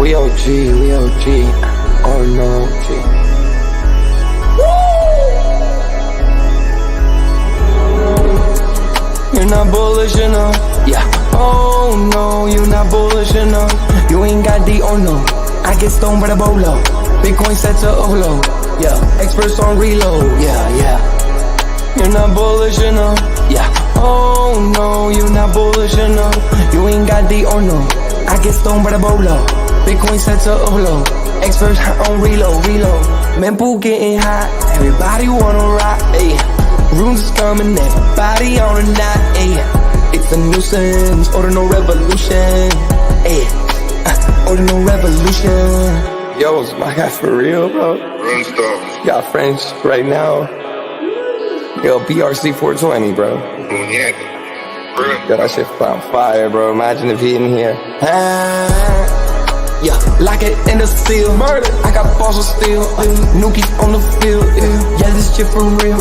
We OG, Ordinal G. You're not bullish enough, yeah. Oh no, you're not bullish enough. You ain't got the or no. I get stoned by the bolo. Bitcoin set to overload, yeah. Experts on reload, yeah. You're not bullish enough, yeah. Oh no, you're not bullish enough. You ain't got the or no. I get stoned by the bolo. Bitcoin set to overload. Experts on reload. Mempool getting hot. Everybody wanna rock, ayy. Runes is coming, everybody on a knot, ayy. It's a nuisance, Ordinal Revolution, ayy. Ordinal Revolution. Yo, it's my guy for real, bro. Run stuff. Got friends right now. Yo, BRC 420, bro. Yo, that shit on fire, bro. Imagine if he in here. Yeah, like it in the steel. Murder. I got balls of steel. Nookies on the field. Yeah, this shit for real.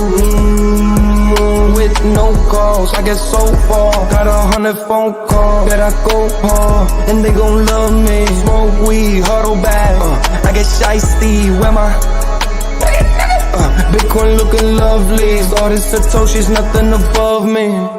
With no calls, I get so far. Got 100 phone calls that I go hard, and they gon' love me. Smoke weed, huddle back. I get shysty. Where my Bitcoin looking lovely. All this Satoshi's nothing above me.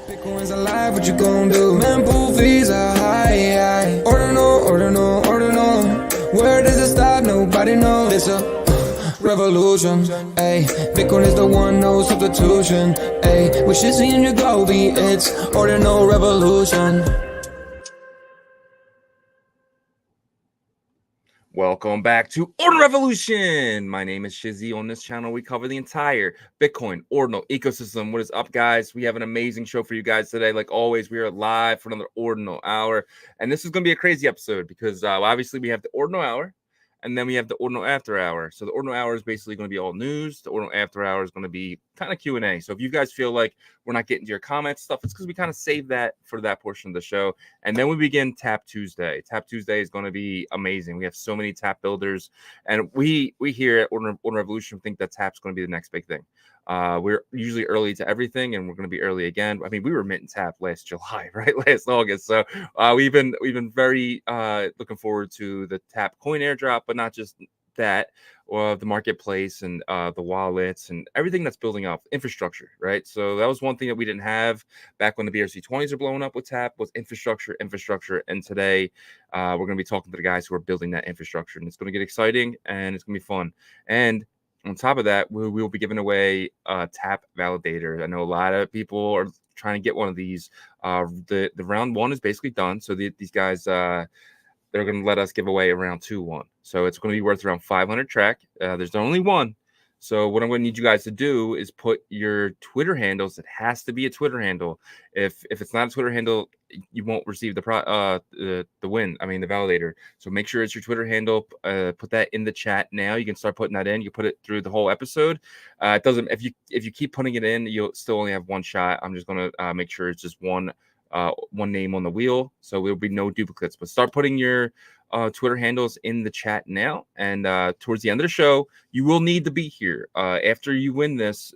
Bitcoin's alive, what you gon' do? Mempool fees are high. Ordinal. Where does it stop? Nobody knows. It's a revolution, ayy. Bitcoin is the one, no substitution, ayy. With Shizzy and Yagobi, it's Ordinal Revolution. Welcome back to Ordinal Revolution. My name is Shizzy. On this channel, we cover the entire Bitcoin Ordinal ecosystem. What is up, guys? We have an amazing show for you guys today. Like always, we are live for another Ordinal Hour. And this is going to be a crazy episode because obviously we have the Ordinal Hour and then we have the Ordinal After Hour. So the Ordinal Hour is basically going to be all news. The Ordinal After Hour is going to be kind of Q&A. So if you guys feel like we're not getting to your comments stuff, it's because we kind of save that for that portion of the show. And then we begin Tap Tuesday. Tap Tuesday is going to be amazing. We have so many tap builders. And we here at Ordinal Revolution think that tap's going to be the next big thing. We're usually early to everything, and we're going to be early again. I mean, we were mint tap last July, right? Last August. So we've been very looking forward to the tap coin airdrop, but not just that, or the marketplace and the wallets and everything that's building up infrastructure, right? So that was one thing that we didn't have back when the BRC20s are blowing up with tap was infrastructure. And today we're going to be talking to the guys who are building that infrastructure, and it's going to get exciting and it's going to be fun. And on top of that, we will be giving away a tap validator. I know a lot of people are trying to get one of these. The round one is basically done. So these guys, they're going to let us give away a round 2-1. So it's going to be worth around 500 track. There's only one. So what I'm going to need you guys to do is put your Twitter handles. It has to be a Twitter handle. If it's not a Twitter handle, you won't receive the win. I mean, the validator. So make sure it's your Twitter handle. Put that in the chat now. You can start putting that in. You put it through the whole episode. It doesn't. If you keep putting it in, you'll still only have one shot. I'm just going to make sure it's just one name on the wheel, so there'll be no duplicates. But start putting your Twitter handles in the chat now, and towards the end of the show, you will need to be here after you win this.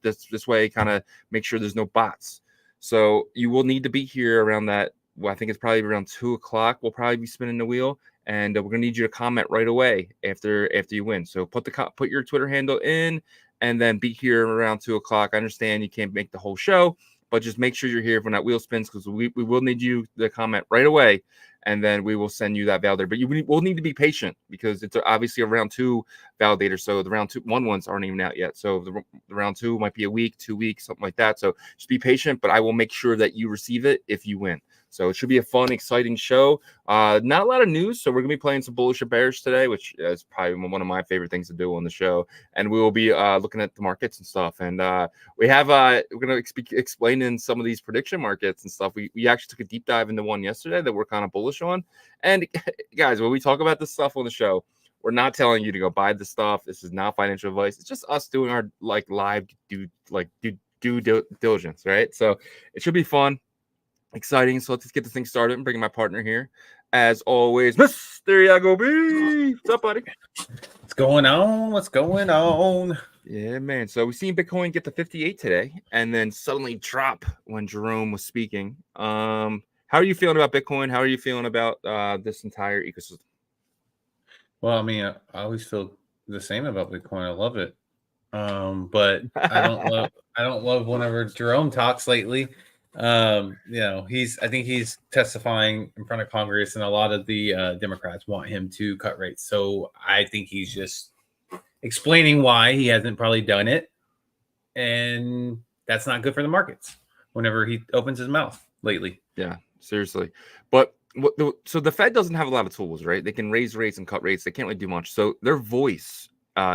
This way, kind of make sure there's no bots. So you will need to be here around that. Well, I think it's probably around 2 o'clock. We'll probably be spinning the wheel, and we're gonna need you to comment right away after you win. So put your Twitter handle in, and then be here around 2 o'clock. I understand you can't make the whole show, but just make sure you're here when that wheel spins, because we will need you to comment right away, and then we will send you that validator. But you will need to be patient because it's obviously a round 2 validator. So the round 1 ones aren't even out yet. So the round 2 might be a week, 2 weeks, something like that. So just be patient, but I will make sure that you receive it if you win. So it should be a fun, exciting show. Not a lot of news. So we're going to be playing some Bullish or bearish today, which is probably one of my favorite things to do on the show. And we will be looking at the markets and stuff. And we're going to be explaining some of these prediction markets and stuff. We actually took a deep dive into one yesterday that we're kind of bullish on. And guys, when we talk about this stuff on the show, We're not telling you to go buy the stuff. This is not financial advice. It's just us doing our live due diligence, right? So it should be fun, exciting. So let's get this thing started and bring my partner here. As always, Mr. Yagobi. What's up, buddy? What's going on? What's going on? Yeah, man. So we seen Bitcoin get to 58 today and then suddenly drop when Jerome was speaking. How are you feeling about Bitcoin? How are you feeling about this entire ecosystem? Well, I mean, I always feel the same about Bitcoin. I love it. But I don't love whenever Jerome talks lately. I think he's testifying in front of Congress, and a lot of the Democrats want him to cut rates. So I think he's just explaining why he hasn't probably done it, and that's not good for the markets whenever he opens his mouth lately. Yeah, seriously. But so the Fed doesn't have a lot of tools, right? They can raise rates and cut rates. They can't really do much. So their voice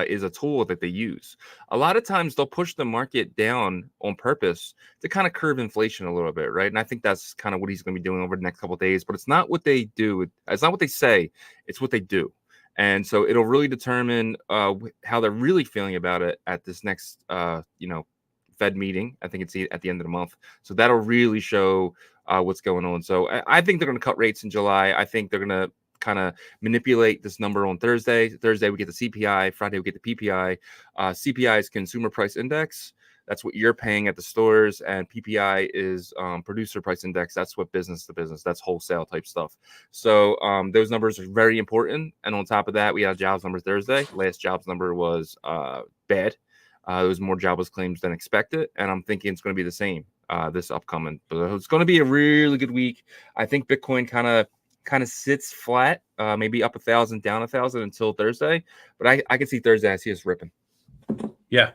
is a tool that they use. A lot of times they'll push the market down on purpose to kind of curb inflation a little bit, right? And I think that's kind of what he's going to be doing over the next couple of days. But it's not what they do. It's not what they say. It's what they do. And so it'll really determine how they're really feeling about it at this next, Fed meeting. I think it's at the end of the month. So that'll really show what's going on. So I think they're going to cut rates in July. I think they're going to kind of manipulate this number on Thursday. Thursday, we get the CPI. Friday, we get the PPI. CPI is Consumer Price Index. That's what you're paying at the stores. And PPI is Producer Price Index. That's what business to business. That's wholesale type stuff. So those numbers are very important. And on top of that, we had jobs number Thursday. Last jobs number was bad. There was more jobless claims than expected. And I'm thinking it's going to be the same this upcoming. But it's going to be a really good week. I think Bitcoin kind of sits flat, maybe up 1,000, down 1,000 until Thursday. But I can see Thursday. I see us ripping. Yeah,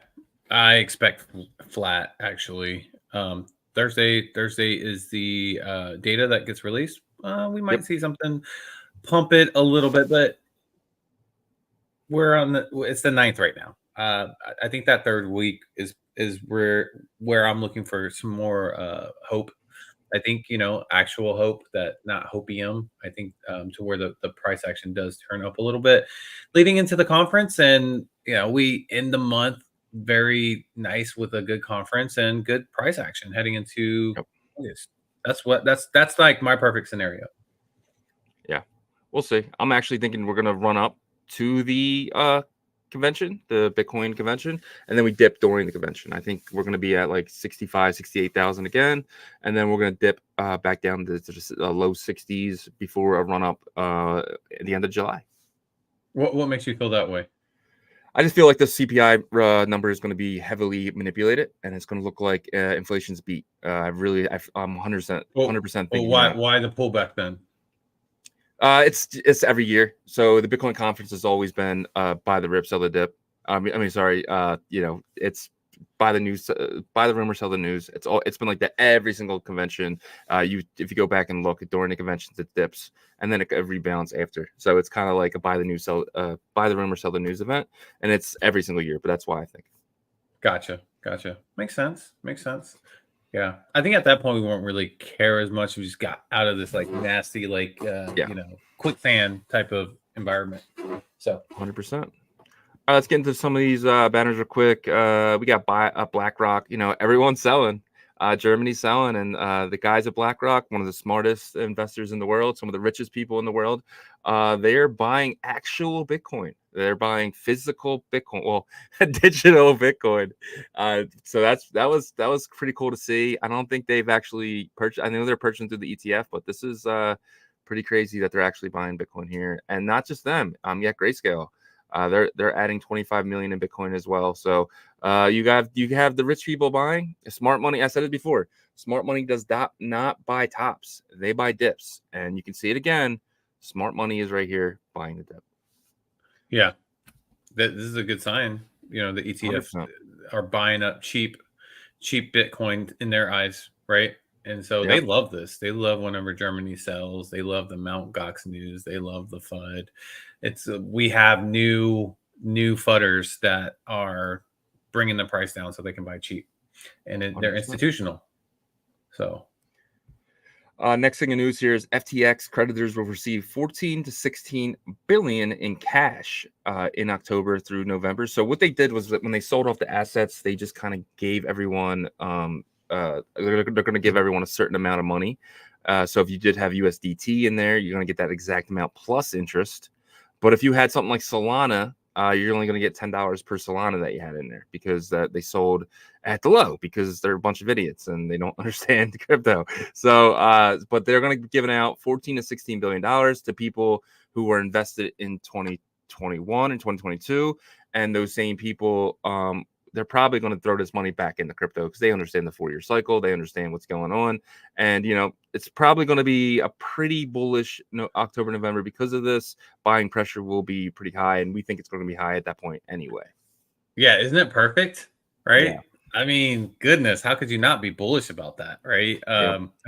I expect flat actually. Thursday is the data that gets released. We might see something pump it a little bit, but it's the 9th right now. I think that third week is where I'm looking for some more hope. I think, actual hope, that not hopium. I think to where the price action does turn up a little bit leading into the conference. And, we end the month very nice with a good conference and good price action heading into August. That's like my perfect scenario. Yeah, we'll see. I'm actually thinking we're going to run up to the convention, the Bitcoin convention, and then we dip during the convention. I think we're going to be at like 65, 68,000 again, and then we're going to dip back down to just low 60s before a run up at the end of July. What makes you feel that way? I just feel like the CPI number is going to be heavily manipulated, and it's going to look like inflation's beat. I'm 100% thinking. Why the pullback then? It's every year. So the Bitcoin conference has always been buy the rip, sell the dip. It's buy the news, buy the rumor, sell the news. It's been like that every single convention. If you go back and look during the conventions, it dips and then it rebounds after. So it's kind of like a buy the rumor, sell the news event, and it's every single year. But that's why I think. Gotcha. Makes sense. Yeah, I think at that point we won't really care as much. We just got out of this like nasty, quicksand type of environment. So 100%. Let's get into some of these banners real quick. We got BlackRock. Everyone's selling. Germany's selling, and the guys at BlackRock, one of the smartest investors in the world, some of the richest people in the world, they're buying actual Bitcoin. They're buying physical Bitcoin, well, digital Bitcoin. So that was pretty cool to see. I don't think they've actually purchased. I know they're purchasing through the ETF, but this is pretty crazy that they're actually buying Bitcoin here, and not just them. Grayscale. They're adding 25 million in Bitcoin as well. So you have the rich people buying. Smart money. I said it before. Smart money does not buy tops. They buy dips, and you can see it again. Smart money is right here buying the dip. Yeah, this is a good sign. The ETFs 100%. Are buying up cheap Bitcoin in their eyes, right? And so they love this. They love whenever Germany sells. They love the Mt. Gox news. They love the FUD. We have new fudders that are bringing the price down so they can buy cheap, and they're institutional. So Next thing in news here is FTX creditors will receive 14 to 16 billion in cash in October through November. So what they did was that when they sold off the assets, they just kind of gave everyone they're going to give everyone a certain amount of money. So if you did have USDT in there, you're going to get that exact amount plus interest. But if you had something like Solana, you're only going to get $10 per Solana that you had in there because they sold at the low because they're a bunch of idiots and they don't understand crypto. So, but they're going to be giving out 14 to 16 billion dollars to people who were invested in 2021 and 2022, and those same people, they're probably going to throw this money back into crypto because they understand the 4-year cycle. They understand what's going on. And, it's probably going to be a pretty bullish October, November because of this. Buying pressure will be pretty high. And we think it's going to be high at that point anyway. Yeah. Isn't it perfect? Right. Yeah. I mean, goodness, how could you not be bullish about that? Right.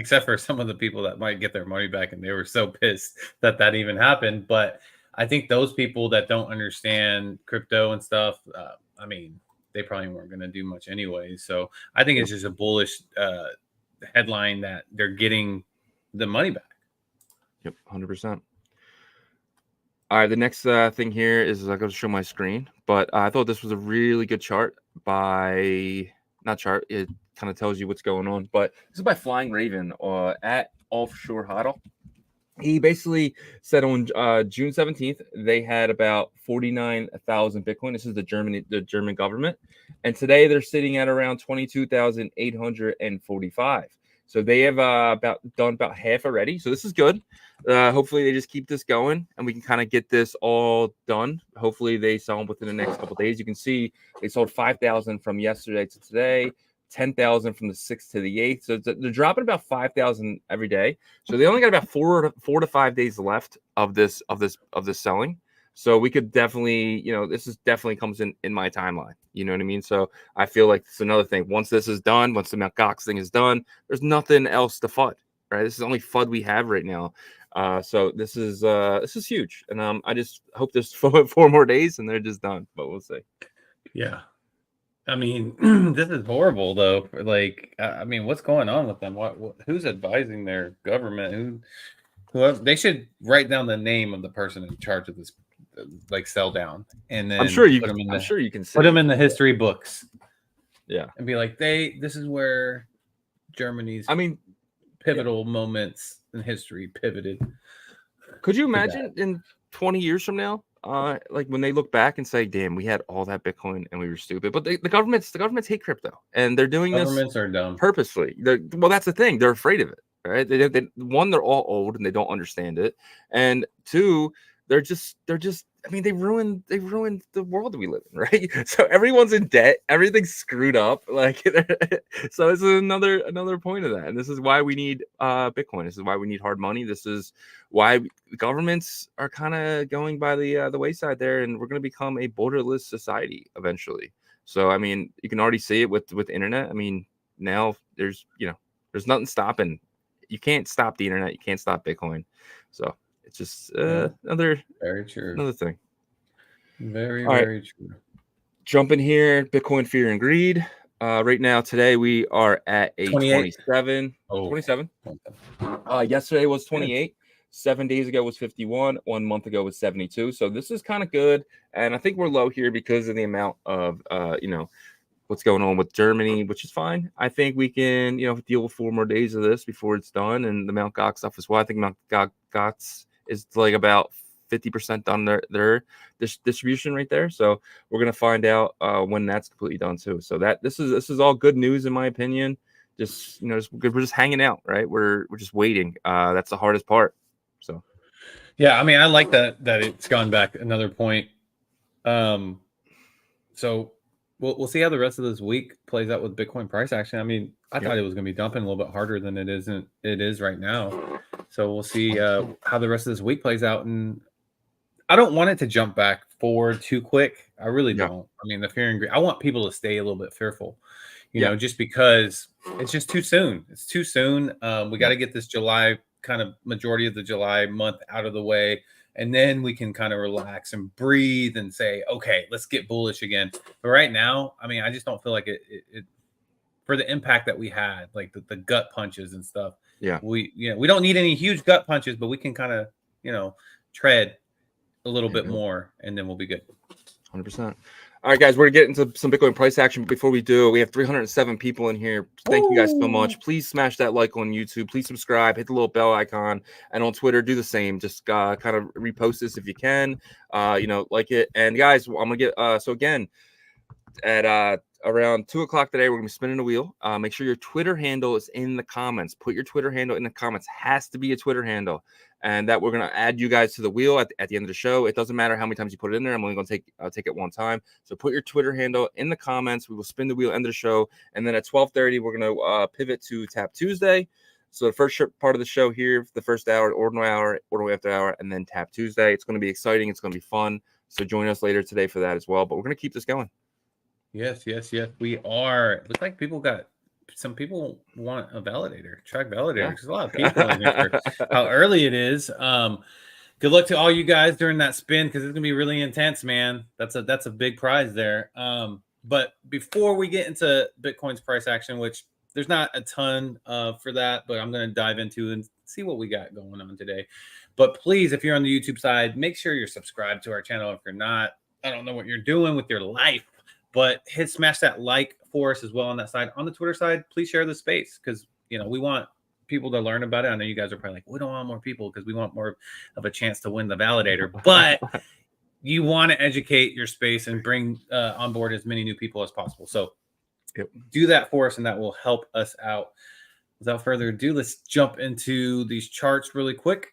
Except for some of the people that might get their money back and they were so pissed that even happened. But I think those people that don't understand crypto and stuff, I mean, they probably weren't going to do much anyway. So I think it's just a bullish headline that they're getting the money back. Yep, 100%. All right, the next thing here is I'm going to show my screen, but I thought this was a really good chart it kind of tells you what's going on, but this is by Flying Raven at Offshore Hodl. He basically said on June 17th, they had about 49,000 Bitcoin. This is the German government. And today they're sitting at around 22,845. So they have done about half already. So this is good. Hopefully they just keep this going and we can kind of get this all done. Hopefully they sell them within the next couple of days. You can see they sold 5,000 from yesterday to today. 10,000 from the 6th to the 8th. So they're dropping about 5,000 every day. So they only got about 4 to 5 days left of this selling. So we could definitely, this is definitely comes in my timeline. You know what I mean? So I feel like it's another thing. Once this is done, once the Mt. Gox thing is done, there's nothing else to FUD, right? This is the only FUD we have right now. So this is huge. And I just hope there's 4 more days and they're just done, but we'll see. Yeah. I mean, this is horrible, though. Like, I mean, what's going on with them? Who's advising their government? Who they should write down the name of the person in charge of this, like, sell down, and then I'm sure you can put them in the history books. Yeah, and be like, this is where Germany's pivotal moments in history pivoted. Could you imagine in 20 years from now? Like when they look back and say, "Damn, we had all that Bitcoin and we were stupid." But the governments hate crypto, and they're doing governments are dumb purposely. Well, that's the thing; they're afraid of it, right? One, they're all old and they don't understand it, and two, they're just. I mean, they ruined the world that we live in, right? So everyone's in debt, everything's screwed up. Like, so this is another point of that, and this is why we need Bitcoin. This is why we need hard money. This is why governments are kind of going by the wayside there, and we're going to become a borderless society eventually. So I mean, you can already see it with the internet. I mean, now there's nothing stopping. You can't stop the internet. You can't stop Bitcoin. So. It's just another thing. Very true. Jumping here, Bitcoin Fear and Greed. Right now, today we are at a 27. 27. Yesterday was 28. 7 days ago was 51. 1 month ago was 72. So this is kind of good, and I think we're low here because of the amount of what's going on with Germany, which is fine. I think we can deal with 4 more days of this before it's done, and the Mt. Gox stuff as well. I think Mt. Gox is like about 50% done their distribution right there. So we're gonna find out when that's completely done too. So this is all good news in my opinion. We're just hanging out, right? We're just waiting. That's the hardest part. So yeah, I mean, I like that it's gone back another point. So we'll see how the rest of this week plays out with Bitcoin price action. I mean, I thought it was going to be dumping a little bit harder than it is right now. So we'll see how the rest of this week plays out. And I don't want it to jump back forward too quick. I really don't. I mean, the fear and greed, I want people to stay a little bit fearful, just because it's just too soon. It's too soon. We got to get this July kind of majority of the July month out of the way. And then we can kind of relax and breathe and say, okay, let's get bullish again. But right now, I mean, I just don't feel like it for the impact that we had, like the gut punches and stuff. we don't need any huge gut punches, but we can kind of, tread a little bit more, and then we'll be good. 100%. All right, guys, we're going to get into some Bitcoin price action. But before we do, we have 307 people in here. Thank you guys so much. Please smash that like on YouTube. Please subscribe. Hit the little bell icon. And on Twitter, do the same. Just kind of repost this if you can. Like it. And, guys, I'm going to get so, again, at around 2 o'clock today, we're going to be spinning the wheel. Make sure your Twitter handle is in the comments. Put your Twitter handle in the comments. Has to be a Twitter handle. And that we're going to add you guys to the wheel at the end of the show. It doesn't matter how many times you put it in there. I'm only going to take it one time. So put your Twitter handle in the comments. We will spin the wheel end of the show. And then at 12:30, we're going to pivot to Tap Tuesday. So the first part of the show here, the first hour, Ordinal Hour, Ordinal After Hour, and then Tap Tuesday. It's going to be exciting. It's going to be fun. So join us later today for that as well. But we're going to keep this going. Yes, we are. It looks like some people want a validator, track validator. Yeah. There's a lot of people in here for how early it is. Good luck to all you guys during that spin, because it's gonna be really intense, man. That's a big prize there. But before we get into Bitcoin's price action, which there's not a ton for that, but I'm gonna dive into and see what we got going on today. But please, if you're on the YouTube side, make sure you're subscribed to our channel. If you're not, I don't know what you're doing with your life, but smash that like for us as well on that side. On the Twitter side, please share the space, because we want people to learn about it. I know you guys are probably like, we don't want more people because we want more of a chance to win the validator, but you want to educate your space and bring on board as many new people as possible. So do that for us, and that will help us out. Without further ado, let's jump into these charts really quick.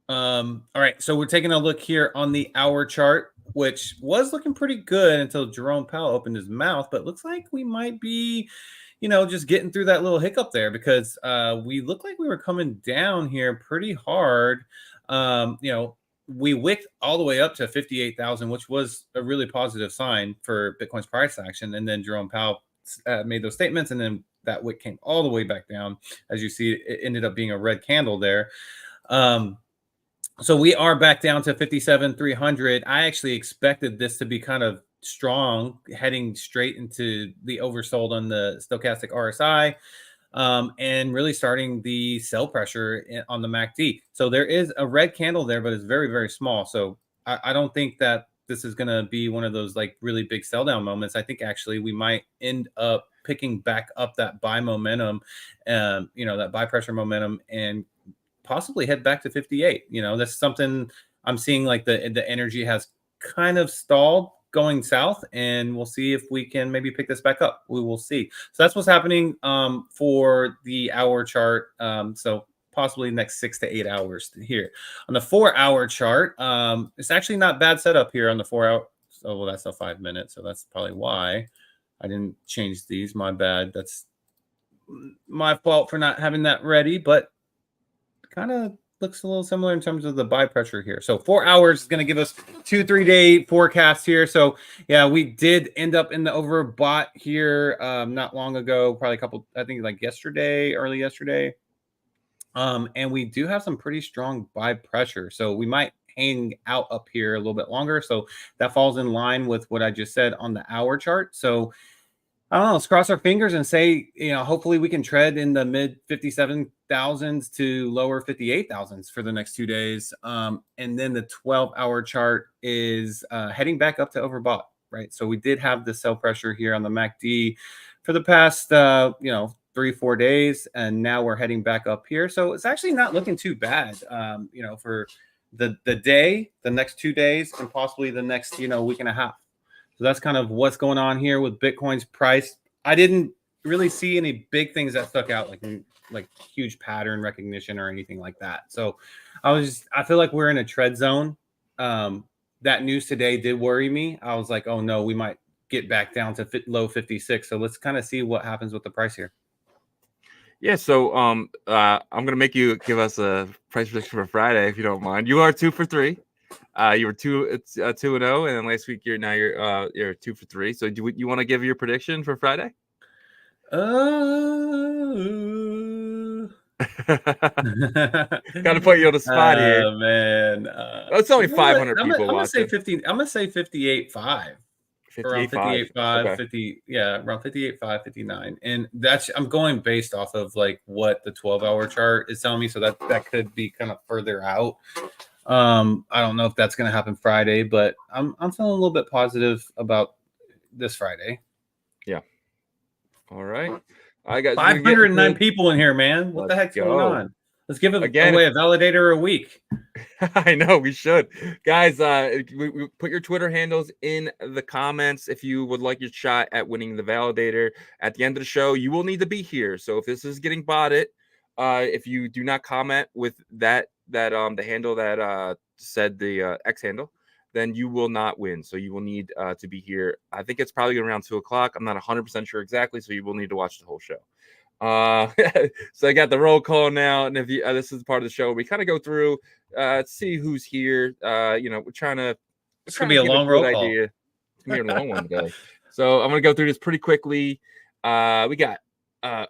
All right, so we're taking a look here on the hour chart, which was looking pretty good until Jerome Powell opened his mouth, but looks like we might be, just getting through that little hiccup there, because we look like we were coming down here pretty hard. We wicked all the way up to 58,000, which was a really positive sign for Bitcoin's price action. And then Jerome Powell made those statements, and then that wick came all the way back down. As you see, it ended up being a red candle there. So we are back down to 57,300. I actually expected this to be kind of strong, heading straight into the oversold on the stochastic RSI, and really starting the sell pressure on the MACD. So there is a red candle there, but it's very, very small. So I don't think that this is going to be one of those like really big sell down moments. I think actually we might end up picking back up that buy momentum, that buy pressure momentum, and possibly head back to 58. That's something I'm seeing, like the energy has kind of stalled going south, and we'll see if we can maybe pick this back up. We will see. So that's what's happening for the hour chart. So possibly next 6 to 8 hours here. On the 4-hour chart, it's actually not bad setup here on the 4-hour. So, well, that's a 5 minute. So that's probably why I didn't change these. My bad. That's my fault for not having that ready, but kind of looks a little similar in terms of the buy pressure here. So 4 hours is going to give us 2-3 day forecast here. So yeah, we did end up in the overbought here not long ago, probably I think like early yesterday. And we do have some pretty strong buy pressure. So we might hang out up here a little bit longer. So that falls in line with what I just said on the hour chart. So I don't know, let's cross our fingers and say, hopefully we can tread in the mid 57,000s to lower 58,000s for the next 2 days. And then the 12-hour chart is heading back up to overbought, right? So we did have the sell pressure here on the MACD for the past, 3-4 days, and now we're heading back up here. So it's actually not looking too bad, for the day, the next 2 days, and possibly the next, week and a half. So that's kind of what's going on here with Bitcoin's price. I didn't really see any big things that stuck out, like huge pattern recognition or anything like that. So I feel like we're in a tread zone. That news today did worry me. I was like, oh no, we might get back down to low 56. So let's kind of see what happens with the price here. Yeah, so I'm gonna make you give us a price prediction for Friday, if you don't mind. You are 2 for 3. You were 2-0, and then last week you're 2 for 3. So do you want to give your prediction for Friday? Got to put you on the spot here. Man, it's only 500 people watching. I'm gonna say 58.5. around 58.5. 58.5, Okay. 50, yeah, around 58.5, 59. And that's, I'm going based off of like what the 12-hour chart is telling me. So that could be kind of further out. I don't know if that's going to happen Friday, but I'm feeling a little bit positive about this Friday. Yeah. All right. All right, guys. 509 people in here, man. What the heck's going on? Let's give away a validator a week. I know we should, guys. We put your Twitter handles in the comments if you would like your shot at winning the validator. At the end of the show, you will need to be here. So if this is getting botted, if you do not comment with the handle that said the X handle, then you will not win. So you will need to be here. I think it's probably around 2:00. I'm not 100% sure exactly. So you will need to watch the whole show. So I got the roll call now, and if you this is part of the show, we kind of go through see who's here. We're trying to it's gonna be a long roll call. It's gonna be a long one today. So I'm gonna go through this pretty quickly. We got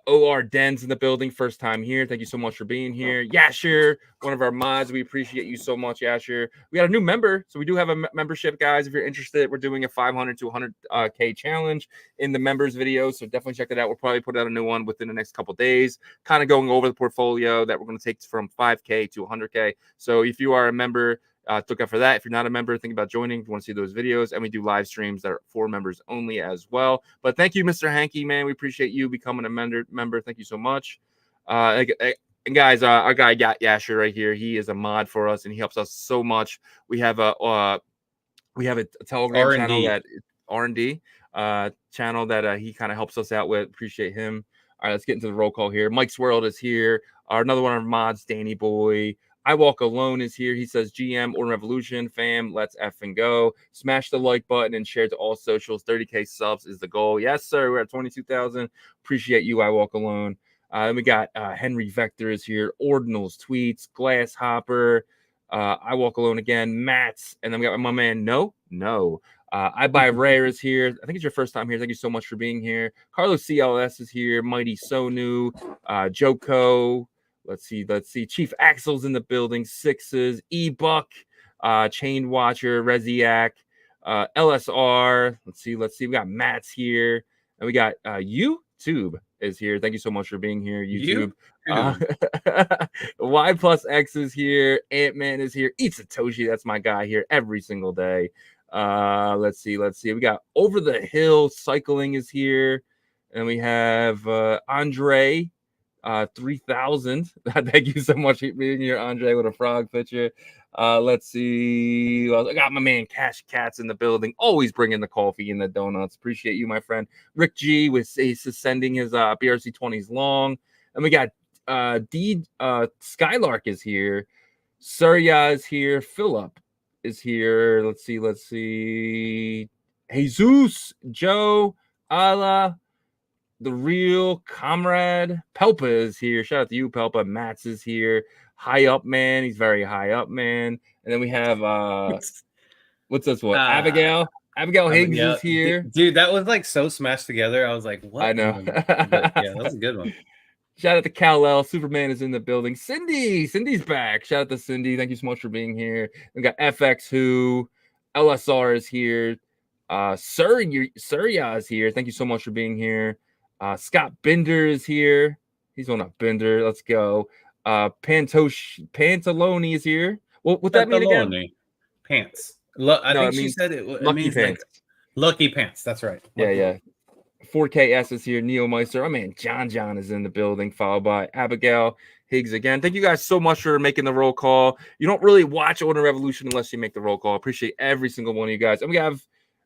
OR Dens in the building, first time here. Thank you so much for being here. Yasher, one of our mods. We appreciate you so much, Yasher. We got a new member, so we do have a membership, guys. If you're interested, we're doing a 500 to 100K challenge in the members video, so definitely check that out. We'll probably put out a new one within the next couple days, kind of going over the portfolio that we're going to take from 5K to 100K. So if you are a member, look out for that. If you're not a member, think about joining if you want to see those videos. And we do live streams that are for members only as well. But thank you, Mr. Hankey, man. We appreciate you becoming a member. Thank you so much. And guys, our guy Yasher right here, he is a mod for us and he helps us so much. We have a Telegram channel that R&D channel that he kind of helps us out with. Appreciate him. All right, let's get into the roll call here. Mike's World is here. Another one of our mods, Danny Boy. I Walk Alone is here. He says, GM, Ordinal Revolution, fam, let's effing go. Smash the like button and share to all socials. 30K subs is the goal. Yes, sir. We're at 22,000. Appreciate you, I Walk Alone. Then we got Henry Vector is here. Ordinals tweets. Glass Hopper. I Walk Alone again. Matt's. And then we got my man, No. I Buy Rare is here. I think it's your first time here. Thank you so much for being here. Carlos CLS is here. Mighty Sonu. Joko. Let's see. Chief Axel's in the building. Sixes. E-Buck. Chain Watcher. Reziak. LSR. Let's see. We got Matt's here. And we got YouTube is here. Thank you so much for being here, YouTube. Y plus X is here. Ant-Man is here. Eat Satoshi. That's my guy here every single day. Let's see. We got Over the Hill Cycling is here. And we have Andre 3000. Thank you so much for being here, Andre, with a frog picture. Let's see. Well, I got my man Cash Cats in the building, always bringing the coffee and the donuts. Appreciate you, my friend. Rick G he's sending his BRC 20s long. And we got Skylark is here. Surya is here. Philip is here. Let's see. Jesus, Joe, Allah, The Real Comrade. Pelpa is here. Shout out to you, Pelpa. Mats is here. High Up Man. He's very high up, man. And then we have what's this one? Abigail Higgs is here. Dude, that was like so smashed together. I was like, what? I know. But yeah, that was a good one. Shout out to Kal-El. Superman is in the building. Cindy's back. Shout out to Cindy. Thank you so much for being here. We got FX Who. LSR is here. Surya is here. Thank you so much for being here. Scott Bender is here. He's on a bender. Let's go. Pantalone is here. What that mean again? Pants. I think she said it. It means pants. Like lucky pants. That's right. Yeah. 4KS is here. Neo Meister. Oh man, John is in the building, followed by Abigail Higgs again. Thank you guys so much for making the roll call. You don't really watch Ordinal Revolution unless you make the roll call. Appreciate every single one of you guys. And we have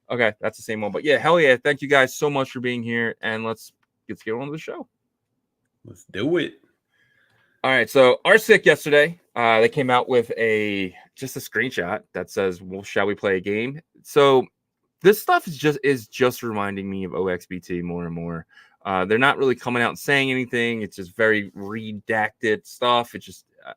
that's the same one. But yeah, hell yeah. Thank you guys so much for being here. And let's get on to the show. Let's do it. All right. So RSIC yesterday, they came out with just a screenshot that says, well, shall we play a game? So this stuff is just reminding me of OXBT more and more. They're not really coming out and saying anything. It's just very redacted stuff.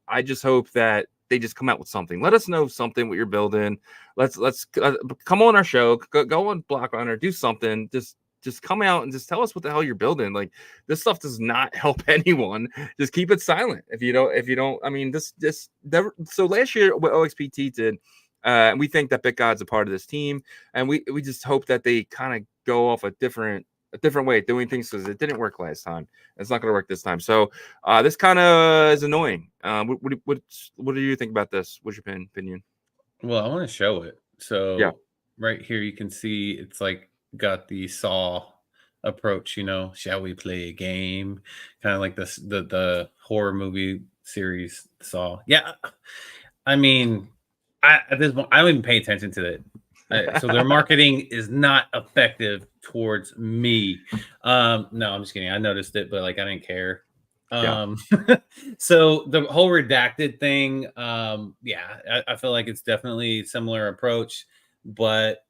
I just hope that they just come out with something. Let us know something what you're building. Let's come on our show. Go on Block Runner. Do something. Just come out and just tell us what the hell you're building. Like, this stuff does not help anyone. Just keep it silent. If you don't. I mean, so last year what OXBT did, And we think that BitGod's a part of this team, and we just hope that they kind of go off a different way of doing things, because it didn't work last time. It's not going to work this time. So this kind of is annoying. What do you think about this? What's your opinion? Well, I want to show it. So Yeah. right here you can see it's like got the Saw approach, you know, shall we play a game? Kind of like this the horror movie series Saw. Yeah. I mean, at this point, I don't even pay attention to it. So their marketing is not effective towards me. No, I'm just kidding. I noticed it, but like I didn't care. So the whole redacted thing, yeah, I feel like it's definitely similar approach, but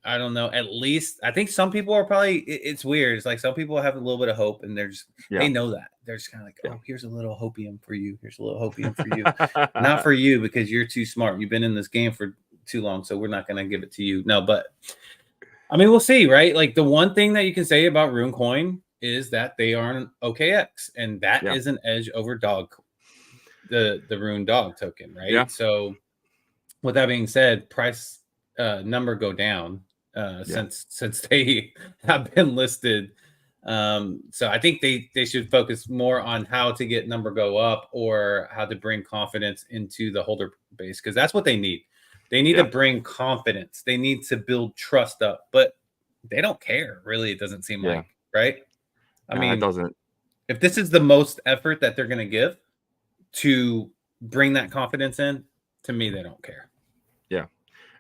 I don't know. At least I think some people are probably. It's weird. It's like some people have a little bit of hope, and they're just they know that they're just kind of like, oh, here's a little hopium for you. Here's a little hopium for you. Not for you because you're too smart. You've been in this game for too long, so we're not gonna give it to you. No, but I mean, we'll see, right? Like the one thing that you can say about RuneCoin is that they are an OKX, and that is an edge over dog, the Rune dog token, right? Yeah. So with that being said, price number go down since they have been listed. So I think they should focus more on how to get number go up, or how to bring confidence into the holder base, because that's what they need. They need to bring confidence. They need to build trust up, but they don't care, really. It doesn't seem like, right? I mean, it doesn't. If this is the most effort that they're going to give to bring that confidence in, to me, they don't care. Yeah.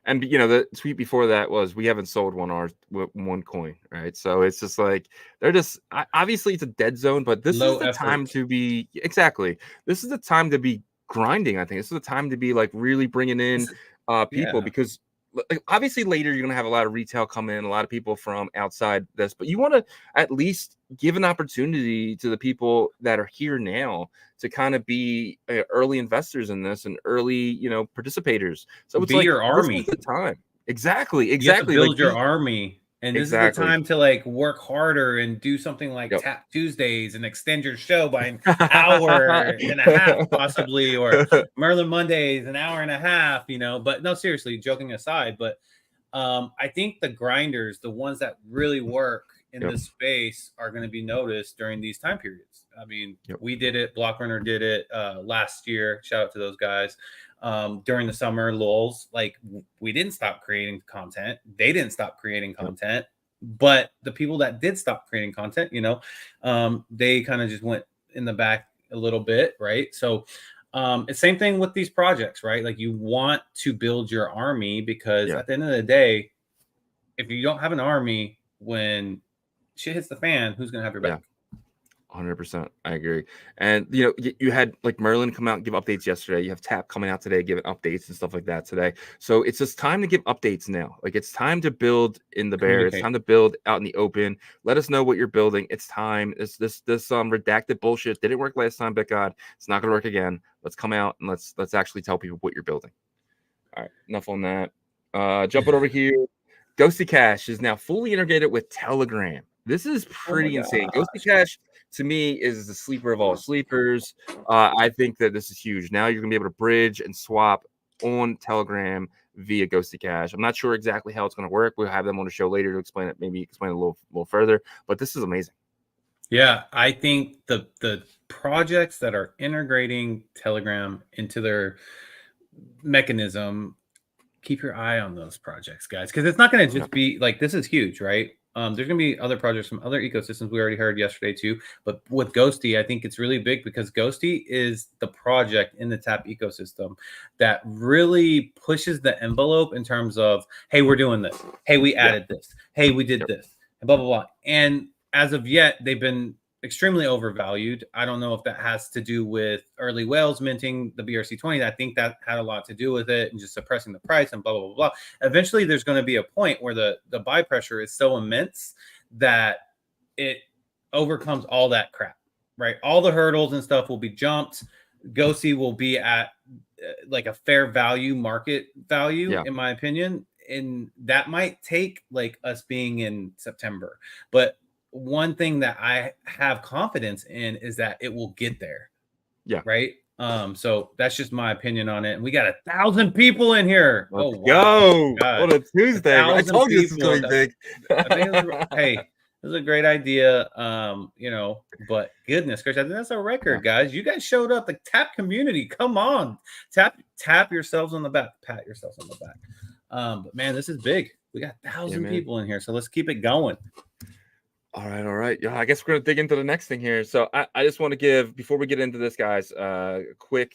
And, you know, the tweet before that was, we haven't sold one coin, right? So it's just like, they're just, obviously it's a dead zone, but this is the time to be, this is the time to be grinding, I think. This is the time to be like really bringing in people, because obviously later you're going to have a lot of retail come in, a lot of people from outside this, but you want to at least give an opportunity to the people that are here now to kind of be early investors in this and early, you know, participators. So it's like, your army. This is the time. Exactly. You have to build your army. And this is the time to like work harder and do something like Tap Tuesdays and extend your show by an hour and a half, possibly, or Merlin Mondays, an hour and a half, you know. But no, seriously, joking aside, but I think the grinders, the ones that really work in this space, are going to be noticed during these time periods. I mean, we did it. Blockrunner did it last year. Shout out to those guys. During the summer lulls, like we didn't stop creating content. They didn't stop creating content, but the people that did stop creating content, you know, they kind of just went in the back a little bit, right? So it's same thing with these projects, right? Like you want to build your army, because at the end of the day, if you don't have an army, when shit hits the fan, who's gonna have your back? 100%. I agree. And, you know, you had like Merlin come out and give updates yesterday. You have Tap coming out today, giving updates and stuff like that today. So it's just time to give updates now. Like it's time to build in the bear. It's time to build out in the open. Let us know what you're building. It's time. This redacted bullshit didn't work last time, BitGod. It's not going to work again. Let's come out and let's actually tell people what you're building. All right. Enough on that. Jumping over here. Ghosty Cash is now fully integrated with Telegram. This is pretty insane. Ghosty Cash, to me, is the sleeper of all sleepers. I think that this is huge. Now you're going to be able to bridge and swap on Telegram via Ghosty Cash. I'm not sure exactly how it's going to work. We'll have them on the show later to explain it, maybe explain it a little further. But this is amazing. Yeah, I think the projects that are integrating Telegram into their mechanism, keep your eye on those projects, guys, because it's not going to just be like, this is huge, right? There's going to be other projects from other ecosystems. We already heard yesterday too, but with Ghosty, I think it's really big, because Ghosty is the project in the Tap ecosystem that really pushes the envelope in terms of, hey, we're doing this. Hey, we added this. Hey, we did this, and blah, blah, blah. And as of yet, they've been extremely overvalued. I don't know if that has to do with early whales minting the BRC20. I think that had a lot to do with it, and just suppressing the price and blah, blah, blah, blah. Eventually, there's going to be a point where the buy pressure is so immense that it overcomes all that crap, right? All the hurdles and stuff will be jumped. Ghosty will be at like a fair value, market value, in my opinion. And that might take like us being in September. But one thing that I have confidence in is that it will get there. Yeah. Right. So that's just my opinion on it. And we got 1,000 people in here. Let's Wow. go. God. On a Tuesday. I 1,000 told you this was people. going to be big. I think it was, hey, it was a great idea. You know, but goodness gracious, I think that's a record, guys. You guys showed up. The tap community. Come on. Tap yourselves on the back. Pat yourselves on the back. But man, this is big. We got 1,000 people in here. So let's keep it going. All right. Yeah, I guess we're gonna dig into the next thing here. So I just want to give, before we get into this, guys, a quick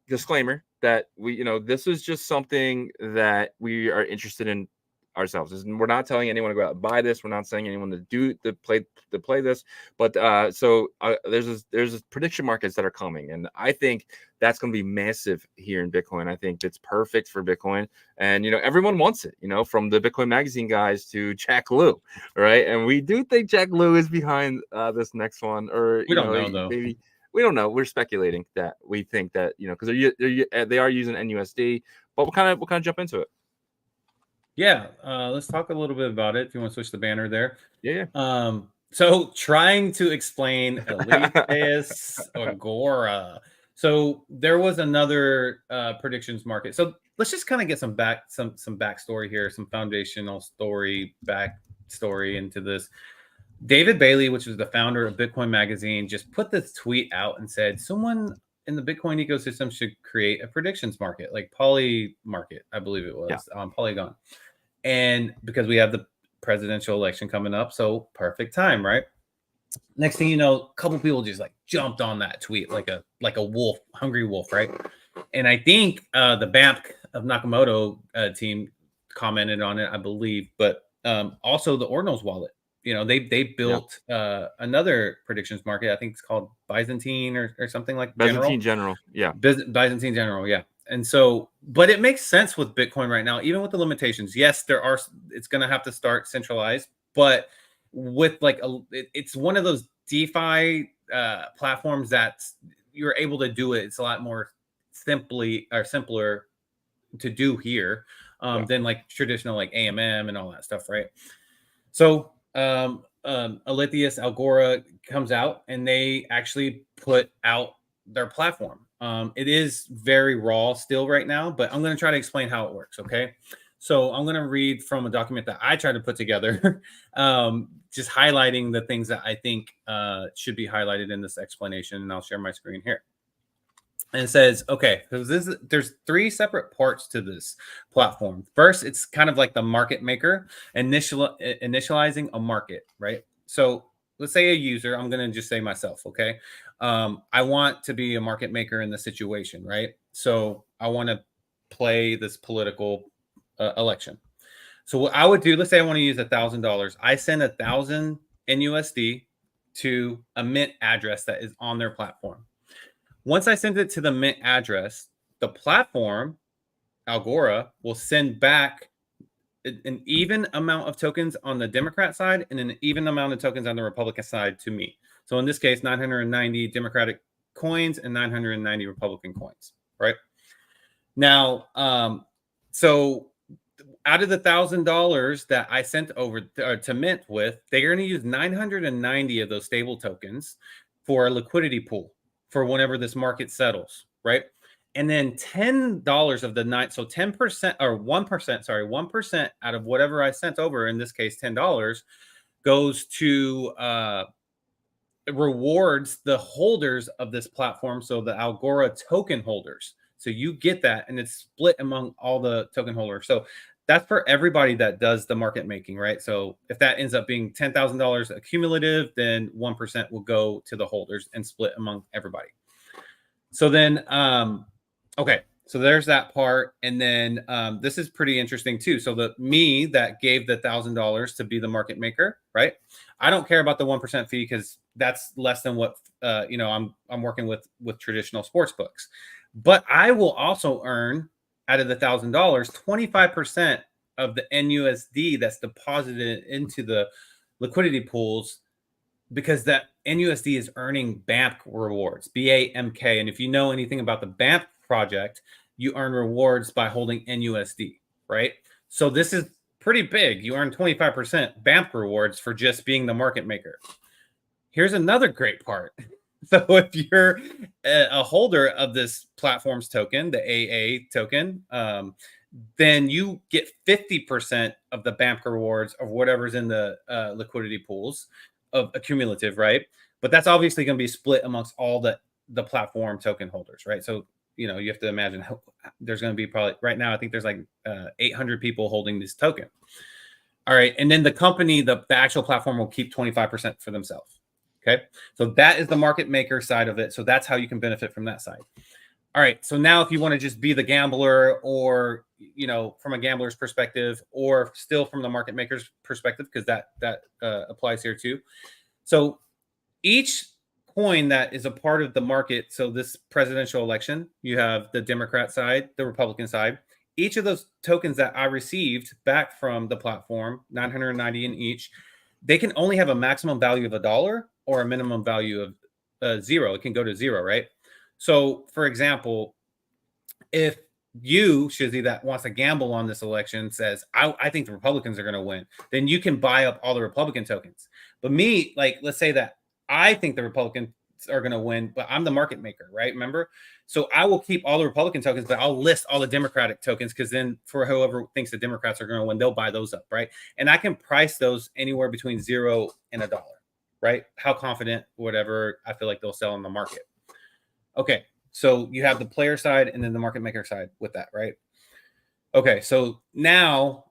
disclaimer that this is just something that we are interested in ourselves. We're not telling anyone to go out and buy this. We're not saying anyone to play this. But there's prediction markets that are coming, and I think that's going to be massive here in Bitcoin. I think it's perfect for Bitcoin, and everyone wants it. From the Bitcoin Magazine guys to Jack Lew, right? And we do think Jack Lew is behind this next one, or we don't know though. Maybe we don't know. We're speculating that we think that because they are using NUSD, but we'll kind of jump into it. Yeah, let's talk a little bit about it. If you want to switch the banner there. Yeah. So trying to explain Aletius Agora. So there was another predictions market. So let's just kind of get some backstory here, some foundational backstory into this. David Bailey, which is the founder of Bitcoin Magazine, just put this tweet out and said someone in the Bitcoin ecosystem should create a predictions market, like Poly Market, I believe it was, on Polygon. And because we have the presidential election coming up, so perfect time, right? Next thing you know, a couple people just like jumped on that tweet like a wolf, hungry wolf, right? And I think the BAMP of Nakamoto team commented on it, I believe, but also the Ordinals wallet. They built another predictions market. I think it's called Byzantine or something like Byzantine General. Yeah. Byzantine General. Yeah. And so, but it makes sense with Bitcoin right now, even with the limitations. Yes, it's going to have to start centralized, but with it's one of those DeFi platforms that you're able to do it. It's a lot more simpler to do here than like traditional like AMM and all that stuff. Right. So, Aletius Agora comes out and they actually put out their platform. It is very raw still right now, but I'm going to try to explain how it works. Okay. So I'm going to read from a document that I tried to put together, just highlighting the things that I think should be highlighted in this explanation. And I'll share my screen here. And it says, okay, there's three separate parts to this platform. First, it's kind of like the market maker, initializing a market, right? So let's say a user, I'm going to just say myself, okay? I want to be a market maker in the situation, right? So I want to play this political election. So what I would do, let's say I want to use $1,000. I send 1,000 NUSD to a mint address that is on their platform. Once I send it to the mint address, the platform, Agora, will send back an even amount of tokens on the Democrat side and an even amount of tokens on the Republican side to me. So in this case, 990 Democratic coins and 990 Republican coins, right? Now, so out of the $1,000 that I sent over to Mint with, they're going to use 990 of those stable tokens for a liquidity pool for whenever this market settles, right? And then $10 of the night, so 10% or 1%, sorry, 1% out of whatever I sent over, in this case, $10, goes to rewards the holders of this platform, so the Agora token holders. So you get that, and it's split among all the token holders. So that's for everybody that does the market making, right? So if that ends up being $10,000 accumulative, then 1% will go to the holders and split among everybody. So then, okay, so there's that part. And then this is pretty interesting too. So me that gave the $1,000 to be the market maker, right? I don't care about the 1% fee because that's less than what I'm working with traditional sports books. But I will also earn, out of the $1,000, 25% of the NUSD that's deposited into the liquidity pools, because that NUSD is earning BAMP rewards, BAMK. And if you know anything about the BAMP project, you earn rewards by holding NUSD, right? So this is pretty big. You earn 25% BAMP rewards for just being the market maker. Here's another great part. So if you're a holder of this platform's token, the AA token, then you get 50% of the BAMP rewards of whatever's in the liquidity pools of accumulative, right? But that's obviously going to be split amongst all the platform token holders, right? So, you know, you have to imagine there's going to be probably right now, I think there's like 800 people holding this token. All right. And then the company, the actual platform will keep 25% for themselves. Okay. So that is the market maker side of it. So that's how you can benefit from that side. All right. So now if you want to just be the gambler, or, you know, from a gambler's perspective, or still from the market maker's perspective, because that applies here too. So each coin that is a part of the market, so this presidential election, you have the Democrat side, the Republican side. Each of those tokens that I received back from the platform, 990 in each, they can only have a maximum value of $1 or a minimum value of 0. It can go to 0, right? So, for example, if you, Shizzy, that wants to gamble on this election, says, I think the Republicans are going to win, then you can buy up all the Republican tokens. But me, like, let's say that I think the Republicans are going to win, but I'm the market maker, right? Remember? So I will keep all the Republican tokens, but I'll list all the Democratic tokens, because then for whoever thinks the Democrats are going to win, they'll buy those up, right? And I can price those anywhere between 0 and $1, right? How confident, whatever I feel like they'll sell in the market. Okay. So you have the player side and then the market maker side with that, right? Okay. So now,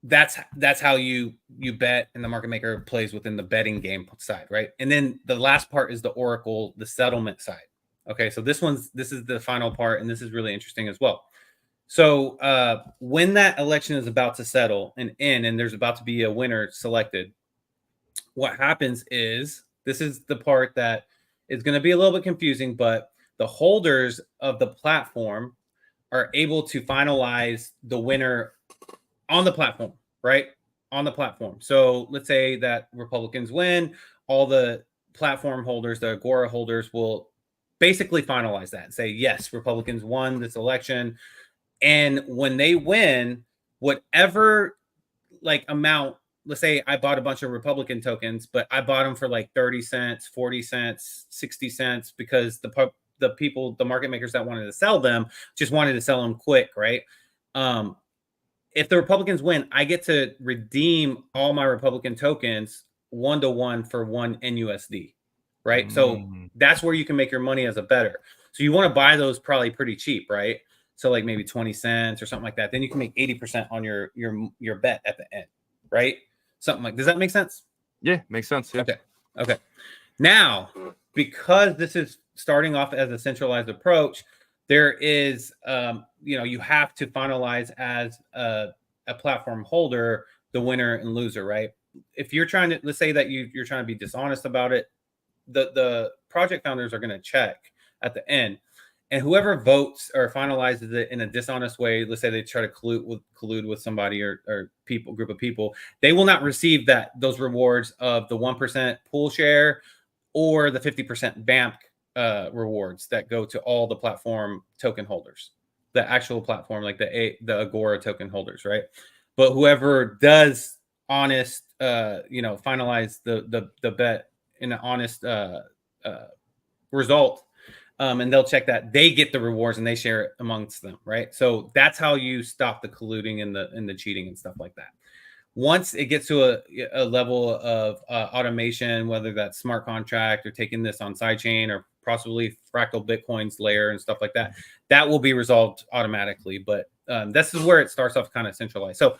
that's how you bet, and the market maker plays within the betting game side, right? And then the last part is the Oracle, the settlement side. Okay, so this is the final part, and this is really interesting as well. So when that election is about to settle and end, and there's about to be a winner selected, what happens is, this is the part that is going to be a little bit confusing, but the holders of the platform are able to finalize the winner on the platform, right? On the platform. So let's say that Republicans win, all the platform holders, the Agora holders, will basically finalize that and say, yes, Republicans won this election. And when they win, whatever like amount, let's say I bought a bunch of Republican tokens, but I bought them for like 30 cents, 40 cents, 60 cents, because the people, the market makers that wanted to sell them just wanted to sell them quick, right? If the Republicans win, I get to redeem all my Republican tokens 1-to-1 for 1 NUSD, right? So that's where you can make your money as a bettor. So you want to buy those probably pretty cheap, right? So like maybe 20 cents or something like that. Then you can make 80% on your bet at the end, right? Something like, does that make sense? Yeah, makes sense. Yeah. Okay. Now, because this is starting off as a centralized approach, there is, you have to finalize as a platform holder the winner and loser, right? If you're trying to, let's say that you're trying to be dishonest about it, the project founders are going to check at the end, and whoever votes or finalizes it in a dishonest way, let's say they try to collude with somebody or group of people, they will not receive those rewards of the 1% pool share or the 50% BAMP rewards that go to all the platform token holders, the actual platform, like the Agora token holders, right? But whoever does honest, finalize the bet in an honest result, and they'll check that, they get the rewards and they share it amongst them, right? So that's how you stop the colluding and the cheating and stuff like that. Once it gets to a level of automation, whether that's smart contract or taking this on sidechain or possibly fractal Bitcoin's layer and stuff like that, that will be resolved automatically. But this is where it starts off kind of centralized. So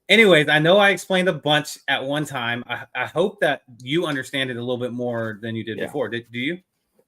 anyways, I know I explained a bunch at one time. I hope that you understand it a little bit more than you did before. Do you?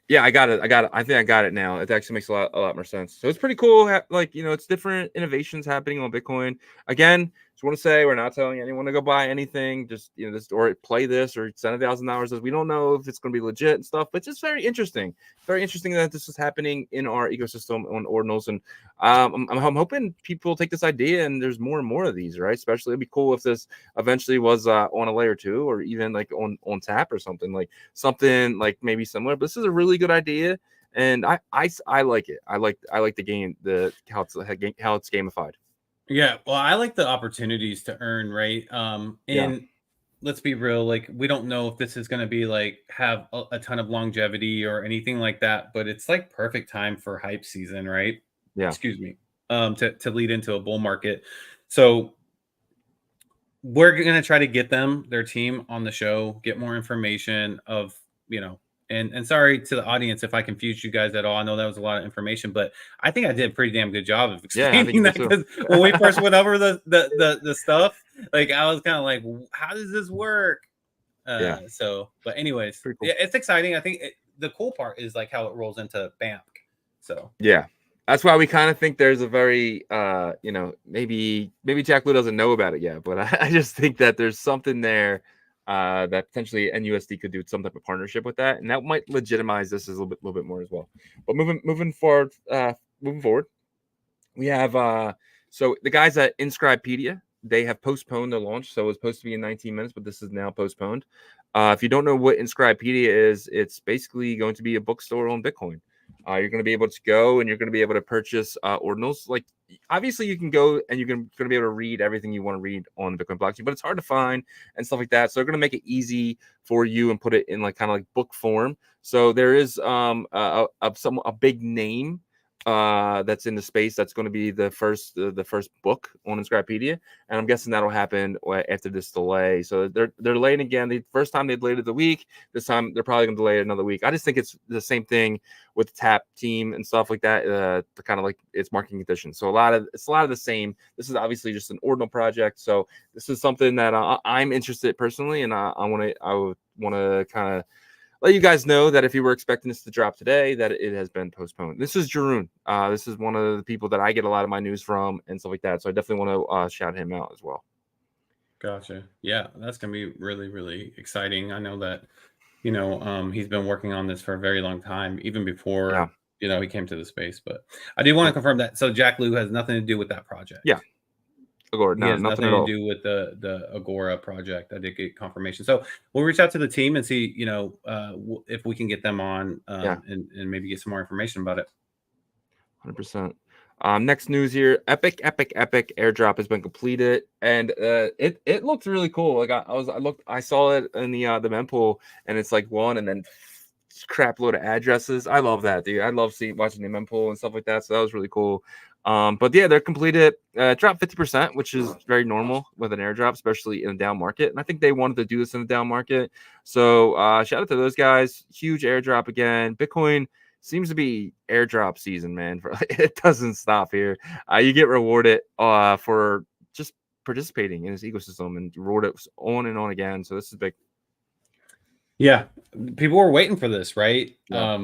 Yeah, I got it. I think I got it now. It actually makes a lot more sense. So it's pretty cool. Like, it's different innovations happening on Bitcoin. Again, just want to say we're not telling anyone to go buy anything. Just, or play this or send $1,000. We don't know if it's going to be legit and stuff, but it's just very interesting. Very interesting that this is happening in our ecosystem on Ordinals. And I'm hoping people take this idea and there's more and more of these, right? Especially it'd be cool if this eventually was on a layer 2 or even like on tap or something like maybe similar. But this is a really good idea, and I like it. I like the game, how it's gamified. Yeah, well, I like the opportunities to earn, right? let's be real. Like, we don't know if this is going to be like have a ton of longevity or anything like that, but it's like perfect time for hype season, right? Yeah. Excuse me. To lead into a bull market. So we're going to try to get their team on the show, get more information of, and sorry to the audience if I confused you guys at all. I know that was a lot of information, but I think I did a pretty damn good job of explaining that, because when we first went over the stuff, like, I was kind of like, how does this work? So, but anyways, cool. Yeah, it's exciting. I think the cool part is like how it rolls into BAMP. So yeah, that's why we kind of think there's a very, maybe Jack Lou doesn't know about it yet, but I just think that there's something there that potentially NUSD could do some type of partnership with that, and that might legitimize this as a little bit more as well. But moving forward, we have so the guys at Inscribepedia, they have postponed their launch. So it was supposed to be in 19 minutes, but this is now postponed. If you don't know what Inscribepedia is, it's basically going to be a bookstore on Bitcoin. You're going to be able to go and you're going to be able to purchase ordinals. Like, obviously you can go and you're going to be able to read everything you want to read on the Bitcoin blockchain, but it's hard to find and stuff like that. So they're going to make it easy for you and put it in like kind of like book form. So there is a big name that's in the space that's going to be the first book on Inscribepedia, and I'm guessing that'll happen after this delay. So they're delaying again. The first time they delayed it a week. This time they're probably going to delay it another week. I just think it's the same thing with the TAP team and stuff like that. The kind of like it's marketing conditions. So it's a lot of the same. This is obviously just an ordinal project. So this is something that I'm interested personally, and I would want to kind of let you guys know that if you were expecting this to drop today, that it has been postponed. This is Jeroen. This is one of the people that I get a lot of my news from and stuff like that. So I definitely want to shout him out as well. Gotcha. Yeah, that's going to be really, really exciting. I know that, he's been working on this for a very long time, even before, he came to the space. But I do want to confirm that. So Jack Lou has nothing to do with that project. Yeah. Agora, he has nothing to do with the Agora project. I did get confirmation, so we'll reach out to the team and see, if we can get them on, and maybe get some more information about it. 100%. Next news here: epic airdrop has been completed, and it looked really cool. Like I saw it in the mempool, and it's like one, and then crap load of addresses. I love that, dude. I love watching the mempool and stuff like that. So that was really cool. But yeah, they're completed. Dropped 50%, which is very normal with an airdrop, especially in a down market. And I think they wanted to do this in a down market. So shout out to those guys. Huge airdrop again. Bitcoin seems to be airdrop season, man. It doesn't stop here. You get rewarded for just participating in this ecosystem and rewarded on and on again. So this is big. Yeah, people were waiting for this, right? Yeah.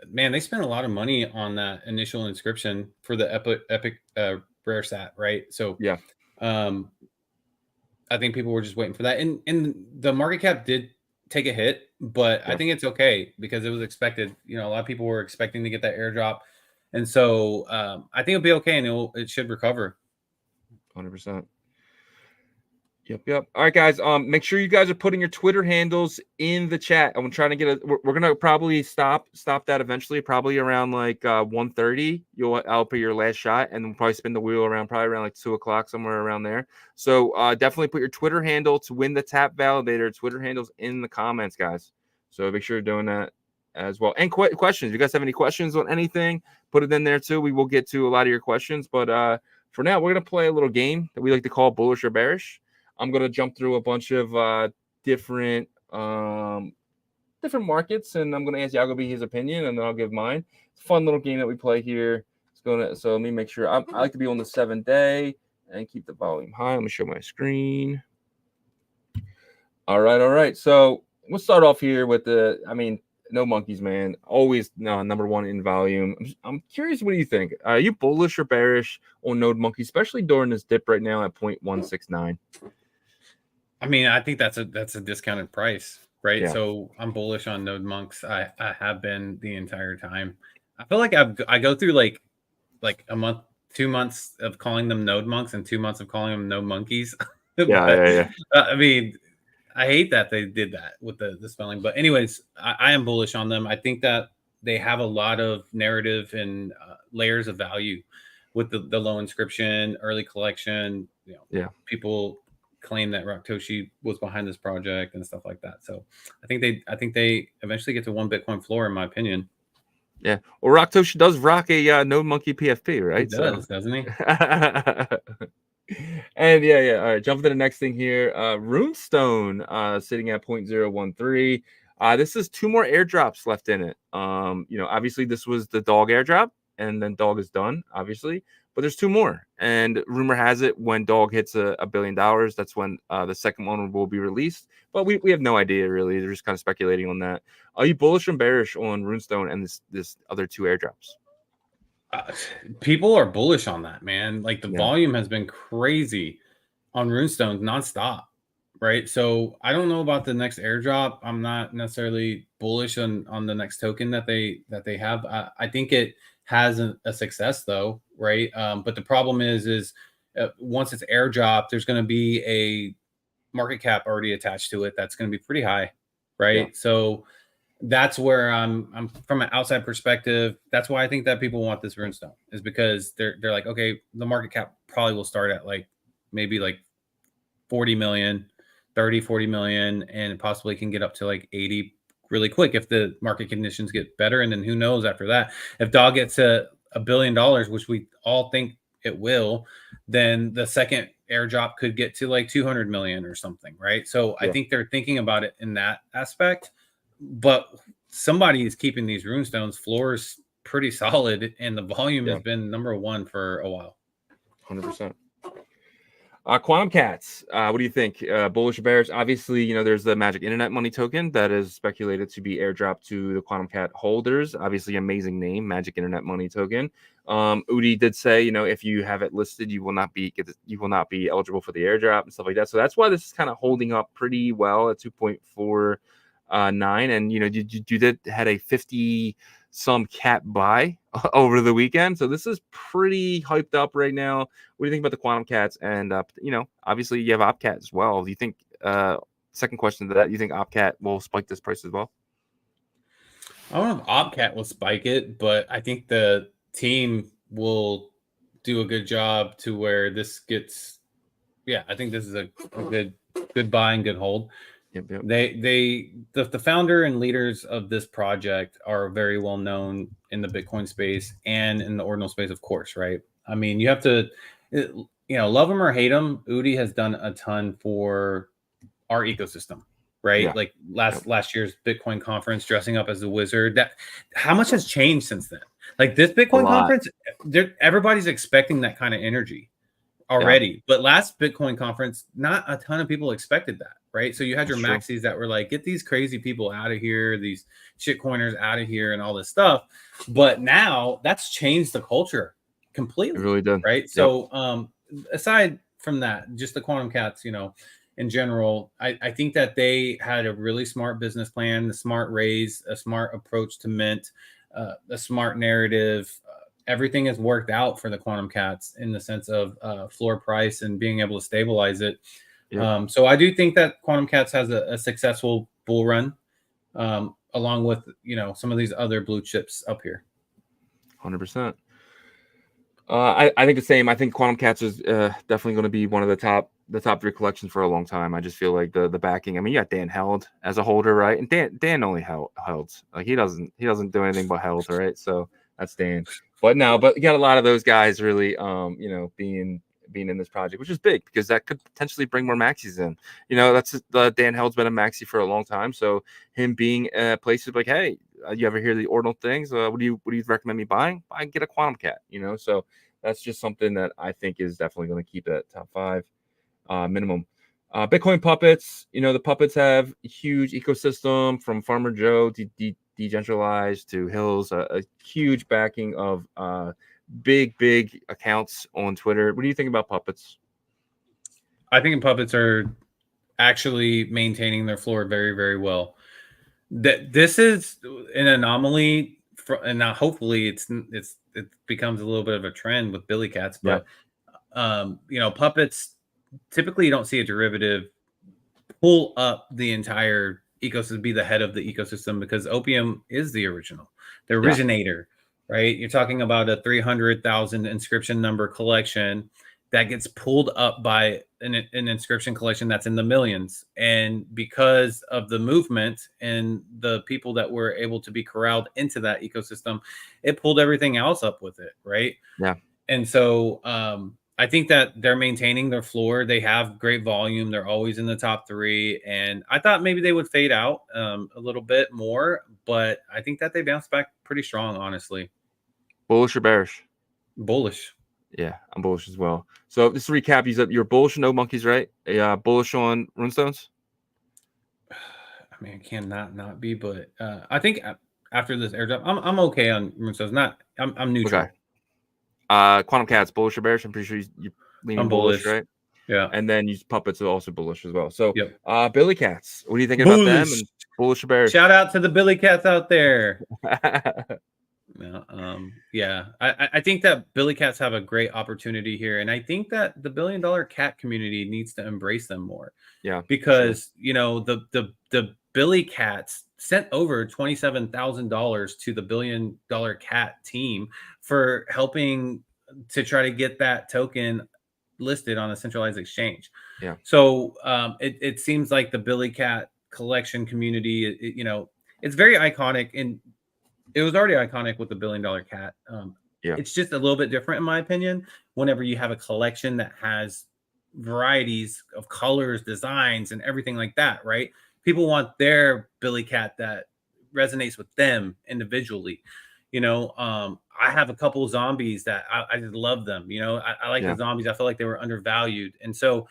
Man, they spent a lot of money on that initial inscription for the epic rare sat, right? So yeah, I think people were just waiting for that, and the market cap did take a hit, but I think it's okay because it was expected. A lot of people were expecting to get that airdrop, and so I think it'll be okay, and it should recover. 100%. Yep. All right, guys. Make sure you guys are putting your Twitter handles in the chat. I'm trying to get we're gonna probably stop that eventually, probably around like 1:30. I'll put your last shot, and we'll probably spin the wheel around probably around like 2:00, somewhere around there. So definitely put your Twitter handle to win the tap validator. Twitter handles in the comments, guys. So make sure you're doing that as well. And questions. If you guys have any questions on anything, put it in there too. We will get to a lot of your questions, but for now, we're gonna play a little game that we like to call Bullish or Bearish. I'm going to jump through a bunch of different markets, and I'm going to ask Yagobi his opinion, and then I'll give mine. It's a fun little game that we play here. So let me make sure. I like to be on the 7-day and keep the volume high. Let me show my screen. All right. So we'll start off here with no monkeys, man. Always number one in volume. I'm curious, what do you think? Are you bullish or bearish on Node Monkey, especially during this dip right now at 0.169? I mean, I think that's a discounted price, right? Yeah. So I'm bullish on Node Monks. I have been the entire time. I feel like I go through like a month, 2 months of calling them Node Monks and 2 months of calling them Node Monkeys. Yeah. I mean, I hate that they did that with the spelling. But anyways, I am bullish on them. I think that they have a lot of narrative and layers of value with the low inscription, early collection. People claim that Raktoshi was behind this project and stuff like that. So I think they eventually get to one Bitcoin floor, in my opinion. Yeah. Well, Raktoshi does rock a no monkey PFP, right? He does, doesn't he? And yeah. All right, jumping to the next thing here. Runestone sitting at 0.013. This is 2 more airdrops left in it. Obviously this was the dog airdrop, and then dog is done, obviously. But there's 2 more, and rumor has it when dog hits $1 billion, that's when the second one will be released. But we have no idea really. They're just kind of speculating on that. Are you bullish and bearish on Runestone and this other 2 airdrops? People are bullish on that, man. Like the Yeah. volume has been crazy on Runestone nonstop, right? So I don't know about the next airdrop. I'm not necessarily bullish on the next token that they have. I think it has a success though, right? But the problem is once it's airdropped, there's going to be a market cap already attached to it that's going to be pretty high, right? Yeah. So that's where I'm from an outside perspective. That's why I think that people want this Runestone, is because they're like, okay, the market cap probably will start at like maybe like 40 million, 30, 40 million, and possibly can get up to like 80 really quick if the market conditions get better. And then who knows after that, if dog gets to $1 billion, which we all think it will, then the second airdrop could get to like 200 million or something, right? So I think they're thinking about it in that aspect. But somebody is keeping these Runestones floors pretty solid, and the volume has been #1 for a while. 100%. Quantum Cats, what do you think? Bullish or bearish? Obviously, there's the Magic Internet Money token that is speculated to be airdropped to the Quantum Cat holders. Obviously, amazing name, Magic Internet Money token. Udi did say, if you have it listed, you will not be eligible for the airdrop and stuff like that. So that's why this is kind of holding up pretty well at 2.49. And you did had a 50 some cat buy over the weekend, so this is pretty hyped up right now. What do you think about the Quantum Cats? And obviously you have OpCat as well. Do you think second question to that, do you think OpCat will spike this price as well? I don't know if OpCat will spike it, but I think the team will do a good job to where this gets, I think this is a good buy and good hold. Yep. The founder and leaders of this project are very well known in the Bitcoin space and in the ordinal space, of course, right? I mean, you have to, love him or hate him, Udi has done a ton for our ecosystem, right? Yeah. Like last year's Bitcoin conference, dressing up as a wizard. How much has changed since then? Like this Bitcoin conference, everybody's expecting that kind of energy already. But last Bitcoin conference, not a ton of people expected that, right? So you had your maxis that were like, get these crazy people out of here, these shitcoiners out of here and all this stuff. But now that's changed the culture completely. It really did. Right. Yep. So aside from that, just the Quantum Cats, in general, I think that they had a really smart business plan, a smart raise, a smart approach to mint, a smart narrative. Everything has worked out for the Quantum Cats in the sense of floor price and being able to stabilize it. Yeah. So I do think that Quantum Cats has a successful bull run, along with some of these other blue chips up here. 100%. I think the same. I think Quantum Cats is definitely going to be one of the top 3 collections for a long time. I just feel like the backing. I mean, you got Dan held as a holder, right? And Dan only held. Like he doesn't do anything but held, right? So that's Dan. But you got a lot of those guys really, being in this project, which is big because that could potentially bring more maxis in. That's Dan Held's been a maxi for a long time, so him being places like, hey, you ever hear the ordinal things? What do you recommend me buying? Get a Quantum Cat. So that's just something that I think is definitely going to keep that top 5 minimum. Bitcoin puppets. The puppets have a huge ecosystem from Farmer Joe to decentralized to Hills, a huge backing of big accounts on Twitter. What do you think about puppets? I think puppets are actually maintaining their floor very, very well. This is an anomaly, and now hopefully it becomes a little bit of a trend with Billy Cats. But puppets, typically you don't see a derivative pull up the entire ecosystem, be the head of the ecosystem, because Opium is the originator. Right? You're talking about a 300,000 inscription number collection that gets pulled up by an inscription collection that's in the millions. And because of the movement and the people that were able to be corralled into that ecosystem, it pulled everything else up with it, right? Yeah. And so I think that they're maintaining their floor. They have great volume. They're always in the top 3. And I thought maybe they would fade out a little bit more, but I think that they bounced back pretty strong, honestly. Bullish or bearish? Bullish. Yeah, I'm bullish as well. So just to recap, you're bullish on no monkeys, right? Yeah, bullish on runestones. I mean, I cannot not be, but I think after this airdrop, I'm okay on runestones. I'm neutral. Okay. Quantum Cats, bullish or bearish? I'm pretty sure you're leaning bullish, right? Yeah. And then you puppets are also bullish as well. So yep. Billy Cats, what do you think about them? And bullish or bearish? Shout out to the Billy Cats out there. Yeah, I think that Billy Cats have a great opportunity here, and I think that the $1 billion cat community needs to embrace them more. Yeah, because you know the Billy Cats sent over $27,000 to the $1 billion cat team for helping to try to get that token listed on a centralized exchange. Yeah. So it seems like the Billy Cat collection community, you know, it's very iconic, and it was already iconic with the $1 billion cat. It's just a little bit different, in my opinion, whenever you have a collection that has varieties of colors, designs, and everything like that, right? People want their Billy Cat that resonates with them individually. You know, I have a couple of zombies that I just love them. You know, I like the zombies. I feel like they were undervalued. And so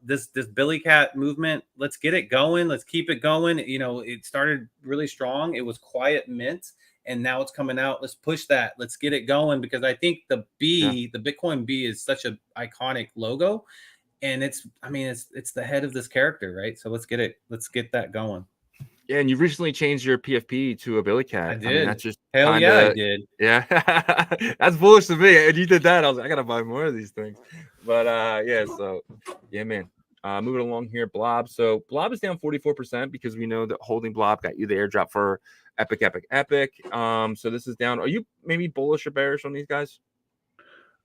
this Billy Cat movement, let's get it going. Let's keep it going. You know, it started really strong. It was quiet mint, and now it's coming out. Let's push that. Let's get it going, because I think the B, the Bitcoin B, is such an iconic logo, and it's the head of this character, right? So let's get that going. Yeah, and you recently changed your PFP to a Billy Cat. I did. I mean, that's just hell kinda, yeah, I did. Yeah, that's bullish to me. And you did that. I was like, I gotta buy more of these things. But yeah, so yeah, man. Moving along here, Blob. So Blob is down 44% because we know that holding Blob got you the airdrop for Epic. So this is down. Are you maybe bullish or bearish on these guys?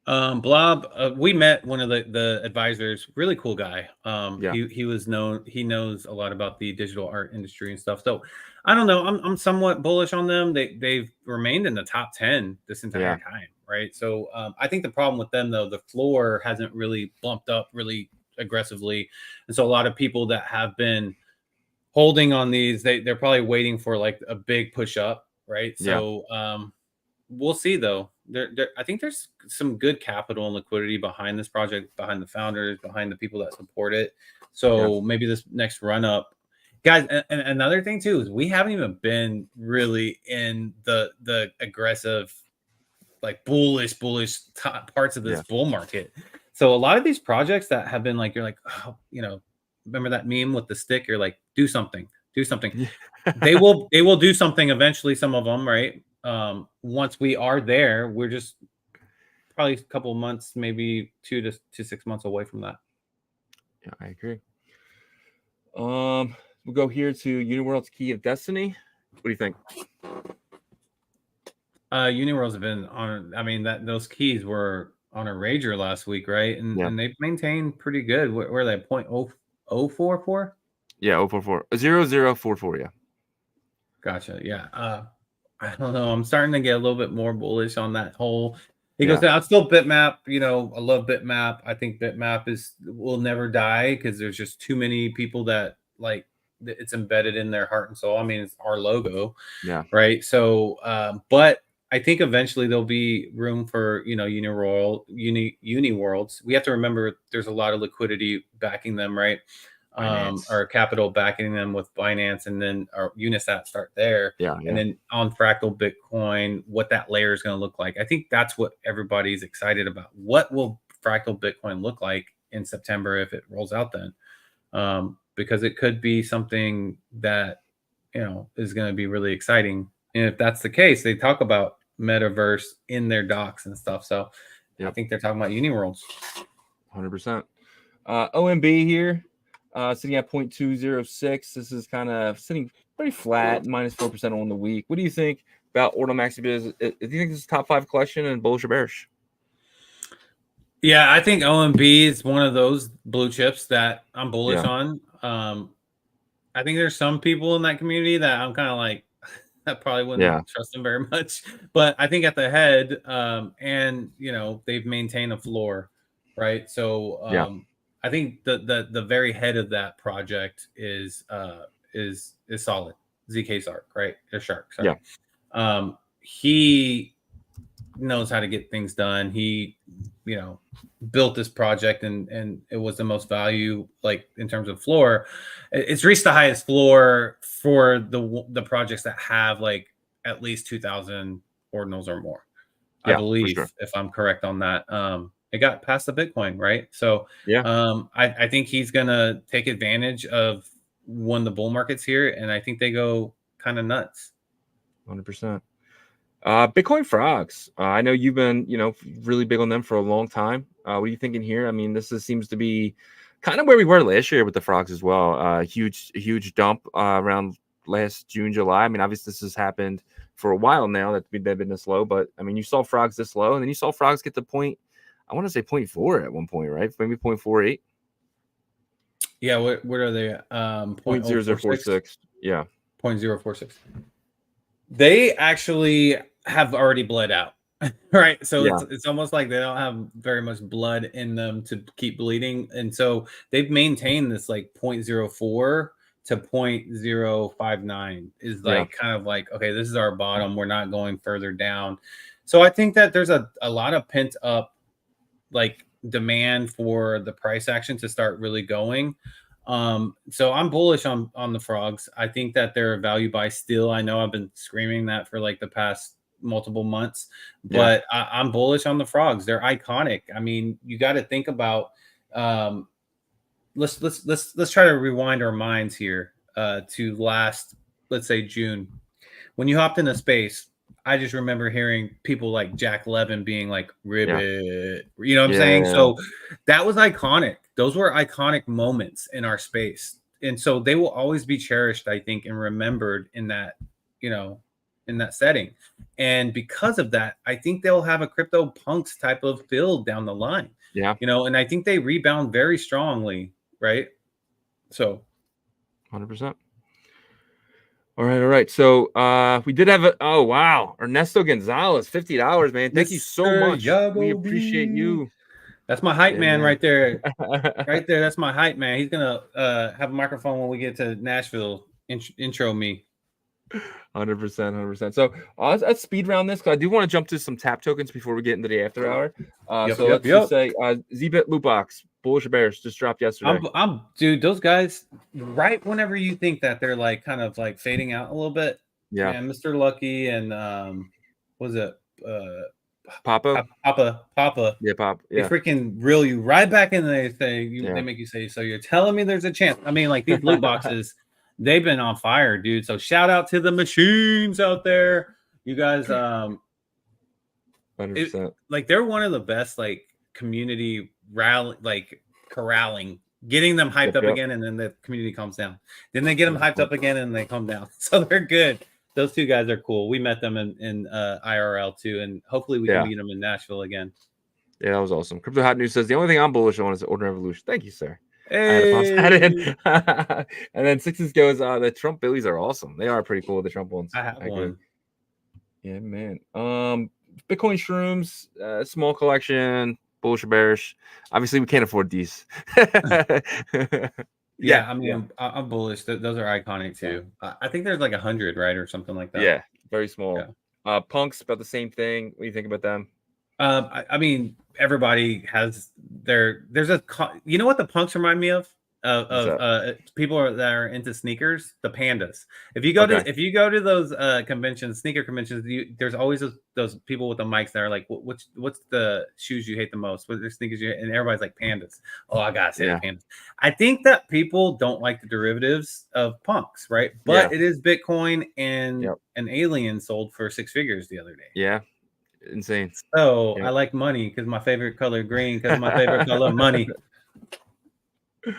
Blob, we met one of the advisors, really cool guy. He knows a lot about the digital art industry and stuff. So I don't know, I'm somewhat bullish on them. They've remained in the top 10 this entire time, right? So I think the problem with them, though, the floor hasn't really bumped up really aggressively, and so a lot of people that have been holding on these, they're probably waiting for like a big push up, right? So we'll see, though. I think there's some good capital and liquidity behind this project, behind the founders, behind the people that support it. So maybe this next run up, guys. And another thing too is we haven't even been really in the aggressive, like bullish parts of this bull market. So a lot of these projects that have been like, you're like, oh, you know, remember that meme with the stick? You're like, do something. They will do something eventually. Some of them, right? Once we are there, we're just probably a couple of months, maybe 2 to 6 months away from that. Yeah, I agree. We'll go here to Uniworld's Key of Destiny. What do you think? Uniworlds have been on. I mean, those keys were on a rager last week, right? And they've maintained pretty good. Where are they? 0.0044? Yeah, 044. 0044. Yeah. Gotcha. Yeah. I don't know. I'm starting to get a little bit more bullish on that whole. He goes, I'm still Bitmap. You know, I love Bitmap. I think Bitmap will never die because there's just too many people that like it's embedded in their heart and soul. I mean, it's our logo. Yeah. Right. So, but I think eventually there'll be room for, you know, Uniworlds. We have to remember there's a lot of liquidity backing them, right? Or capital backing them with Binance, and then our Unisat start there. And then on Fractal Bitcoin, what that layer is going to look like. I think that's what everybody's excited about. What will Fractal Bitcoin look like in September if it rolls out then? Because it could be something that, you know, is going to be really exciting. And if that's the case, they talk about metaverse in their docs and stuff. So I think they're talking about Uniworlds. 100%. OMB here. Sitting at 0.206. This is kind of sitting pretty flat, -4% on the week. What do you think about Ordinal Maxi Biz? Do you think this is top 5 collection and bullish or bearish? Yeah, I think OMB is one of those blue chips that I'm bullish Yeah. on. I think there's some people in that community that I'm kind of like, I probably Yeah. wouldn't trust them very much. But I think at the head, and they've maintained a floor, right? So Yeah. I think the very head of that project is solid. ZK Sark, right? Or Shark, sorry. He knows how to get things done. He, built this project and it was the most value, like in terms of floor. It's reached the highest floor for the projects that have like at least 2,000 ordinals or more. I Yeah, for believe, sure. if I'm correct on that. It got past the Bitcoin, right? So Yeah. I think he's gonna take advantage of when the bull market's here, and I think they go kind of nuts. 100%. Bitcoin frogs. I know you've been, really big on them for a long time. What are you thinking here? I mean, seems to be kind of where we were last year with the frogs as well. Huge dump around last June, July. I mean, obviously this has happened for a while now that they've been this low, but I mean, you saw frogs this low, and then you saw frogs get to point. I want to say 0.4 at one point, right? Maybe 0.48. Yeah, what are they? 0.0046. Yeah. 0.046. They actually have already bled out, right? So it's almost like they don't have very much blood in them to keep bleeding, and so they've maintained this like 0.04 to 0.059 is like kind of like, okay, this is our bottom. We're not going further down. So I think that there's a lot of pent up like demand for the price action to start really going. So I'm bullish on the frogs. I think that they're a value buy still. I know I've been screaming that for like the past multiple months, but I'm bullish on the frogs. They're iconic. I mean, you got to think about let's try to rewind our minds here to last, let's say, June. When you hopped into space, I just remember hearing people like Jack Levin being like, ribbit, you know what I'm saying? So that was iconic. Those were iconic moments in our space. And so they will always be cherished, I think, and remembered in that, in that setting. And because of that, I think they'll have a crypto punks type of build down the line. Yeah. And I think they rebound very strongly, right? So 100%. All right. So we did have Ernesto Gonzalez, $50, man. Thank you so much. Yagobi. We appreciate you. That's my hype man right there. Right there. That's my hype man. He's gonna have a microphone when we get to Nashville. Intro me. 100%. So let's speed round this, because I do want to jump to some tap tokens before we get into the after hour. Let's just say Zbit loot box, bullish or bearish, just dropped yesterday. Dude, those guys, right whenever you think that they're like kind of like fading out a little bit. Yeah. And Mr. Lucky and was it Papa? Papa. Yeah, Pop. Yeah. They freaking reel you right back in there. They make you say, so you're telling me there's a chance. I mean, like these loot boxes, they've been on fire, dude. So shout out to the machines out there. You guys, 100%. like they're one of the best like community corralling, getting them hyped up again, and then the community calms down. Then they get them hyped up again and they calm down. So they're good. Those two guys are cool. We met them in IRL too, and hopefully we can meet them in Nashville again. Yeah, that was awesome. Crypto Hot News says the only thing I'm bullish on is the Ordinal Revolution. Thank you, sir. Hey. I had to pop that in. And then Sixes goes, the Trump Billies are awesome. They are pretty cool, the Trump ones. I have one. Yeah, man. Bitcoin shrooms, small collection, bullish or bearish. Obviously, we can't afford these. Yeah, I mean, I'm bullish. Those are iconic too. I think there's like 100, right, or something like that. Yeah, very small. Yeah. Punks, about the same thing. What do you think about them? I mean, everybody has there's a, you know what the punks remind me of people that are into sneakers, the pandas. If you go to those conventions, sneaker conventions, there's always those people with the mics that are like, what's the shoes you hate the most? What are the sneakers you hate? And everybody's like, pandas. Oh, I gotta say pandas. I think that people don't like the derivatives of punks, right? But it is Bitcoin, and an alien sold for 6 figures the other day. Yeah. Insane. So I like money because my favorite color green, because my favorite color money. All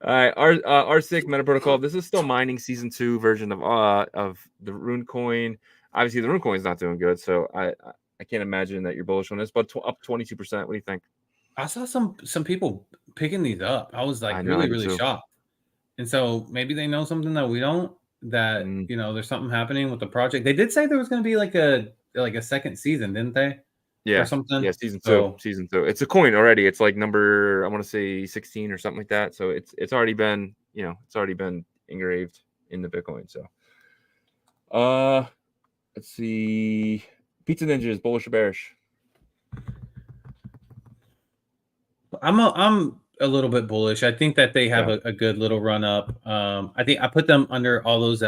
right, our sick Meta Protocol. This is still mining season 2 version of the Rune coin. Obviously, the Rune coin is not doing good, so I can't imagine that you're bullish on this. But up 22%. What do you think? I saw some people picking these up. I was like I know, I really, did really too. shocked. And so maybe they know something that we don't, that, Mm, you know, there's something happening with the project. They did say there was going to be like a second season, didn't they? Or yeah, something. yeah, season 2, So season 2. It's a coin already. It's like number, I want to say 16 or something like that. So it's already been, you know, it's already been engraved in the Bitcoin. So let's see. Pizza Ninja is bullish or bearish? I'm a little bit bullish. I think that they have Yeah, a good little run up. I think I put them under all those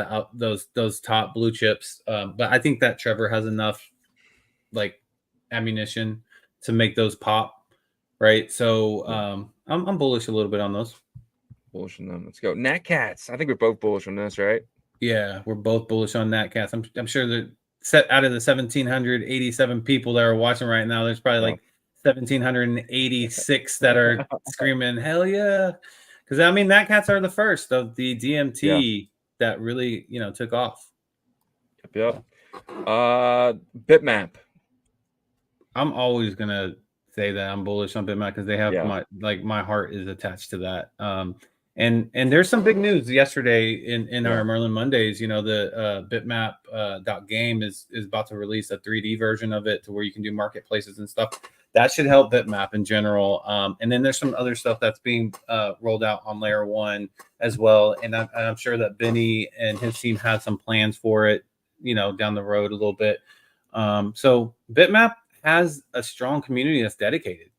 those top blue chips. But I think that Trevor has enough like ammunition to make those pop, right? So yeah, I'm bullish a little bit on those. bullish on them. Let's go. Nat Cats. I think we're both bullish on this, right? Yeah, we're both bullish on that cast. I'm sure that set out of the 1,787 people that are watching right now, there's probably Yeah. like 1,786 that are screaming "Hell yeah!" Because I mean, that cats are the first of the Yeah. DMT that really, you know, took off. Yep. Bitmap. I'm always gonna say that I'm bullish on Bitmap because they have Yeah. my heart is attached to that. And there's some big news yesterday in Yeah. our Merlin Mondays. You know, the Bitmap .game is about to release a 3D version of it to where you can do marketplaces and stuff. That should help Bitmap in general. And then there's some other stuff that's being rolled out on Layer 1 as well. And I'm sure that Benny and his team has some plans for it, you know, down the road a little bit. So Bitmap has a strong community that's dedicated.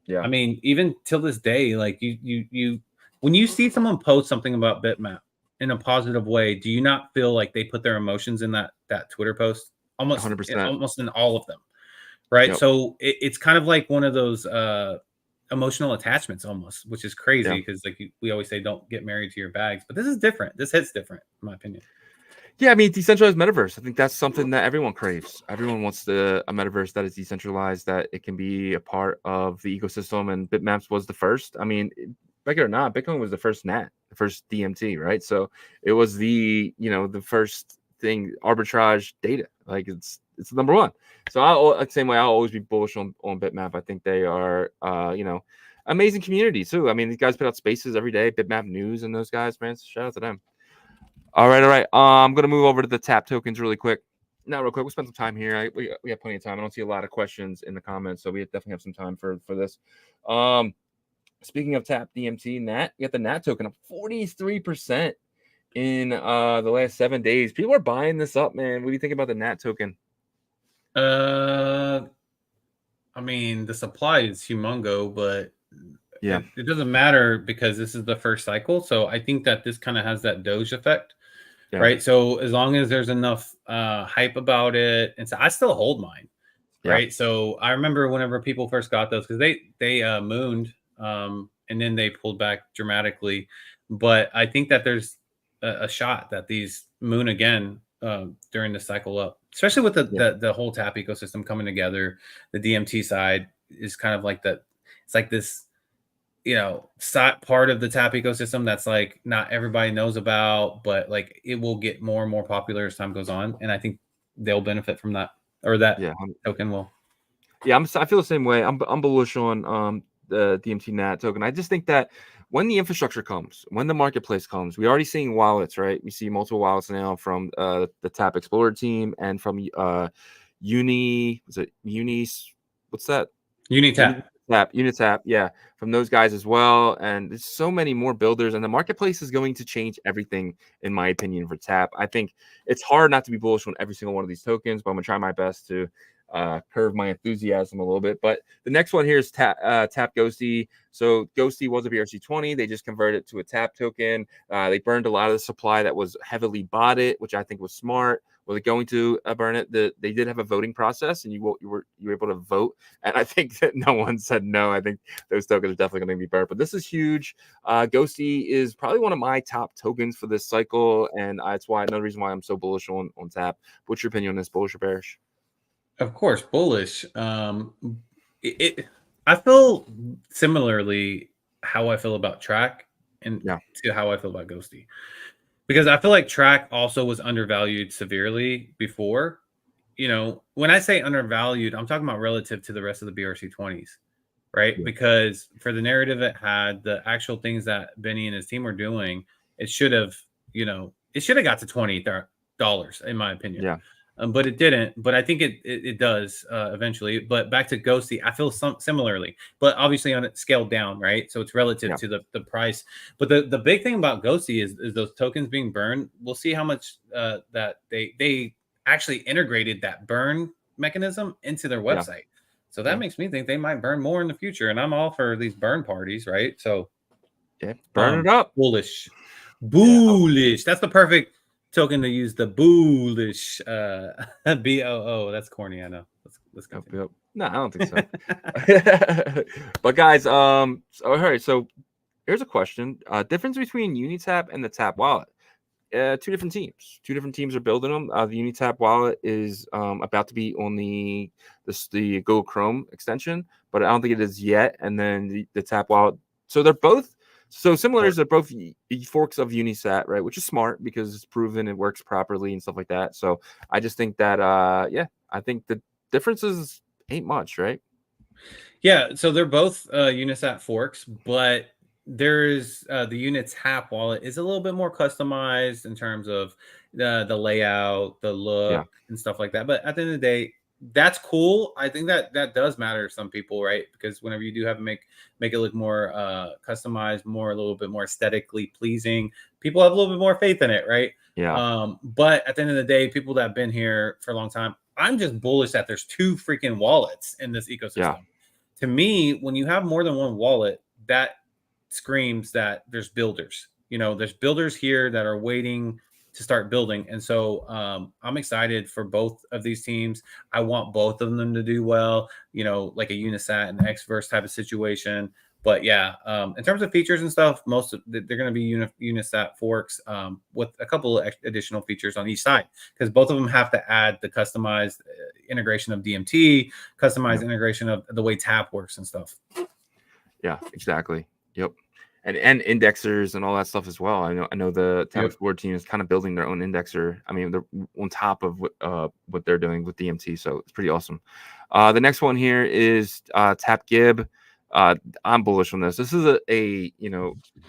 Yeah. I mean, even till this day, like you when you see someone post something about Bitmap in a positive way, do you not feel like they put their emotions in that Twitter post? Almost 100%. almost in all of them, right? Yep. So it's kind of like one of those emotional attachments almost, which is Yeah. crazy because like we always say don't get married to your bags, but this is different. This hits different, in my opinion. Yeah, I mean, decentralized metaverse. I think that's something that everyone craves. Everyone wants a metaverse that is decentralized, that it can be a part of the ecosystem. And Bitmaps was the first. I mean, like it or not, Bitcoin was the first NAT, the first DMT, right? So it was the, you know, the first thing, arbitrage data. Like it's the number one. So I'll the same way I'll always be bullish on Bitmap. I think they are, you know, amazing community too. I mean, these guys put out spaces every day, Bitmap News, and those guys, man. So shout out to them. All right, all right. I'm gonna move over to the tap tokens really quick. Not real quick. We'll spend some time here. We have plenty of time. I don't see a lot of questions in the comments, so we definitely have some time for this. Speaking of tap DMT, Nat, you got the Nat token up 43% in the last 7 days. People are buying this up, man. What do you think about the Nat token? I mean, the supply is humongo, but Yeah, it doesn't matter because this is the first cycle. So I think that this kind of has that Doge effect, yeah, right? So as long as there's enough hype about it, and so I still hold mine, yeah, right? So I remember whenever people first got those because they mooned and then they pulled back dramatically, but I think that there's a shot that these moon again during the cycle up, especially with yeah, the whole tap ecosystem coming together. The DMT side is kind of like that. It's like this, you know, part of the tap ecosystem that's like not everybody knows about, but like it will get more and more popular as time goes on, and I think they'll benefit from that, or that yeah. token will. Yeah, I feel the same way. I'm bullish on the DMT NAT token. I just think that when the infrastructure comes, when the marketplace comes, we're already seeing wallets, right? We see multiple wallets now from the Tap Explorer team and from Unis? What's that? Unitap. Unitap, yeah, from those guys as well. And there's so many more builders, and the marketplace is going to change everything, in my opinion, for Tap. I think it's hard not to be bullish on every single one of these tokens, but I'm gonna try my best to curve my enthusiasm a little bit. But the next one here is Tap Ghosty. So Ghosty was a BRC20. They just converted it to a Tap token. They burned a lot of the supply that was heavily botted, which I think was smart. Were they going to burn it? They did have a voting process, and you were able to vote. And I think that no one said no. I think those tokens are definitely going to be burned. But this is huge. Ghosty is probably one of my top tokens for this cycle, and that's why another reason why I'm so bullish on Tap. What's your opinion on this? Bullish or bearish? Of course, bullish. I feel similarly how I feel about Track and Yeah, to how I feel about Ghosty, because I feel like Track also was undervalued severely before. You know, when I say undervalued, I'm talking about relative to the rest of the BRC20s, right? Yeah. Because for the narrative it had, the actual things that Benny and his team were doing, it should have, it should have got to $20, in my opinion. Yeah. But it didn't. But I think it does eventually. But back to Ghosty, I feel similarly, but obviously on it scaled down, right? So it's relative to the price. But the big thing about Ghosty is those tokens being burned. We'll see how much that they actually integrated that burn mechanism into their website. So that makes me think they might burn more in the future. And I'm all for these burn parties, right? So burn it up. Bullish. That's the perfect token to use, the bullish BOO. That's corny, I know. Let's go. Yep. No, I don't think so. But guys, all right. So here's a question: difference between Unitap and the Tap wallet. Two different teams. Two different teams are building them. The Unitap wallet is about to be on the Google Chrome extension, but I don't think it is yet. And then the Tap wallet. So they're both. So similar is they're both forks of Unisat, right? Which is smart because it's proven it works properly and stuff like that. So I just think that, I think the differences ain't much, right? Yeah. So they're both Unisat forks, but there's the Unitap wallet is a little bit more customized in terms of the layout, the look, and stuff like that. But at the end of the day, that's cool. I think that does matter to some people, right? Because whenever you do have to make it look more customized, a little bit more aesthetically pleasing, people have a little bit more faith in it, right? Yeah. But at the end of the day, people that have been here for a long time, I'm just bullish that there's two freaking wallets in this ecosystem. Yeah. To me, when you have more than one wallet, that screams that there's builders. There's builders here that are waiting to start building. And so I'm excited for both of these teams. I want both of them to do well, like a Unisat and Xverse type of situation. But yeah, in terms of features and stuff, they're going to be Unisat forks with a couple of additional features on each side, because both of them have to add the customized integration of DMT, customized integration of the way Tap works and stuff. Yeah, exactly. Yep. And indexers and all that stuff as well. I know the Tap Board team is kind of building their own indexer. I mean, they're on top of what they're doing with DMT, so it's pretty awesome. The next one here is Tap Gib. I'm bullish on this. This is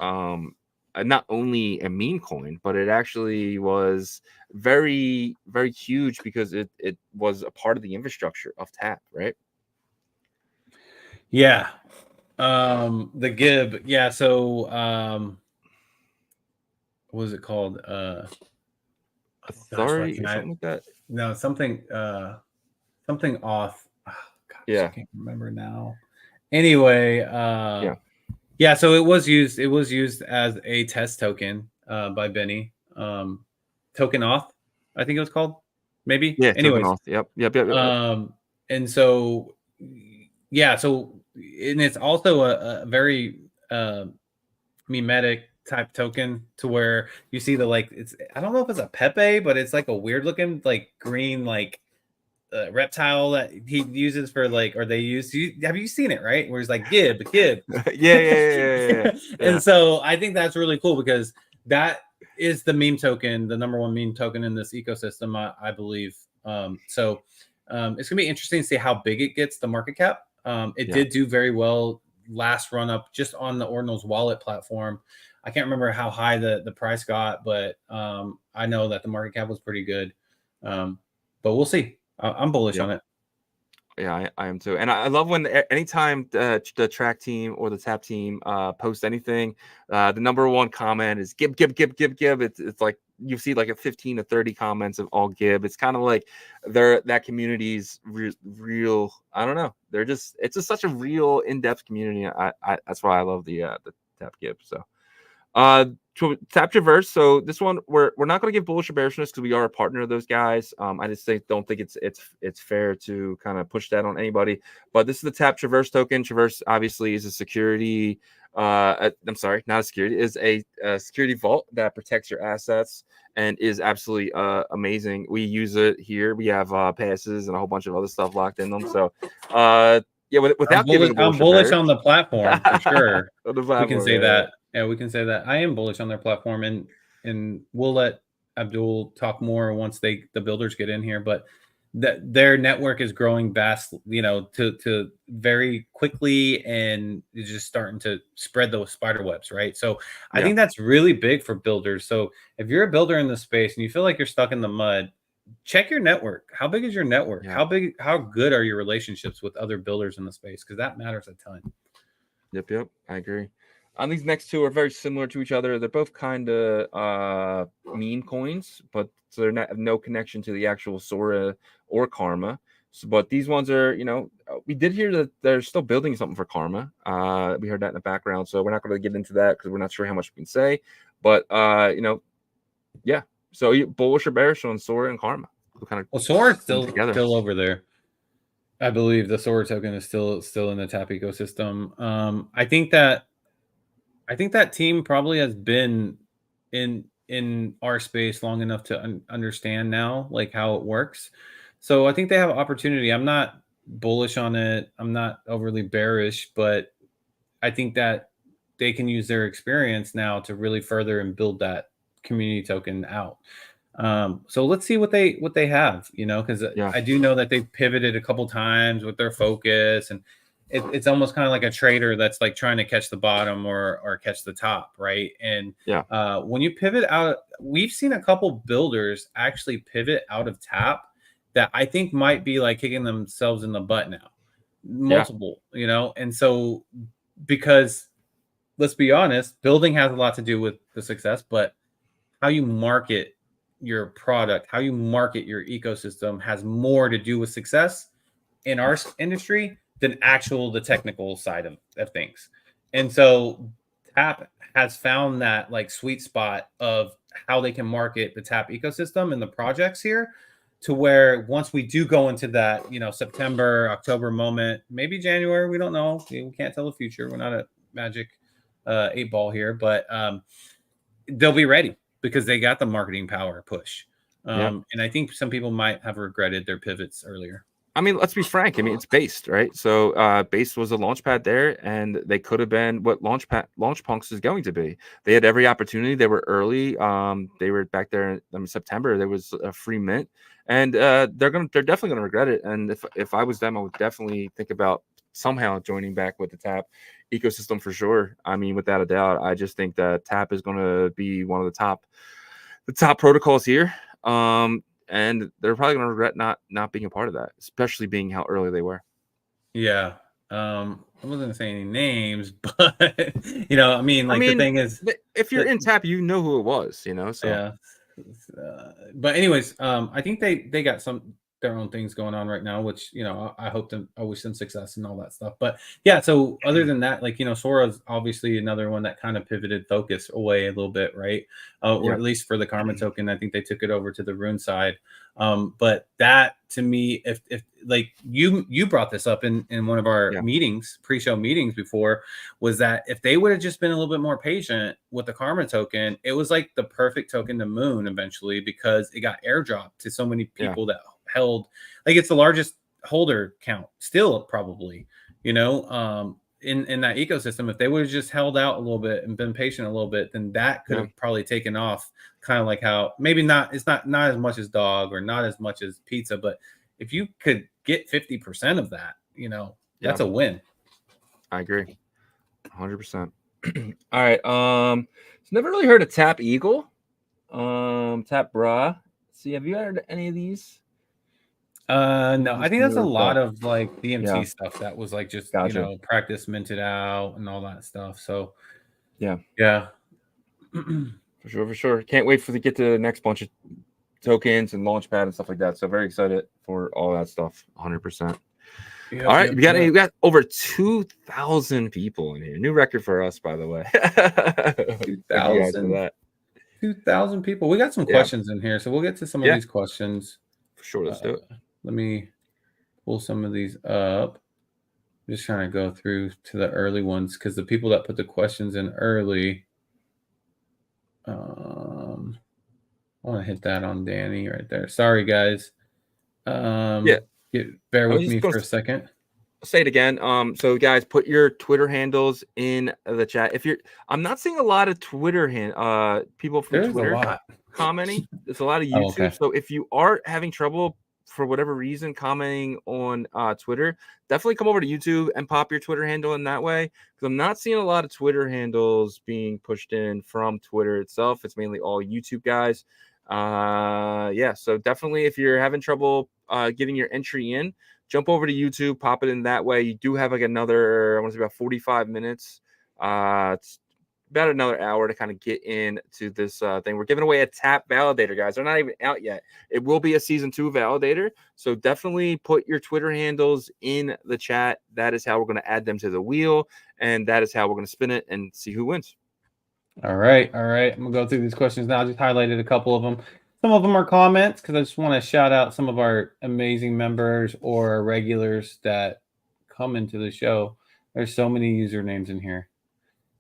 not only a meme coin, but it actually was very, very huge because it was a part of the infrastructure of Tap, right? Yeah. The Gib. Yeah. So, what was it called? Authority or something like that? No, something off. Oh, gosh, I can't remember now. Anyway, yeah. So it was used as a test token by Benny. Token auth, I think it was called. Maybe. Yeah. Anyways. Yep. And so, yeah. So, and it's also a very mimetic type token, to where you see it's, I don't know if it's a Pepe, but it's like a weird looking green reptile that he uses for or they use. Have you seen it, right? Where he's like Gib. yeah. And so I think that's really cool, because that is the meme token, the number one meme token in this ecosystem, I believe. So it's gonna be interesting to see how big it gets, the market cap. It did do very well last run up just on the Ordinals wallet platform. I can't remember how high the price got, but I know that the market cap was pretty good. But we'll see. I'm bullish on it. Yeah, I am too. And I love when anytime the track team or the Tap team posts anything, the number one comment is Gib. It's like you see a 15 to 30 comments of all Gib. It's kind of like that community's real. I don't know. It's just such a real in-depth community. I that's why I love the Tap Gib. So Tap Traverse. So this one we're not going to give bullish or bearishness because we are a partner of those guys. I just don't think it's fair to kind of push that on anybody. But this is the Tap Traverse token. Traverse obviously is a security. I'm sorry, not a security. Is a security vault that protects your assets and is absolutely amazing. We use it here. We have passes and a whole bunch of other stuff locked in them. So without I'm bullish on the platform for sure. We can say that. Yeah, we can say that. I am bullish on their platform, and we'll let Abdul talk more once the builders get in here. But that their network is growing vast, to very quickly, and it's just starting to spread those spider webs, right? So I think that's really big for builders. So if you're a builder in the space and you feel like you're stuck in the mud, check your network. How big is your network? How good are your relationships with other builders in the space? Because that matters a ton. Yep, I agree. These next two are very similar to each other. They're both kind of meme coins, but so they're not no connection to the actual Sora or Karma. So, but these ones are, we did hear that they're still building something for Karma. We heard that in the background, so we're not going to get into that because we're not sure how much we can say. But yeah. So you bullish or bearish on Sora and Karma? Well, Sora's still over there. I believe the Sora token is still in the TAP ecosystem. I think that team probably has been in our space long enough to understand now like how it works. So I think they have opportunity. I'm not bullish on it. I'm not overly bearish, but I think that they can use their experience now to really further and build that community token out. So let's see what they have, because I do know that they've pivoted a couple times with their focus, and it's almost kind of like a trader that's like trying to catch the bottom or catch the top, right? And when you pivot out, we've seen a couple builders actually pivot out of TAP that I think might be like kicking themselves in the butt now. Multiple, and so because let's be honest, building has a lot to do with the success, but how you market your product, how you market your ecosystem has more to do with success in our industry than the technical side of things. And so TAP has found that like sweet spot of how they can market the TAP ecosystem and the projects here to where once we do go into that, September, October moment, maybe January, we don't know. We can't tell the future. We're not a magic 8-ball here, but they'll be ready because they got the marketing power push. And I think some people might have regretted their pivots earlier. I mean, let's be frank. I mean, it's Based, right? So Based was a launchpad there, and they could have been what Launchpunks is going to be. They had every opportunity. They were early. They were back there in September. There was a free mint, and they're definitely gonna regret it. And if I was them, I would definitely think about somehow joining back with the TAP ecosystem for sure. I mean, without a doubt, I just think that TAP is going to be one of the top protocols here. And they're probably going to regret not being a part of that, especially being how early they were. Yeah. I wasn't going to say any names, but I mean, the thing is, if you're in TAP, you know who it was, so yeah. But anyways, I think they got their own things going on right now, which I wish them success and all that stuff. But yeah, so other than that, Sora's obviously another one that kind of pivoted focus away a little bit, right? Or at least for the Karma token, I think they took it over to the Rune side. But that to me, if like you brought this up in one of our pre-show meetings before, was that if they would have just been a little bit more patient with the Karma token, it was like the perfect token to moon eventually, because it got airdropped to so many people that held, it's the largest holder count still probably, in that ecosystem. If they would have just held out a little bit and been patient a little bit, then that could have probably taken off, kind of like how maybe it's not as much as dog or not as much as pizza, but if you could get 50% of that, that's a win. I agree 100%. All right. Never really heard of Tap Eagle, Tap Bra. See, have you heard any of these? No, I think that's a lot of like DMT stuff that was like just practice minted out and all that stuff. So yeah. For sure. Can't wait to get to the next bunch of tokens and launchpad and stuff like that. So very excited for all that stuff. 100%. All right, we got over 2,000 people in here. New record for us, by the way. 2,000 people. We got some questions in here, so we'll get to some of these questions. For sure, let's do it. Let me pull some of these up. I'm just trying to go through to the early ones because the people that put the questions in early, I want to hit that on Danny right there. Sorry, guys. Bear with me for a second. I'll say it again. So guys, put your Twitter handles in the chat. I'm not seeing a lot of Twitter people from Twitter commenting. There's a lot of YouTube. So if you are having trouble for whatever reason, commenting on Twitter, definitely come over to YouTube and pop your Twitter handle in that way, because I'm not seeing a lot of Twitter handles being pushed in from Twitter itself. It's mainly all YouTube guys. Yeah, so definitely if you're having trouble getting your entry in, jump over to YouTube, pop it in that way. You do have like another, I want to say about 45 minutes. It's about another hour to kind of get into this thing. We're giving away a tap validator, guys. They're not even out yet. It will be a season 2 validator. So definitely put your Twitter handles in the chat. That is how we're going to add them to the wheel. And that is how we're going to spin it and see who wins. All right. I'm going to go through these questions now. I just highlighted a couple of them. Some of them are comments because I just want to shout out some of our amazing members or regulars that come into the show. There's so many usernames in here.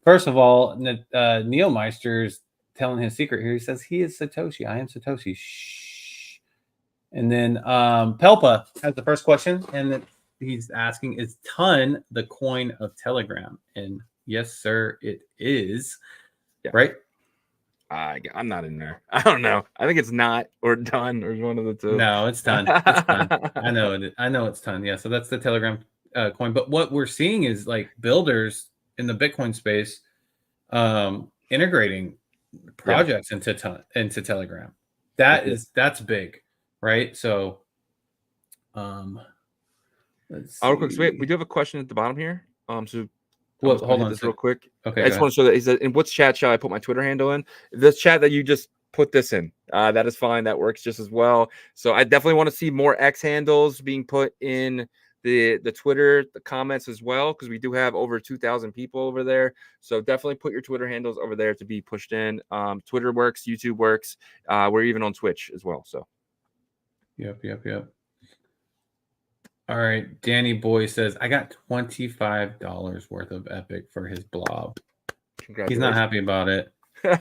First of all, Neil Meister's telling his secret here. He says he is Satoshi. I am Satoshi. Shh. And then Pelpa has the first question, and he's asking, is Ton the coin of Telegram? And yes, sir, it is. Yeah. Right? I'm not in there. I don't know. I think it's not or Ton or one of the two. No, it's Ton. It's Ton. I know it's Ton. Yeah, so that's the Telegram coin. But what we're seeing is like builders in the Bitcoin space integrating projects into Telegram. That's big, right? So let's see. Quick, so wait, we do have a question at the bottom here. So hold on this real quick. Okay, I just want to show that he said, in which chat shall I put my Twitter handle in? This chat that you just put this in, that is fine. That works just as well. So I definitely want to see more X handles being put in the Twitter, the comments as well, because we do have over 2,000 people over there. So definitely put your Twitter handles over there to be pushed in. Twitter works, YouTube works. We're even on Twitch as well. So yep. All right, Danny Boy says I got $25 worth of Epic for his blob. He's not happy about it. Hey,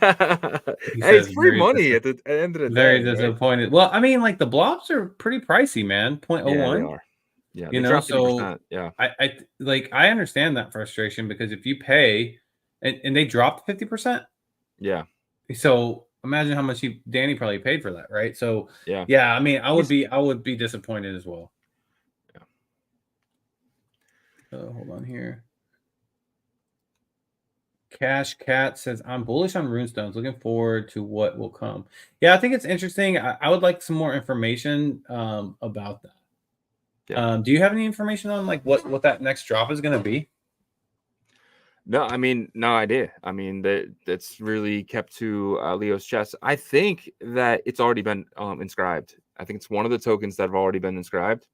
it's free money at the end of the day. Very disappointed. Right? Well, I mean, like the blobs are pretty pricey, man. 0.01. Yeah, they are. Yeah, you know, so 50%. Yeah, I understand that frustration, because if you pay and they dropped 50%, yeah. So imagine how much Danny probably paid for that, right? So yeah. I mean, I would be disappointed as well. Yeah. Hold on here. Cash Cat says, I'm bullish on runestones. Looking forward to what will come. Yeah, I think it's interesting. I would like some more information about that. Yeah. Do you have any information on like what that next drop is going to be? No, I mean, no idea. I mean, that's really kept to Leo's chest. I think that it's already been inscribed. I think it's one of the tokens that have already been inscribed.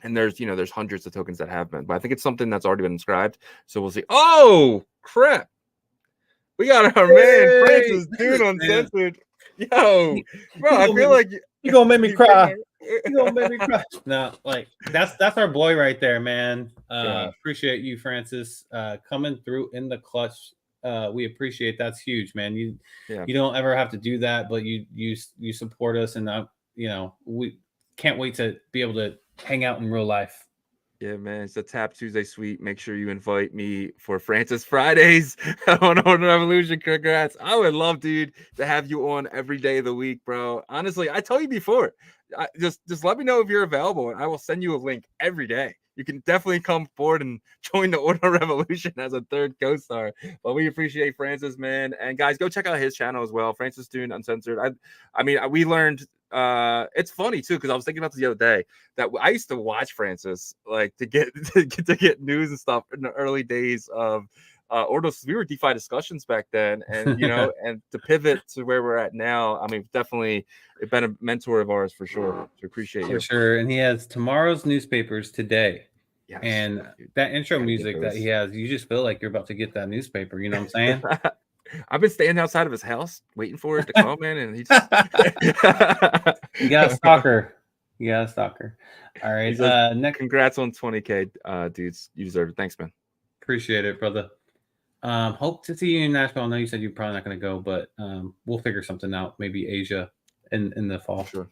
And there's hundreds of tokens that have been, but I think it's something that's already been inscribed. So we'll see. Oh, crap. We got our man Francis doing uncensored. Yo, bro, I feel like you're gonna make me cry. You're gonna make me cry. No, like that's our boy right there, man. Appreciate you, Francis, coming through in the clutch. We appreciate that's huge, man. You don't ever have to do that, but you support us, and we can't wait to be able to hang out in real life. Yeah, man, it's a Tap Tuesday suite. Make sure you invite me for Francis Fridays on Ordinal Revolution. Congrats. I would love, dude, to have you on every day of the week, bro. Honestly, I told you before, just let me know if you're available, and I will send you a link every day. You can definitely come forward and join the Ordinal Revolution as a third co-star. But we appreciate Francis, man. And guys, go check out his channel as well. Francis doing uncensored. I mean, we learned. It's funny too, because I was thinking about this the other day that I used to watch Francis like to get news and stuff in the early days of Ordinals. We were DeFi discussions back then, and and to pivot to where we're at now. I mean, definitely been a mentor of ours for sure. So appreciate you for sure. And he has tomorrow's newspapers today. Yes. And that intro music that he has, you just feel like you're about to get that newspaper. You know what I'm saying? I've been standing outside of his house waiting for it to come in, and he just you got a stalker. All right. Next, congrats on 20K, dudes. You deserve it. Thanks, man. Appreciate it, brother. Hope to see you in Nashville. I know you said you're probably not going to go, but we'll figure something out. Maybe Asia in the fall. Sure.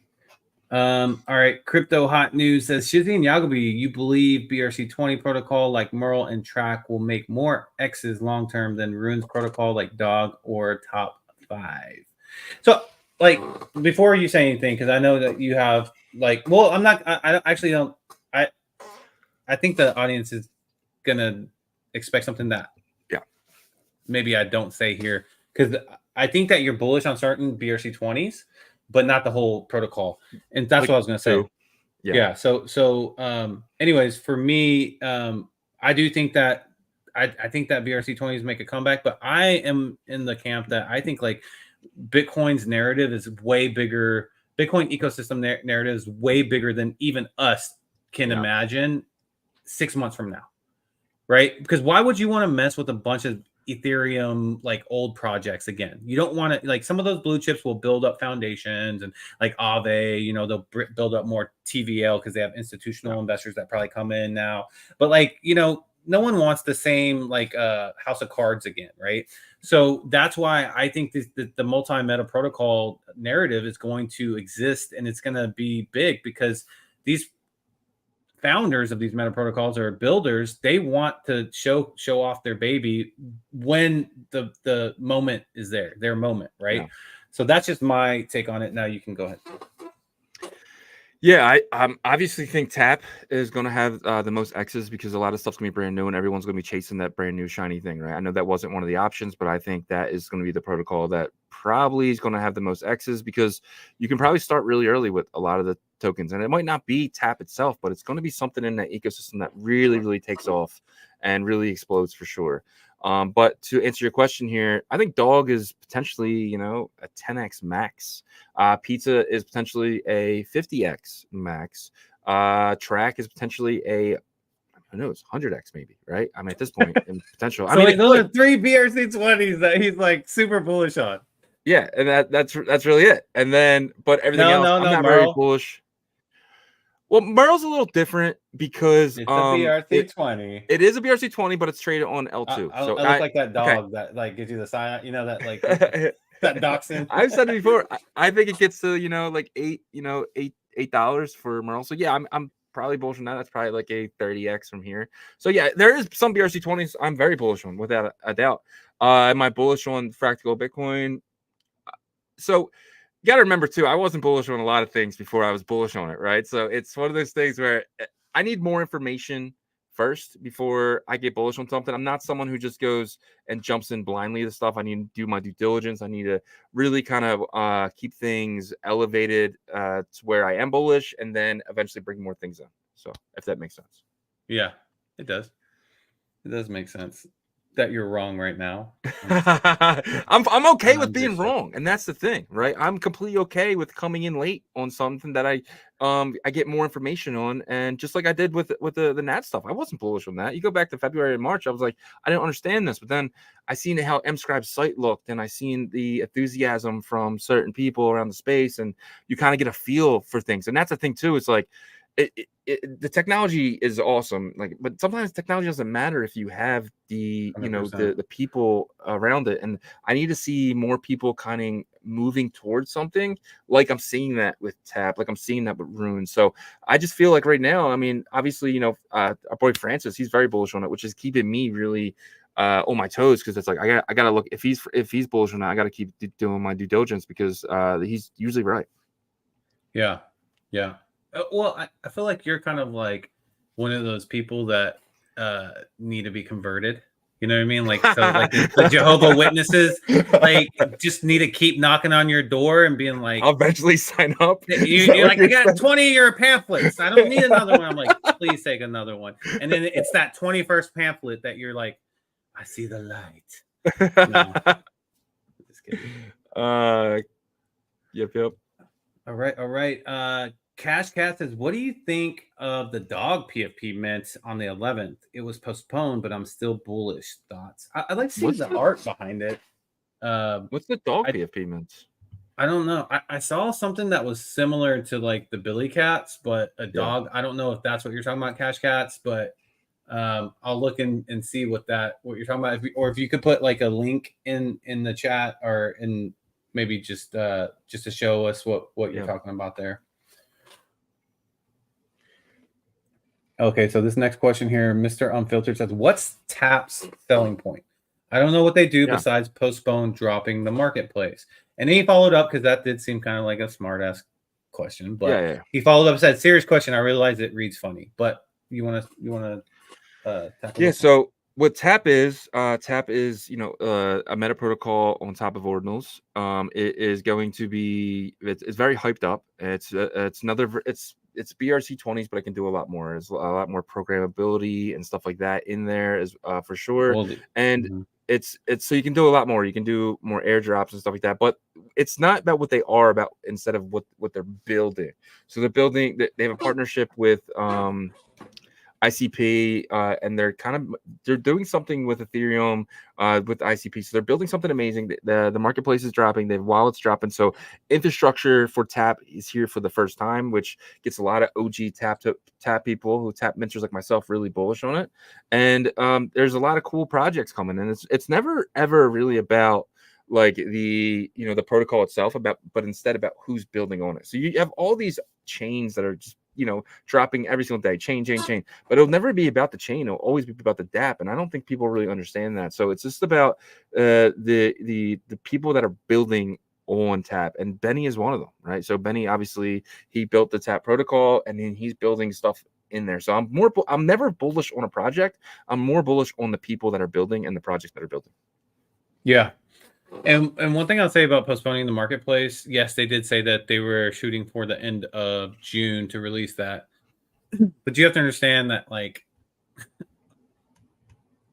All right. Crypto Hot News says, Shizzy and Yagobi, you believe BRC20 protocol like Merle and Track will make more X's long-term than Rune's protocol like Dog or Top 5? So like before you say anything, because I know that you have like, well, I'm not. I actually don't. I think the audience is gonna expect something that maybe I don't say here, because I think that you're bullish on certain BRC20s, but not the whole protocol, and that's Like, what I was gonna say. Yeah. So anyways, for me, I do think that I think that BRC20s make a comeback, but I am in the camp that I think like Bitcoin's narrative is way bigger. Bitcoin ecosystem narrative is way bigger than even us can imagine 6 months from now, right? Because why would you want to mess with a bunch of Ethereum like old projects again? You don't want to, like, some of those blue chips will build up foundations, and like Aave, you know, they'll build up more TVL because they have institutional investors that probably come in now. But like, you know, no one wants the same like house of cards again, right? So that's why I think the multi-meta protocol narrative is going to exist, and it's going to be big because these founders of these meta protocols or builders, they want to show off their baby when the moment is there, their moment, right? So that's just my take on it. Now you can go ahead. Yeah, I obviously think Tap is going to have the most X's because a lot of stuff's going to be brand new and everyone's going to be chasing that brand new shiny thing, right? I know that wasn't one of the options, but I think that is going to be the protocol that probably is going to have the most X's because you can probably start really early with a lot of the tokens. And it might not be Tap itself, but it's going to be something in that ecosystem that really, really takes off and really explodes for sure. But to answer your question here, I think Dog is potentially, you know, a 10x max. Pizza is potentially a 50x max. Track is potentially a, I know it's 100x maybe, right? I mean, at this point in potential. So I mean, those are 3 BRC20s that he's like super bullish on. Yeah, and that's really it. And then, but everything else, I'm not very bullish. Well, Merle's a little different because it's a BRC20. It is a BRC20, but it's traded on L2. I look like that dog that like gives you the sign, you know, that like that dachshund. I've said it before. I think it gets to, you know, like $8 for Merle. So yeah, I'm probably bullish on that. That's probably like a 30x from here. So yeah, there is some BRC20s I'm very bullish on without a doubt. Am I bullish on Fractal Bitcoin? So you got to remember too, I wasn't bullish on a lot of things before I was bullish on it, right? So it's one of those things where I need more information first before I get bullish on something. I'm not someone who just goes and jumps in blindly to stuff. I need to do my due diligence. I need to really kind of keep things elevated to where I am bullish and then eventually bring more things in. So if that makes sense. Yeah, it does. It does make sense that you're wrong right now. I'm okay with being wrong, and that's the thing, right? I'm completely okay with coming in late on something that I get more information on, and just like I did with the NAT stuff, I wasn't bullish on that. You go back to February and March, I was like, I didn't understand this, but then I seen how Mscribe's site looked, and I seen the enthusiasm from certain people around the space, and you kind of get a feel for things, and that's the thing too. It's like the technology is awesome, like, but sometimes technology doesn't matter if you have the 100%. You know, the people around it, and I need to see more people kind of moving towards something. Like I'm seeing that with Tap, like I'm seeing that with Rune. So I just feel like right now, I mean, obviously, you know, our boy Francis, he's very bullish on it, which is keeping me really on my toes, because it's like I gotta look if he's bullish on that, I gotta keep doing my due diligence because he's usually right. Yeah. Well, I feel like you're kind of like one of those people that need to be converted. You know what I mean? Like, so like the Jehovah's Witnesses, like, just need to keep knocking on your door and being like, I'll eventually sign up. You're like, I got 20 of your pamphlets. I don't need another one. I'm like, please take another one. And then it's that 21st pamphlet that you're like, I see the light. No, just kidding. Yep. All right. Cash Cat says, what do you think of the dog PFP mint on the 11th? It was postponed, but I'm still bullish. Thoughts? I'd like to see the art behind it. What's the dog PFP mint? I don't know. I saw something that was similar to like the Billy Cats, but a dog. I don't know if that's what you're talking about, Cash Cats, but I'll look and see what you're talking about. If you could put like a link in the chat, or in maybe just to show us what you're talking about there. Okay, so this next question here, Mr. Unfiltered says, what's Tap's selling point? I don't know what they do besides postpone dropping the marketplace. And then he followed up, because that did seem kind of like a smart ass question, but Yeah. he followed up and said, serious question. I realize it reads funny, but you want to tackle Yeah. this one? So what Tap is a meta protocol on top of Ordinals. It is going to be it's very hyped up. It's BRC20s, but it can do a lot more. There's a lot more programmability and stuff like that in there, is for sure. Well, And it's so you can do a lot more. You can do more airdrops and stuff like that. But it's not about what they are about, instead of what they're building. So they're building. They have a partnership with ICP, and they're doing something with Ethereum, with ICP. So they're building something amazing. The marketplace is dropping. They have wallets dropping. So infrastructure for Tap is here for the first time, which gets a lot of OG Tap people who Tap minters like myself really bullish on it. And there's a lot of cool projects coming, and it's never ever really about like the protocol itself, but instead about who's building on it. So you have all these chains that are just dropping every single day, chain, but it'll never be about the chain. It'll always be about the DApp, and I don't think people really understand that. So it's just about the people that are building on Tap, and Benny is one of them, right? So Benny, obviously, he built the Tap protocol, and then he's building stuff in there. So I'm never bullish on a project. I'm more bullish on the people that are building and the projects that are building. Yeah. And one thing I'll say about postponing the marketplace, yes, they did say that they were shooting for the end of June to release that. But you have to understand that, like,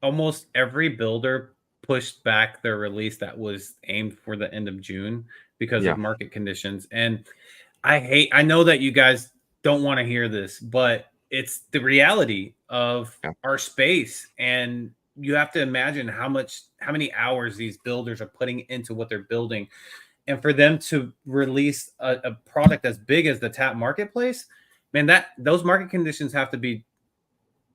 almost every builder pushed back their release that was aimed for the end of June because of market conditions. And I know that you guys don't want to hear this, but it's the reality of our space. And you have to imagine how many hours these builders are putting into what they're building. And for them to release a product as big as the Tap marketplace, man, those market conditions have to be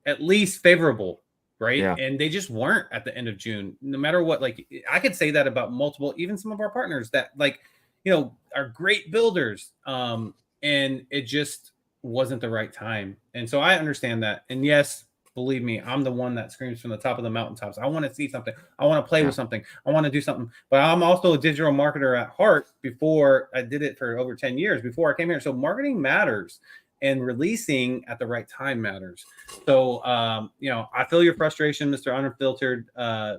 at least favorable, right? Yeah. And they just weren't at the end of June. No matter what, like, I could say that about multiple, even some of our partners that, like, are great builders. And it just wasn't the right time. And so I understand that. And yes, believe me, I'm the one that screams from the top of the mountaintops. I want to see something. I want to play with something. I want to do something. But I'm also a digital marketer at heart. Before I did it for over 10 years before I came here. So marketing matters, and releasing at the right time matters. So, I feel your frustration, Mr. Unfiltered,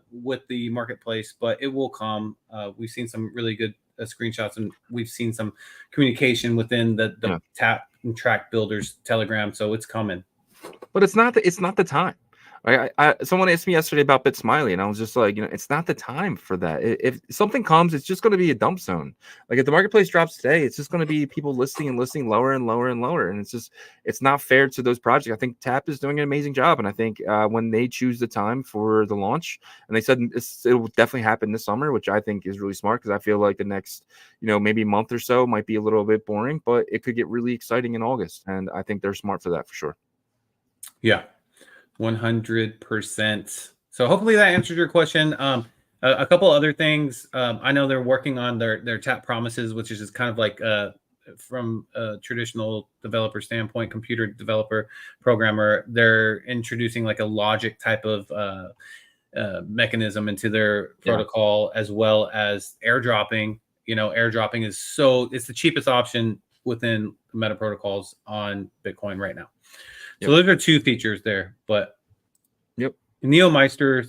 with the marketplace, but it will come. We've seen some really good screenshots, and we've seen some communication within the Tap and Track Builders Telegram. So it's coming. But it's not the time. Someone asked me yesterday about BitSmiley, and I was just like, it's not the time for that. If something comes, it's just going to be a dump zone. Like if the marketplace drops today, it's just going to be people listing lower and lower and lower, and it's not fair to those projects. I think Tap is doing an amazing job, and I think when they choose the time for the launch, and they said it will definitely happen this summer, which I think is really smart, because I feel like the next maybe month or so might be a little bit boring, but it could get really exciting in August, and I think they're smart for that for sure. Yeah. 100%. So hopefully that answers your question. A couple other things. I know they're working on their Tap promises, which is just kind of like from a traditional developer standpoint, computer developer, programmer. They're introducing like a logic type of mechanism into their protocol, as well as airdropping. Airdropping it's the cheapest option within meta protocols on Bitcoin right now. So those are two features there, but Neo Meister,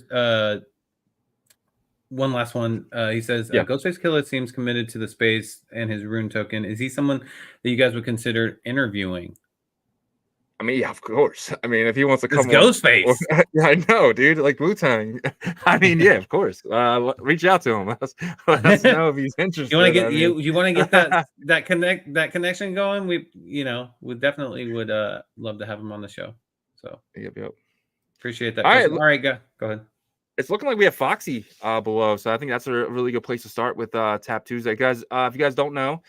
one last one. He says, Ghostface Killer seems committed to the space and his rune token. Is he someone that you guys would consider interviewing? I mean, yeah, of course. I mean, if he wants to come on, Ghostface. I know, dude. Like Wu-Tang. I mean, yeah, of course. Reach out to him. Let us know if he's interested. You want to get that connection going? We definitely would love to have him on the show. So yep. Appreciate that. All right, go ahead. It's looking like we have Foxy below, so I think that's a really good place to start with Tap Tuesday, guys. If you guys don't know,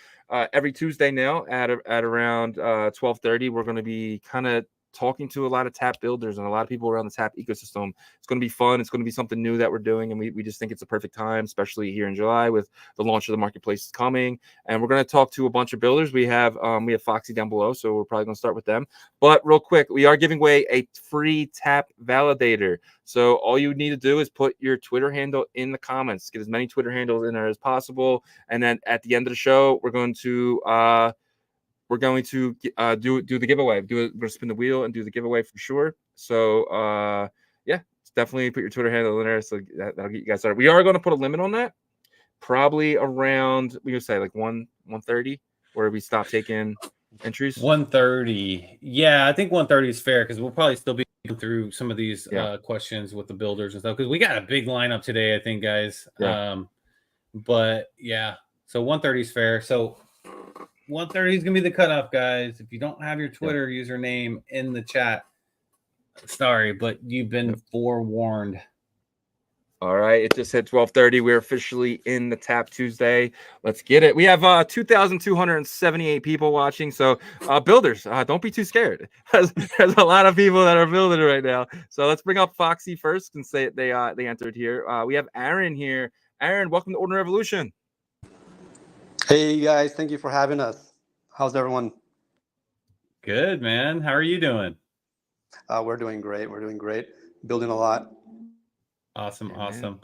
every Tuesday now at around 12:30, we're going to be kind of talking to a lot of tap builders and a lot of people around the tap ecosystem. It's going to be fun. It's going to be something new that we're doing, and we just think it's a perfect time, especially here in July with the launch of the marketplace coming. And we're going to talk to a bunch of builders. We have Foxy down below, so we're probably going to start with them. But real quick, we are giving away a free tap validator. So all you need to do is put your Twitter handle in the comments. Get as many Twitter handles in there as possible, and then at the end of the show, we're going to do the giveaway. We're going to spin the wheel and do the giveaway for sure. So yeah, definitely put your Twitter handle in there, so that'll get you guys started. We are going to put a limit on that, probably around, we would say like 1:30, where we stop taking entries. 1:30. Yeah, I think 1:30 is fair, because we'll probably still be through some of these questions with the builders and stuff, because we got a big lineup today, I think, guys. But yeah, so 1:30 is fair. So 1:30 is gonna be the cutoff, guys. If you don't have your Twitter username in the chat, sorry, but you've been forewarned. All right, it just hit 12:30. We're officially in the Tap Tuesday. Let's get it. We have 2,278 people watching. So builders, don't be too scared. There's a lot of people that are building right now. So let's bring up Foxy first and say they entered here. We have Aaron here. Aaron, welcome to Ordinal Revolution. Hey guys, thank you for having us. How's everyone? Good, man. How are you doing? We're doing great. We're doing great. Building a lot. Awesome. Awesome.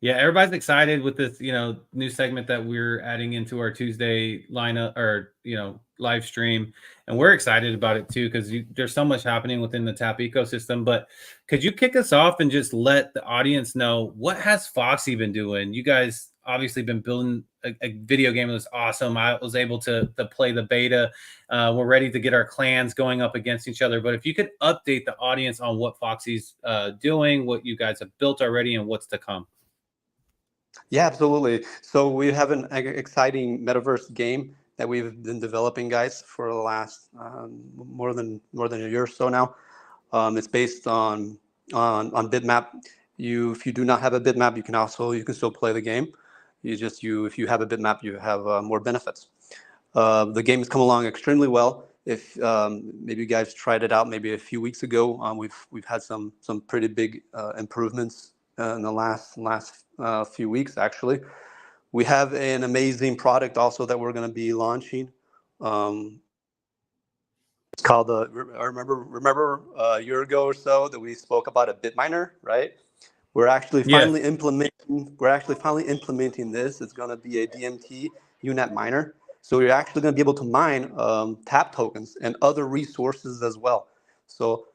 Yeah, everybody's excited with this, new segment that we're adding into our Tuesday lineup, or, live stream. And we're excited about it too, because there's so much happening within the tap ecosystem. But could you kick us off and just let the audience know, what has Foxy been doing? You guys obviously been building a video game that was awesome. I was able to play the beta. We're ready to get our clans going up against each other. But if you could update the audience on what Foxy's doing, what you guys have built already, and what's to come. Yeah, absolutely. So we have an exciting metaverse game that we've been developing, guys, for the last more than a year or so now. It's based on bitmap. If you do not have a bitmap, you can still play the game. If you have a bitmap, you have more benefits. The game has come along extremely well. If maybe you guys tried it out maybe a few weeks ago, we've had some pretty big improvements in the last few weeks. Actually, we have an amazing product also that we're going to be launching. It's called I remember a year ago or so that we spoke about a Bitminer, right? We're actually finally implementing this. It's going to be a DMT UNet miner. So you're actually going to be able to mine tap tokens and other resources as well. So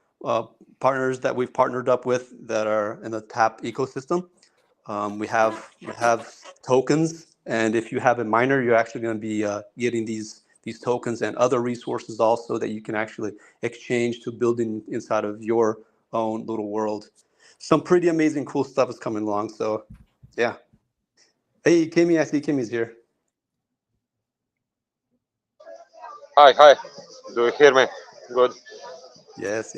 partners that we've partnered up with that are in the tap ecosystem, we have tokens, and if you have a miner, you're actually going to be getting these tokens and other resources also that you can actually exchange to build inside of your own little world. Some pretty amazing, cool stuff is coming along. So, yeah. Hey, Kimmy, I see Kimmy's here. Hi. Do you hear me? Good. Yes.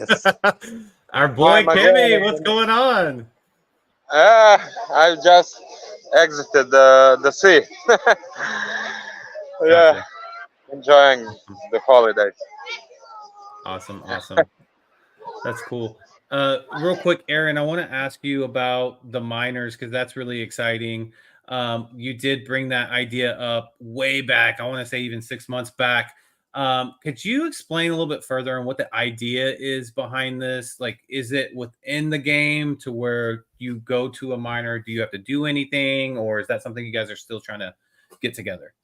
Our boy Kimmy, what's going on? I just exited the sea. Yeah, Gotcha. enjoying the holidays. Awesome. That's cool. Real quick, Aaron, I want to ask you about the miners, because that's really exciting. You did bring that idea up way back. I want to say even 6 months back. Could you explain a little bit further on what the idea is behind this? Like, is it within the game to where you go to a miner? Do you have to do anything, or is that something you guys are still trying to get together?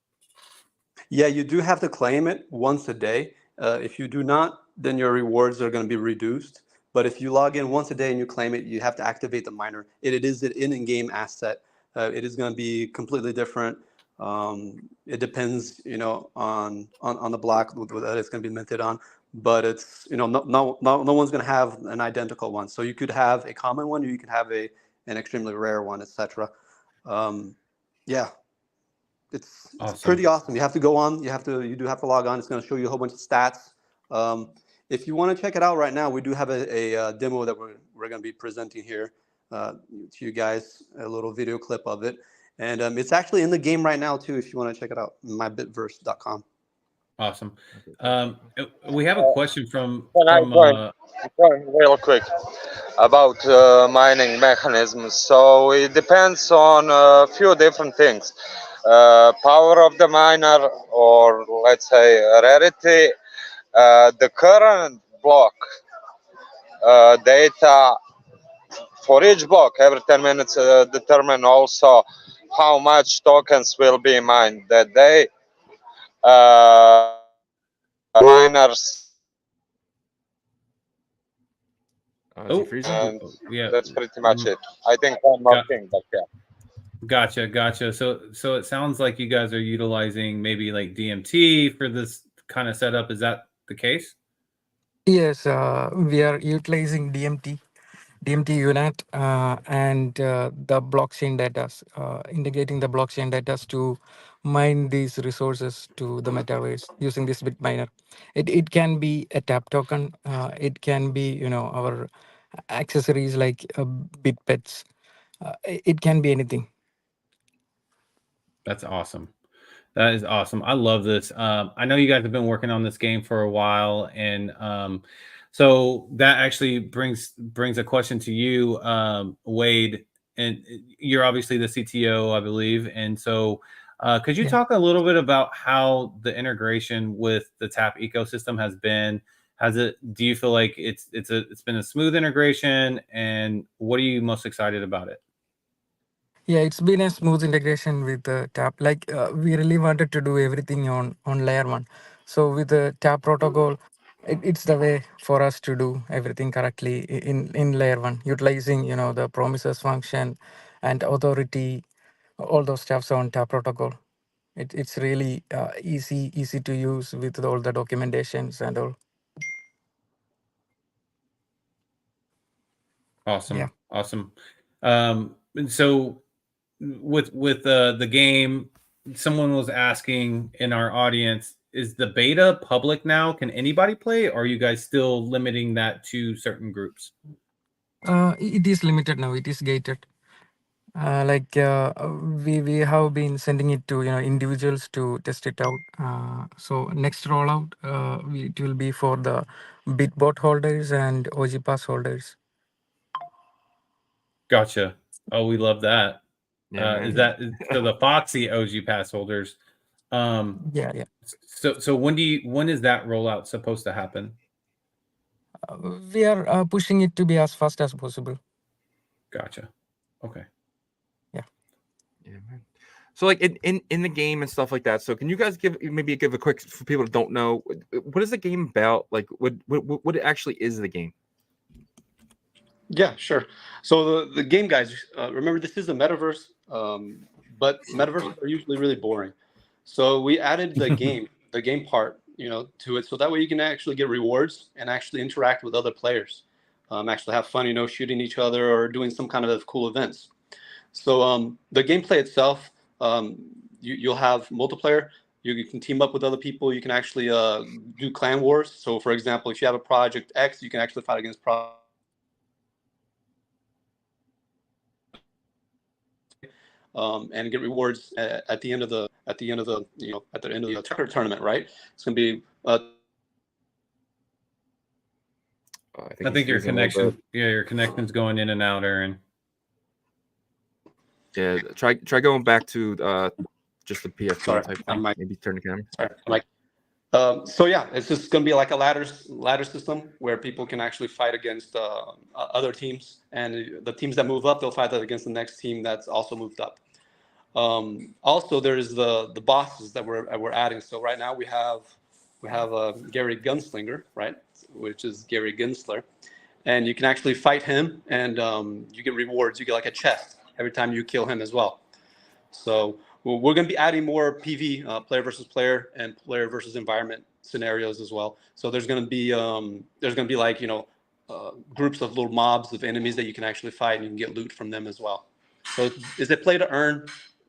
Yeah, you do have to claim it once a day. If you do not, then your rewards are going to be reduced. But if you log in once a day and you claim it, you have to activate the miner. It is an in-game asset. It is going to be completely different. It depends, on the block that it's going to be minted on. But it's, no one's going to have an identical one. So you could have a common one, or you could have an extremely rare one, etc. Yeah. It's pretty awesome. You have to go on. You do have to log on. It's going to show you a whole bunch of stats. If you want to check it out right now, we do have a demo that we're going to be presenting here to you guys, a little video clip of it. And it's actually in the game right now, too, if you want to check it out, mybitverse.com. Awesome. We have a question from Can I join real quick about mining mechanisms? So it depends on a few different things. Power of the miner, or let's say rarity, the current block data for each block every 10 minutes determine also how much tokens will be mined that day. Miners, Is he freezing? and yeah. that's pretty much it. I think one more thing, but yeah. Gotcha. So it sounds like you guys are utilizing maybe like DMT for this kind of setup. Is that the case? Yes, we are utilizing DMT unit and the blockchain data, integrating the blockchain data to mine these resources to the metaverse using this Bitminer. It can be a tap token. It can be our accessories like Bitpets. It can be anything. That's awesome. That is awesome. I love this. I know you guys have been working on this game for a while, and so that actually brings a question to you, Wade. And you're obviously the CTO, I believe. And so, could you talk a little bit about how the integration with the Tap ecosystem has been? Do you feel like it's been a smooth integration? And what are you most excited about it? Yeah, it's been a smooth integration with the Tap. Like we really wanted to do everything on layer one. So with the Tap protocol, it's the way for us to do everything correctly in layer one, utilizing the promises function and authority, all those stuffs on Tap protocol. It's really easy to use with all the documentations and all. Awesome. Yeah. Awesome. And so with the game, someone was asking in our audience, is the beta public now? Can anybody play, or are you guys still limiting that to certain groups? It is limited now. It is gated. We have been sending it to individuals to test it out. So next rollout, it will be for the Bitbot holders and OG Pass holders. Gotcha. Oh, we love that. Yeah, Is that so? The Foxy OG pass holders. Yeah. So when is that rollout supposed to happen? We are pushing it to be as fast as possible. Gotcha. Okay. Yeah, man. So like in the game and stuff like that. So can you guys give a quick, for people that don't know, what is the game about? Like what actually is the game? Yeah, sure. So the game, guys, remember this is a metaverse, but metaverses are usually really boring. So we added the game part, to it, so that way you can actually get rewards and actually interact with other players, actually have fun, shooting each other or doing some kind of cool events. So the gameplay itself, you'll have multiplayer. You can team up with other people. You can actually do clan wars. So, for example, if you have a project X, you can actually fight against and get rewards at the end of the checker tournament, right? It's gonna be. I think your connection, your connection's going in and out, Aaron. Yeah, try going back to just the PFP type thing. Maybe turn the camera. Sorry, Mike. So yeah, it's just going to be like a ladder system where people can actually fight against other teams, and the teams that move up, they'll fight against the next team that's also moved up. Also, there's the bosses that we're adding. So right now we have Gary Gunslinger, right, which is Gary Gensler, and you can actually fight him, and you get rewards. You get like a chest every time you kill him as well. So we're going to be adding more PV, player versus player, and player versus environment scenarios as well. So there's going to be like groups of little mobs of enemies that you can actually fight, and you can get loot from them as well. So it's a play to earn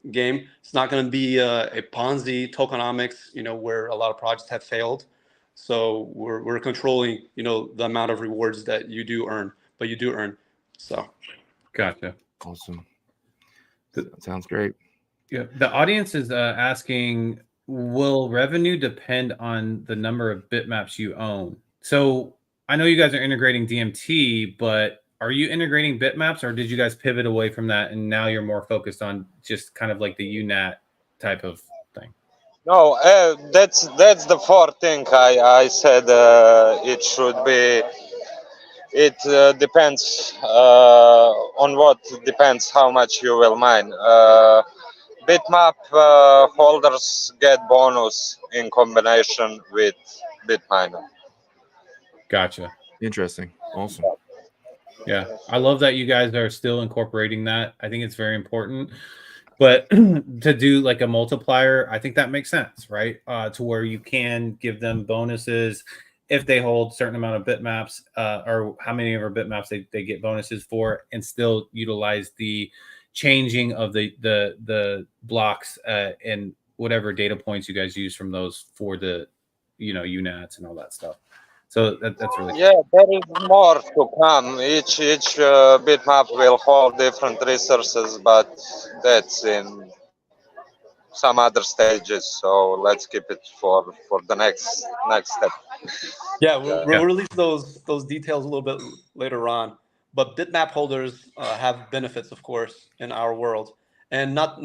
game. It's not going to be a Ponzi tokenomics, where a lot of projects have failed. So we're controlling, the amount of rewards that you do earn, but you do earn. So, gotcha. Awesome. That sounds great. Yeah, the audience is asking, will revenue depend on the number of bitmaps you own? So I know you guys are integrating DMT, but are you integrating bitmaps, or did you guys pivot away from that and now you're more focused on just kind of like the UNAT type of thing? No, that's the fourth thing I said. It should be. It depends on what depends how much you will mine. Bitmap holders get bonus in combination with Bitminer. Gotcha. Interesting. Awesome. Yeah, I love that you guys are still incorporating that. I think it's very important. But to do like a multiplier, I think that makes sense, right? To where you can give them bonuses if they hold certain amount of bitmaps, or how many of our bitmaps they get bonuses for, and still utilize the changing of the blocks and whatever data points you guys use from those for the UNATs and all that stuff. So that's really cool. Yeah, there is more to come. Each bitmap will hold different resources, but that's in some other stages. So let's keep it for the next step. Yeah, Yeah. we'll release those details a little bit later on. But bitmap holders have benefits, of course, in our world, and not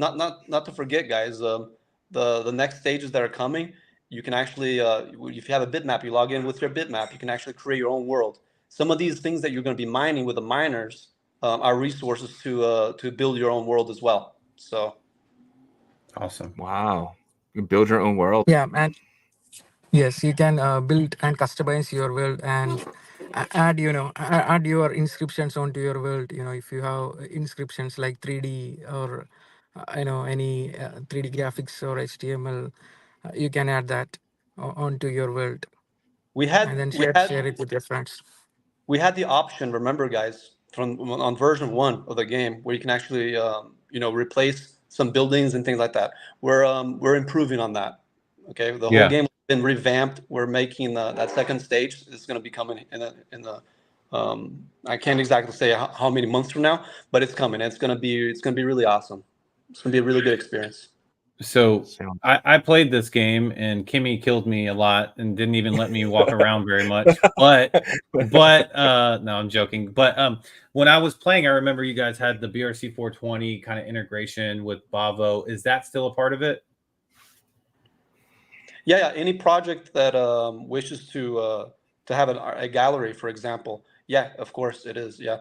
to forget, guys. The next stages that are coming, you can actually, if you have a bitmap, you log in with your bitmap. You can actually create your own world. Some of these things that you're going to be mining with the miners are resources to build your own world as well. So Awesome. Wow. You can build your own world. Yeah, and yes, you can build and customize your world and add, add your inscriptions onto your world. If you have inscriptions like 3D or, any 3D graphics or HTML, you can add that onto your world we and then had we had share it with your friends. we had the option, remember, guys, from on version 1 of the game, where you can actually replace some buildings and things like that. We're improving on that. Okay, the whole Yeah. game has been revamped. We're making that second stage is going to be coming in the I can't exactly say how many months from now, but it's coming. It's going to be really awesome. It's going to be a really good experience. So I played this game and Kimmy killed me a lot and didn't even let me walk around very much. But no, I'm joking. But when I was playing, I remember you guys had the BRC 420 kind of integration with Bavo. Is that still a part of it? Yeah. Any project that wishes to have a gallery, for example, yeah, of course it is. Yeah,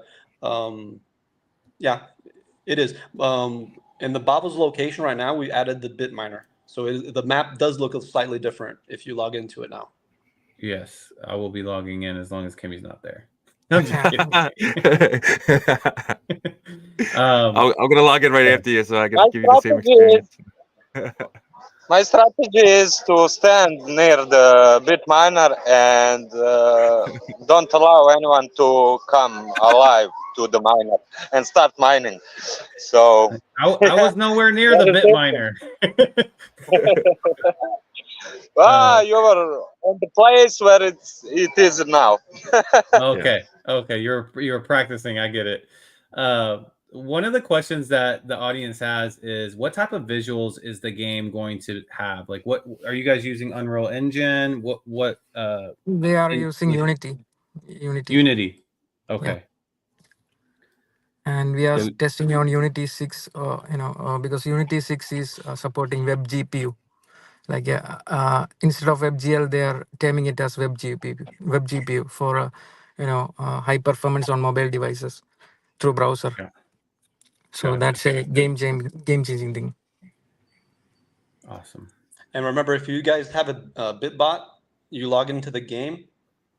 yeah, it is. In the Bavo's location right now, we added the bit miner, so the map does look slightly different if you log into it now. Yes, I will be logging in as long as Kimmy's not there. I'm just kidding. I'm gonna log in right after you, so I can My give you the same strategy experience. My strategy is to stand near the bit miner and don't allow anyone to come alive to the miner and start mining. So I was nowhere near the bit miner. you were on the place where it is now. Okay. Okay. You're practicing. I get it. One of the questions that the audience has is what type of visuals is the game going to have? Like, what are you guys using? Unreal Engine? What They are using Unity. Unity. Okay. Yeah. And we are So, testing on Unity 6, because Unity 6 is supporting web GPU. Like, instead of WebGL, they are terming it as web GPU for, high performance on mobile devices through browser. yeah. So Gotcha. that's a game changing thing. Awesome. And remember, if you guys have a BitBot, you log into the game,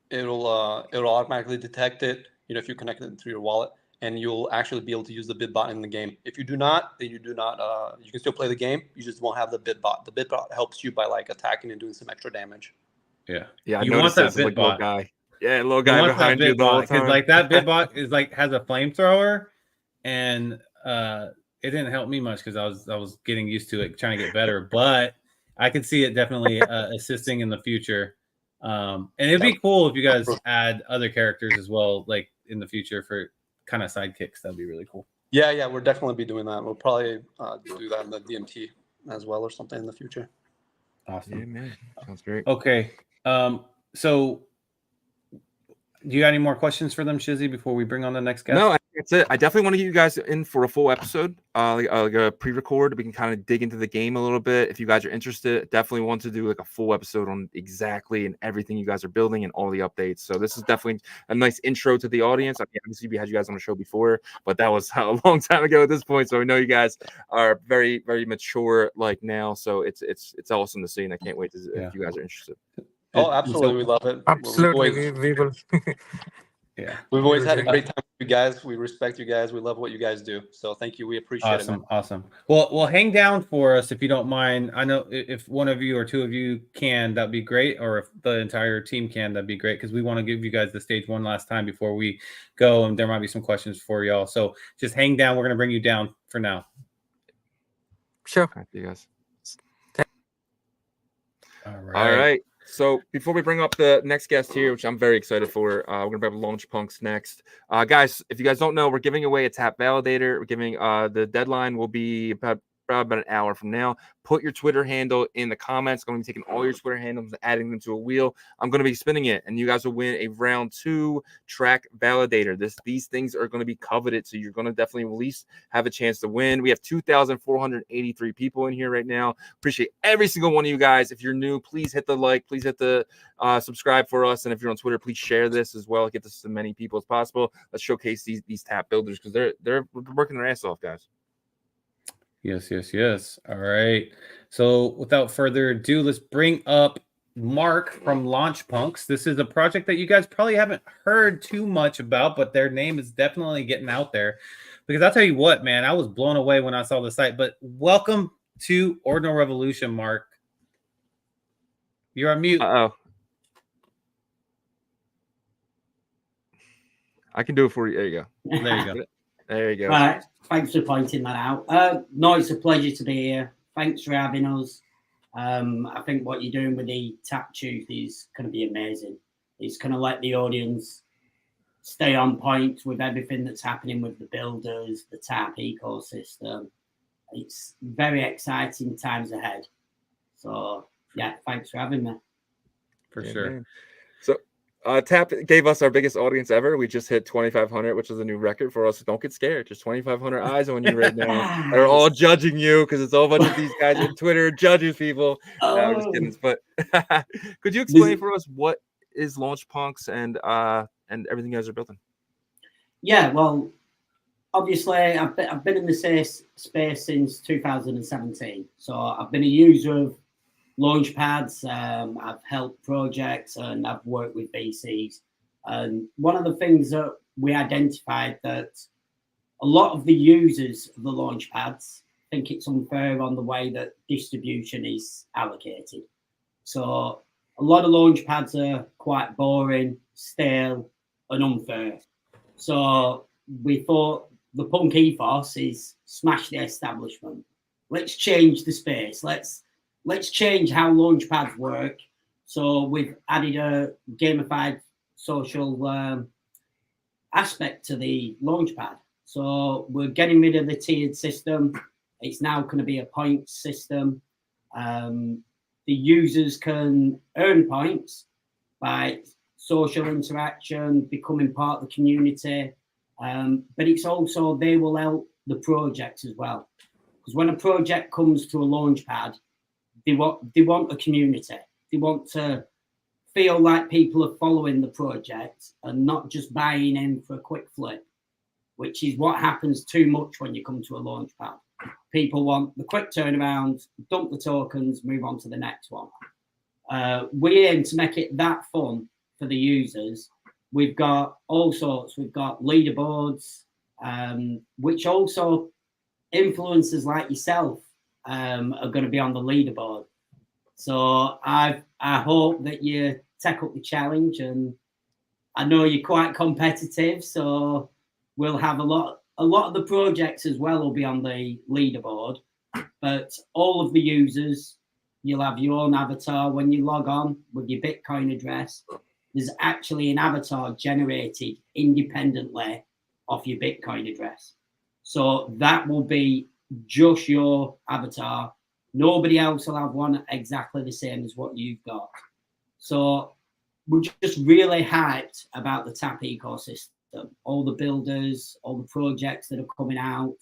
it'll automatically detect it. If you connect it through your wallet, and you'll actually be able to use the BitBot in the game. If you do not, then you do not. You can still play the game. You just won't have the BitBot. The BitBot helps you by attacking and doing some extra damage. Yeah. Yeah, I you want noticed that this, like, little BitBot. guy. Yeah, little You guy want that behind you the whole BitBot because time. that BitBot is has a flamethrower, and it didn't help me much because I was getting used to it, trying to get better. But I could see it definitely assisting in the future. And it'd be cool if you guys add other characters as well, like in the future for kind of sidekicks. That'd be really cool. Yeah, we'll definitely be doing that. We'll probably do that in the DMT as well or something in the future. Awesome. Yeah, man. Sounds great. Okay. So do you got any more questions for them, Shizzy, before we bring on the next guest? No, I think that's it. I definitely want to get you guys in for a full episode, like a pre-record. We can kind of dig into the game a little bit. If you guys are interested, definitely want to do like a full episode on exactly and everything you guys are building and all the updates. So this is definitely a nice intro to the audience. I mean, obviously we had you guys on the show before, but that was a long time ago at this point. So we know you guys are very, very mature like now. So it's awesome to see, and I can't wait to if you guys are interested. Oh, absolutely. We love it. Absolutely, we will. Yeah. We've always had a great time with you guys. We respect you guys. We love what you guys do. So thank you. We appreciate it, man. Awesome. Well, hang down for us if you don't mind. I know if one of you or two of you can, that'd be great. Or if the entire team can, that'd be great, because we want to give you guys the stage one last time before we go, and there might be some questions for y'all. So just hang down. We're gonna bring you down for now. Sure. All right, you guys. All All right. So before we bring up the next guest here, which I'm very excited for, we're gonna have Launch Punks next. Guys, if you guys don't know, we're giving away a tap validator. We're giving the deadline will be about an hour from now. Put your Twitter handle in the comments. I'm going to be taking all your Twitter handles and adding them to a wheel. I'm going to be spinning it, and you guys will win a round 2 track validator. These things are going to be coveted, so you're going to definitely at least have a chance to win. We have 2,483 people in here right now. Appreciate every single one of you guys. If you're new, please hit the like. Please hit the subscribe for us. And if you're on Twitter, please share this as well. Get this to as many people as possible. Let's showcase these tap builders, because they're working their ass off, guys. Yes. All right. So without further ado, let's bring up Mark from Launch Punks. This is a project that you guys probably haven't heard too much about, but their name is definitely getting out there, because I'll tell you what, man, I was blown away when I saw the site. But welcome to Ordinal Revolution, Mark. You're on mute. Uh-oh. I can do it for you. There you go. There you go. There you go. Right. Thanks for pointing that out. No, it's a pleasure to be here. Thanks for having us. I think what you're doing with the Tap Tuesday is going to be amazing. It's going to let the audience stay on point with everything that's happening with the builders, the Tap ecosystem. It's very exciting times ahead. So, yeah, thanks for having me. For sure. Man. So, Tap gave us our biggest audience ever. We just hit 2,500, which is a new record for us. So don't get scared. Just 2,500 eyes on you right now. They're all judging you, because it's all a bunch of these guys on Twitter judging people. No, I'm just kidding. But could you explain for us what is Launch Punks and everything you guys are building? Yeah, well, obviously, I've been in the space since 2017. So I've been a user of Launchpads. I've helped projects, and I've worked with VCs. And one of the things that we identified, that a lot of the users of the Launchpads think it's unfair on the way that distribution is allocated. So a lot of Launchpads are quite boring, stale, and unfair. So we thought the punk ethos is smash the establishment. Let's change the space. Let's change how Launchpads work. So we've added a gamified social aspect to the Launchpad. So we're getting rid of the tiered system. It's now going to be a points system. The users can earn points by social interaction, becoming part of the community. But it's also, they will help the projects as well. Because when a project comes to a Launchpad, they want a community. They want to feel like people are following the project and not just buying in for a quick flip, which is what happens too much when you come to a Launchpad. People want the quick turnaround, dump the tokens, move on to the next one. We aim to make it that fun for the users. We've got all sorts. We've got leaderboards, which also influencers like yourself are going to be on the leaderboard. So I hope that you take up the challenge, and I know you're quite competitive, so we'll have a lot of the projects as well will be on the leaderboard. But all of the users, you'll have your own avatar when you log on with your Bitcoin address. There's actually an avatar generated independently off your Bitcoin address. So that will be just your avatar. Nobody else will have one exactly the same as what you've got. So we're just really hyped about the tap ecosystem, all the builders, all the projects that are coming out.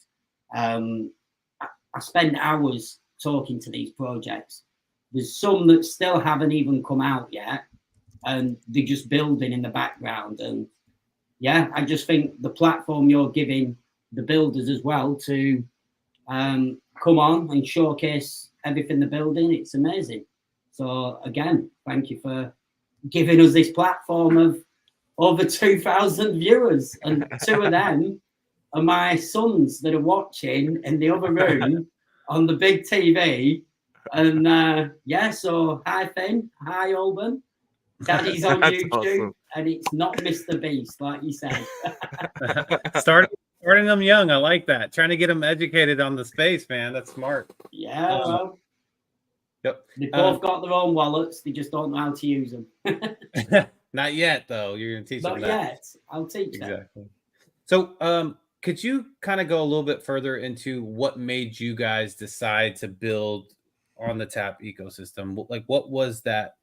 I spend hours talking to these projects. There's some that still haven't even come out yet, and they're just building in the background. And yeah, I just think the platform you're giving the builders as well to come on and showcase everything they're building, it's amazing. So again, thank you for giving us this platform of over 2,000 viewers, and 2 of them are my sons that are watching in the other room on the big TV. And yeah, so hi Finn, hi Alban. Daddy's on YouTube, awesome. and it's not Mr. Beast, like you said. Starting them young. I like that. Trying to get them educated on the space, man. That's smart. Yeah, well, Yep. they both got their own wallets. They just don't know how to use them. Not yet, though. You're going to teach them Not that. yet. I'll teach them. Exactly. So, could you kind of go a little bit further into what made you guys decide to build on the tap ecosystem? Like, what was that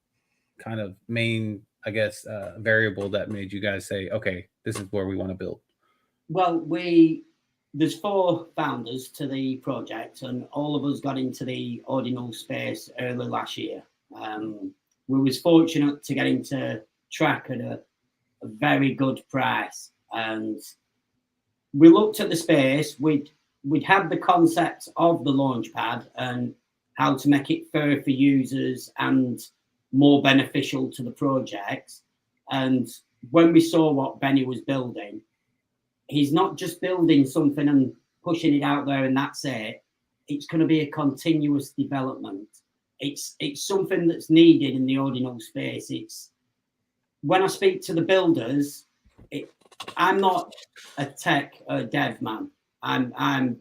kind of main, I guess, variable that made you guys say, okay, this is where we want to build? Well, there's 4 founders to the project, and all of us got into the ordinal space early last year. We was fortunate to get into track at a very good price, and we looked at the space. We'd had the concept of the launchpad and how to make it fair for users and more beneficial to the projects. And when we saw what Benny was building, he's not just building something and pushing it out there and that's it. It's going to be a continuous development. It's something that's needed in the ordinal space. It's when I speak to the builders, I'm not a tech or dev man. I'm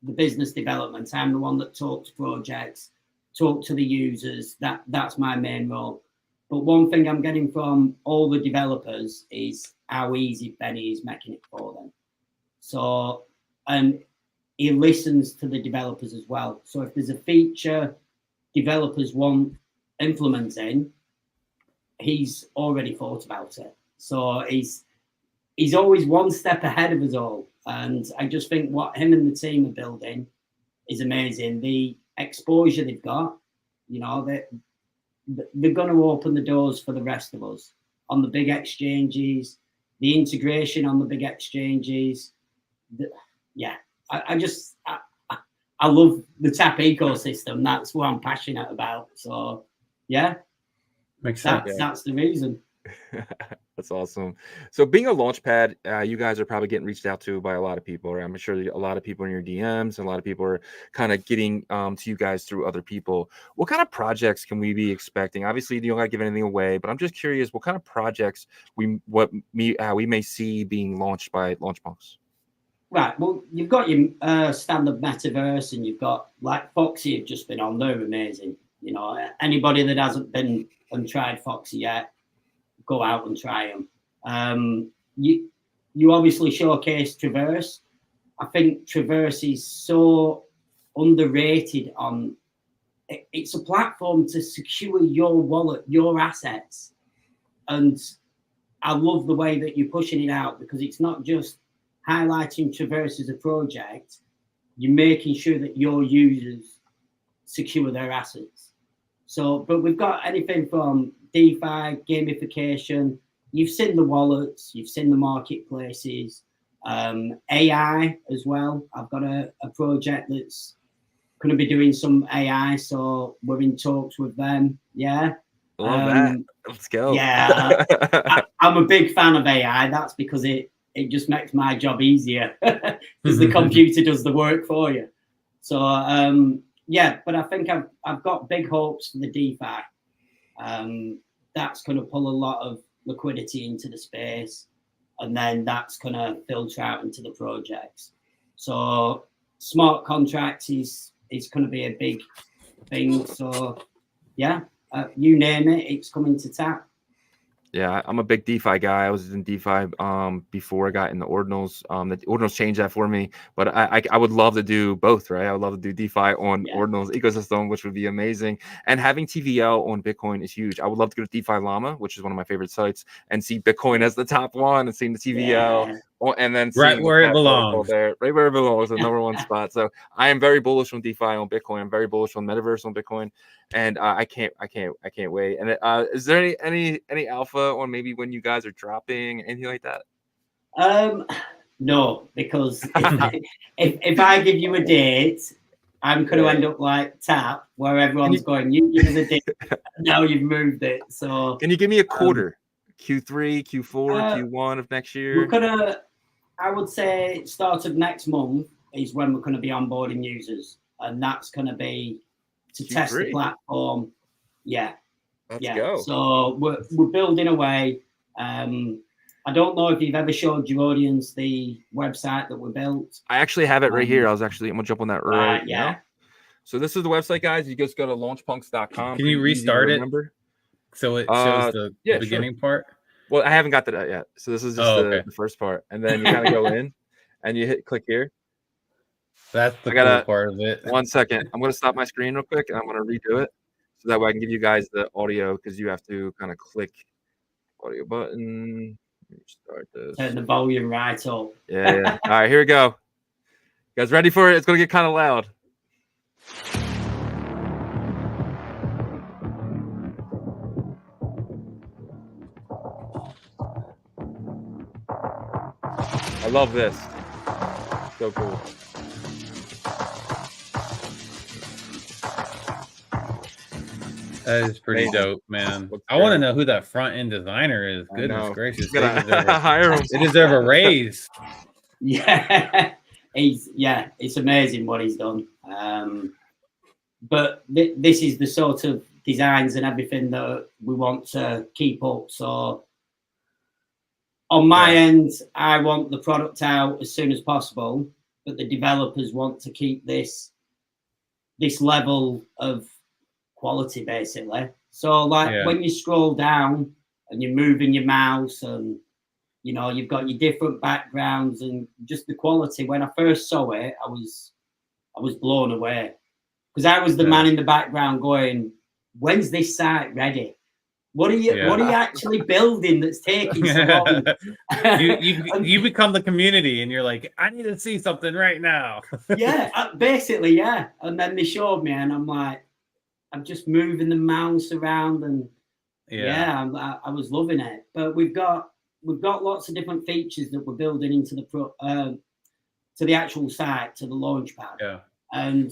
the business development. I'm the one that talks projects, talk to the users. That's my main role. But one thing I'm getting from all the developers is how easy Benny is making it for them. So, and he listens to the developers as well. So if there's a feature developers want implementing, he's already thought about it. So he's always one step ahead of us all. And I just think what him and the team are building is amazing. The exposure they've got, you know, they're going to open the doors for the rest of us on the big exchanges, the integration on the big exchanges. Yeah, I love the tap ecosystem. That's what I'm passionate about. So yeah, Makes sense. That's the reason. That's awesome. So being a launchpad, you guys are probably getting reached out to by a lot of people, right? I'm sure a lot of people in your DMs and a lot of people are kind of getting to you guys through other people. What kind of projects can we be expecting? Obviously, you don't got to give anything away, but I'm just curious what kind of projects we may see being launched by Launchpunks. Right. Well, you've got your standard metaverse, and you've got like Foxy have just been on. They're amazing. You know, anybody that hasn't been and tried Foxy yet, go out and try them. You obviously showcase Traverse. I think Traverse is so underrated. It's a platform to secure your wallet, your assets, and I love the way that you're pushing it out, because it's not just highlighting Traverse as a project. You're making sure that your users secure their assets. So, but we've got anything from DeFi, gamification. You've seen the wallets, you've seen the marketplaces, AI as well. I've got a project that's going to be doing some AI, so we're in talks with them. Yeah. Love that. Let's go. Yeah, I'm a big fan of AI. That's because it just makes my job easier, because the computer does the work for you. So yeah, but I think I've got big hopes for the DeFi. That's going to pull a lot of liquidity into the space, and then that's going to filter out into the projects. So smart contracts is going to be a big thing. So yeah, you name it, it's coming to tap. Yeah, I'm a big DeFi guy. I was in DeFi before I got in the Ordinals. The Ordinals changed that for me, but I would love to do both, right? I would love to do DeFi on Ordinals ecosystem, which would be amazing. And having TVL on Bitcoin is huge. I would love to go to DeFi Llama, which is one of my favorite sites, and see Bitcoin as the top one, and seeing the TVL, and then right seeing where it that protocol belongs. there, right where it belongs, the number one spot. So I am very bullish on DeFi on Bitcoin. I'm very bullish on Metaverse on Bitcoin. And I can't wait. And is there any alpha on maybe when you guys are dropping, anything like that? No, because if I give you a date, I'm going to end up like Tap, where everyone's going, you give us a date, now you've moved it. So can you give me a quarter? Q3, Q4, Q1 of next year? We're gonna, I would say, start of next month is when we're going to be onboarding users, and that's going to be to Q3. Test the platform. Yeah. Let's go. So we're building away. I don't know if you've ever showed your audience the website that we built. I actually have it right here. I'm gonna jump on that right now. So this is the website, guys. You just go to launchpunks.com. Can you restart it? So it shows the beginning part? Well, I haven't got to that yet. So this is just the first part. And then you kind of go in and you click here. That's the cool part of it. 1 second. I'm going to stop my screen real quick, and I'm going to redo it so that way I can give you guys the audio, because you have to kind of click audio button. Let me start this. Turn the volume right up. Yeah. All right, here we go. You guys ready for it? It's going to get kind of loud. I love this. So cool. That is pretty dope, man. I want to know who that front end designer is. Goodness gracious. They deserve a raise. Yeah. It's amazing what he's done. But this is the sort of designs and everything that we want to keep up. So on my end, I want the product out as soon as possible, but the developers want to keep this level of quality, basically. So like when you scroll down and you're moving your mouse, and you know you've got your different backgrounds and just the quality. When I first saw it, I was blown away, because I was the man in the background going, when's this site ready? What are you actually building that's taking so long? you become the community, and you're like, I need to see something right now. Basically. And then they showed me, and I'm like, I'm just moving the mouse around, and I was loving it. But we've got lots of different features that we're building into to the actual site, to the launchpad. And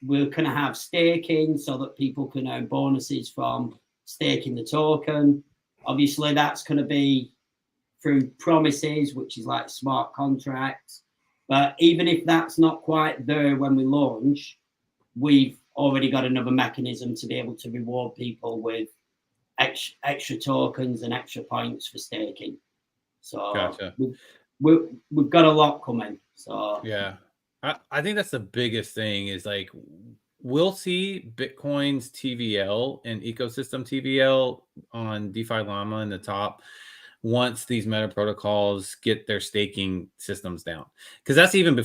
we're going to have staking so that people can earn bonuses from staking the token. Obviously, that's going to be through promises, which is like smart contracts. But even if that's not quite there when we launch, we've already got another mechanism to be able to reward people with extra tokens and extra points for staking. So we've got a lot coming. So I think that's the biggest thing is like, we'll see Bitcoin's TVL and ecosystem TVL on DeFi Llama in the top once these meta protocols get their staking systems down, because that's even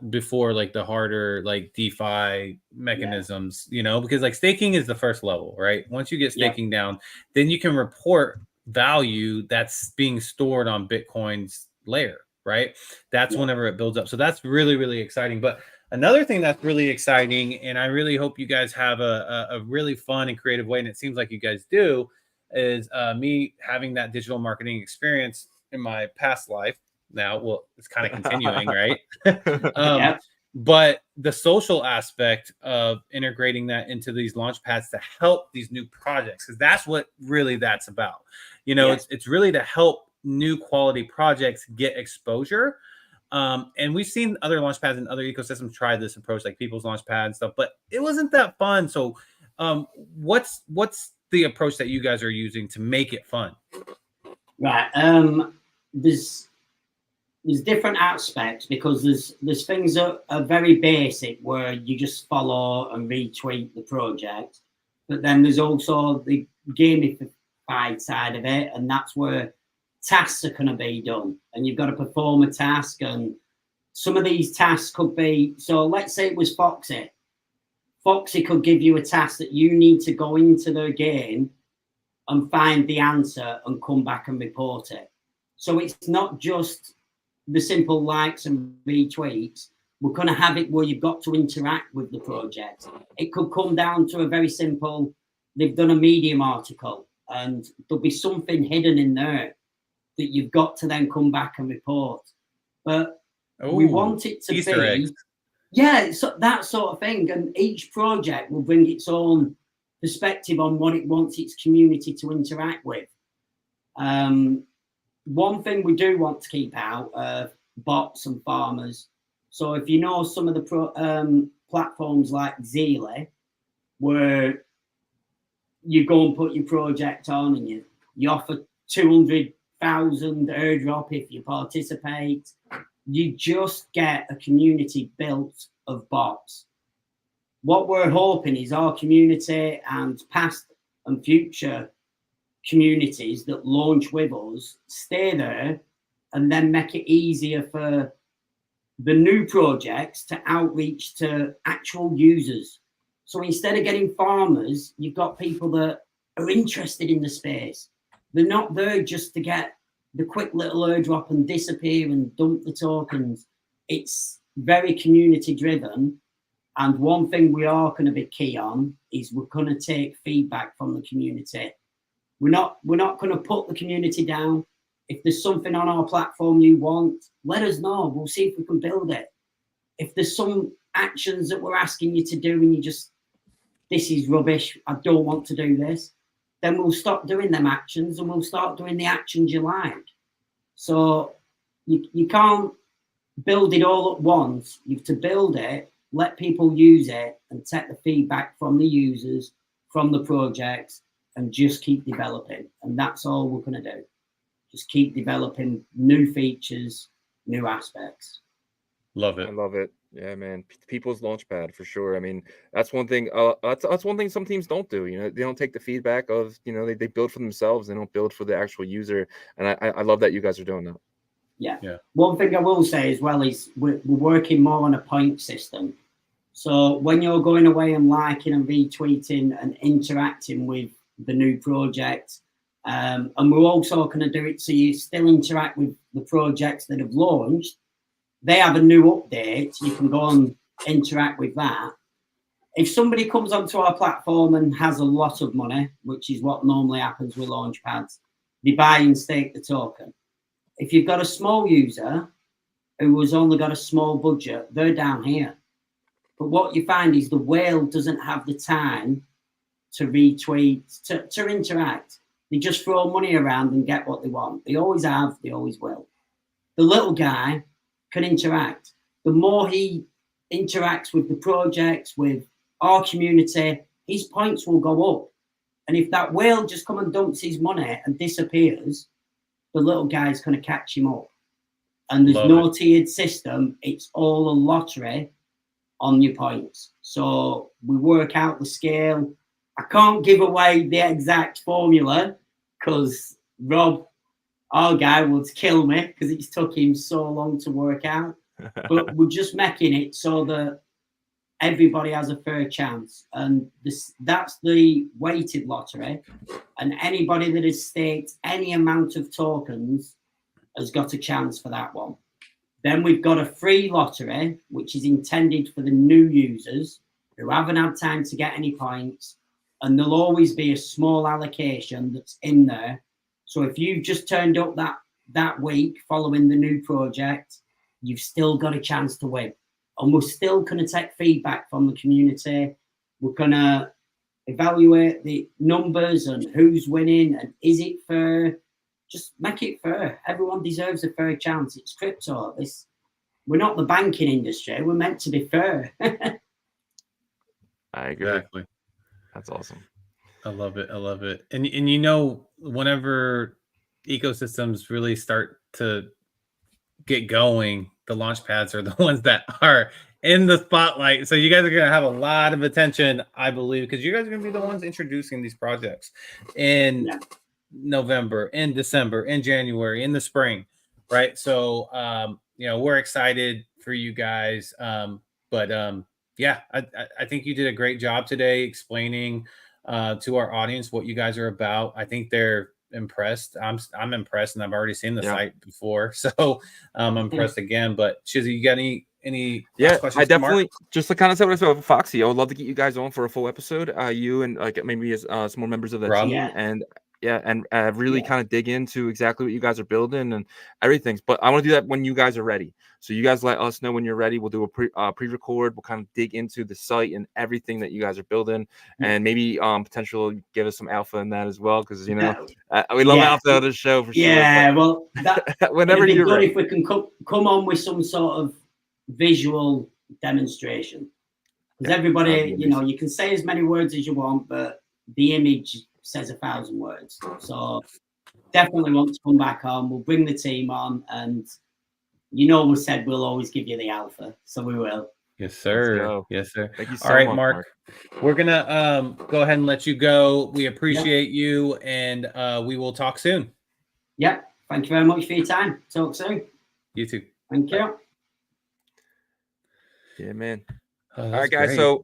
before like the harder like DeFi mechanisms, you know, because like staking is the first level, right? Once you get staking down, then you can report value that's being stored on Bitcoin's layer, right? That's whenever it builds up. So that's really, really exciting. But another thing that's really exciting, and I really hope you guys have a really fun and creative way, and it seems like you guys do, is me having that digital marketing experience in my past life. Now, well, it's kind of continuing, right? But the social aspect of integrating that into these launch pads to help these new projects, because that's what really that's about. You know, it's really to help new quality projects get exposure. And we've seen other launch pads and other ecosystems try this approach, like People's Launchpad and stuff, but it wasn't that fun. So what's the approach that you guys are using to make it fun? Right. There's different aspects, because there's things that are very basic where you just follow and retweet the project, but then there's also the gamification side of it, and that's where tasks are going to be done, and you've got to perform a task. And some of these tasks could be, so let's say it was Foxy. Foxy could give you a task that you need to go into the game and find the answer and come back and report it. So it's not just the simple likes and retweets. We're going to have it where you've got to interact with the project. It could come down to a very simple, they've done a Medium article and there'll be something hidden in there that you've got to then come back and report. But we want it to Easter be eggs. Yeah, so that sort of thing. And each project will bring its own perspective on what it wants its community to interact with. One thing we do want to keep out of bots and farmers. So if you know some of the platforms like Zealy, where you go and put your project on and you offer 200,000 airdrop if you participate, you just get a community built of bots. What we're hoping is our community and past and future communities that launch with us stay there and then make it easier for the new projects to outreach to actual users. So instead of getting farmers, you've got people that are interested in the space. They're not there just to get the quick little airdrop and disappear and dump the tokens. It's very community driven. And one thing we are going to be key on is we're going to take feedback from the community. We're not going to put the community down. If there's something on our platform you want, let us know. We'll see if we can build it. If there's some actions that we're asking you to do and you just, this is rubbish, I don't want to do this, then we'll stop doing them actions and we'll start doing the actions you like. So you can't build it all at once. You have to build it, let people use it and take the feedback from the users, from the projects, and just keep developing. And that's all we're going to do. Just keep developing new features, new aspects. Love it. I love it. Yeah, man. People's launchpad for sure. I mean, that's one thing. That's one thing some teams don't do. You know, they don't take the feedback of, you know, they build for themselves. They don't build for the actual user. And I love that you guys are doing that. Yeah. Yeah. One thing I will say as well is we're working more on a point system. So when you're going away and liking and retweeting and interacting with the new project, and we're also going to do it so you still interact with the projects that have launched. They have a new update. You can go and interact with that. If somebody comes onto our platform and has a lot of money, which is what normally happens with launch pads, they buy and stake the token. If you've got a small user who has only got a small budget, they're down here. But what you find is the whale doesn't have the time to retweet, to interact. They just throw money around and get what they want. They always have, they always will. The little guy can interact. The more he interacts with the projects, with our community, his points will go up. And if that whale just come and dumps his money and disappears, the little guy's going to catch him up. And there's no tiered system. It's all a lottery on your points. So we work out the scale. I can't give away the exact formula because Rob, our guy, would kill me because it's took him so long to work out. But we're just making it so that everybody has a fair chance. And that's the weighted lottery. And anybody that has staked any amount of tokens has got a chance for that one. Then we've got a free lottery, which is intended for the new users who haven't had time to get any points. And there'll always be a small allocation that's in there. So if you've just turned up that week following the new project, you've still got a chance to win. And we're still going to take feedback from the community. We're going to evaluate the numbers and who's winning and is it fair. Just make it fair. Everyone deserves a fair chance. It's crypto. We're not the banking industry. We're meant to be fair. I agree. Exactly. That's awesome. I love it. I love it. And you know, whenever ecosystems really start to get going, the launch pads are the ones that are in the spotlight. So you guys are going to have a lot of attention, I believe, because you guys are going to be the ones introducing these projects. And November, in December, in January, in the spring, right? So we're excited for you guys. Yeah, I think you did a great job today explaining to our audience what you guys are about. I think they're impressed. I'm impressed, and I've already seen the site before, so I'm impressed again. But Shizzy, you got any last questions I for Mark? definitely just to kind of say what I said about Foxy. I would love to get you guys on for a full episode. You and like maybe as some more members of the Rob? team, and really kind of dig into exactly what you guys are building and everything. But I want to do that when you guys are ready. So you guys let us know when you're ready. We'll do a pre-record. We'll kind of dig into the site and everything that you guys are building, and maybe potential give us some alpha in that as well, because we love alpha on the show for sure. Yeah, well, that whenever you're ready. If we can come on with some sort of visual demonstration, because everybody, you can say as many words as you want, but the image says 1,000 words. So definitely want to come back on. We'll bring the team on, and we said we'll always give you the alpha, so we will. Yes, sir. Yes, sir. Thank you so All right, much, Mark. We're gonna go ahead and let you go. We appreciate you, and we will talk soon. Yep. Thank you very much for your time. Talk soon. You too. Thank you. Yeah, man. Oh, all right, guys. great. So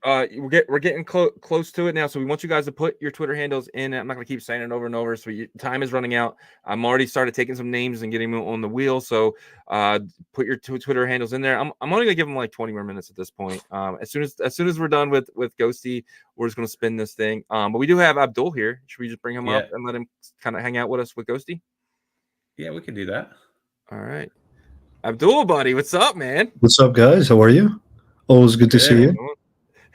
we're getting close to it now. So we want you guys to put your Twitter handles in. I'm not going to keep saying it over and over. So time is running out. I'm already started taking some names and getting them on the wheel. So put your Twitter handles in there. I'm only going to give them like 20 more minutes at this point. As soon as we're done with Ghosty, we're just going to spin this thing. But we do have Abdul here. Should we just bring him up and let him kind of hang out with us with Ghosty? Yeah, we can do that. All right, Abdul, buddy, what's up, man? What's up, guys? How are you? Always good to see you.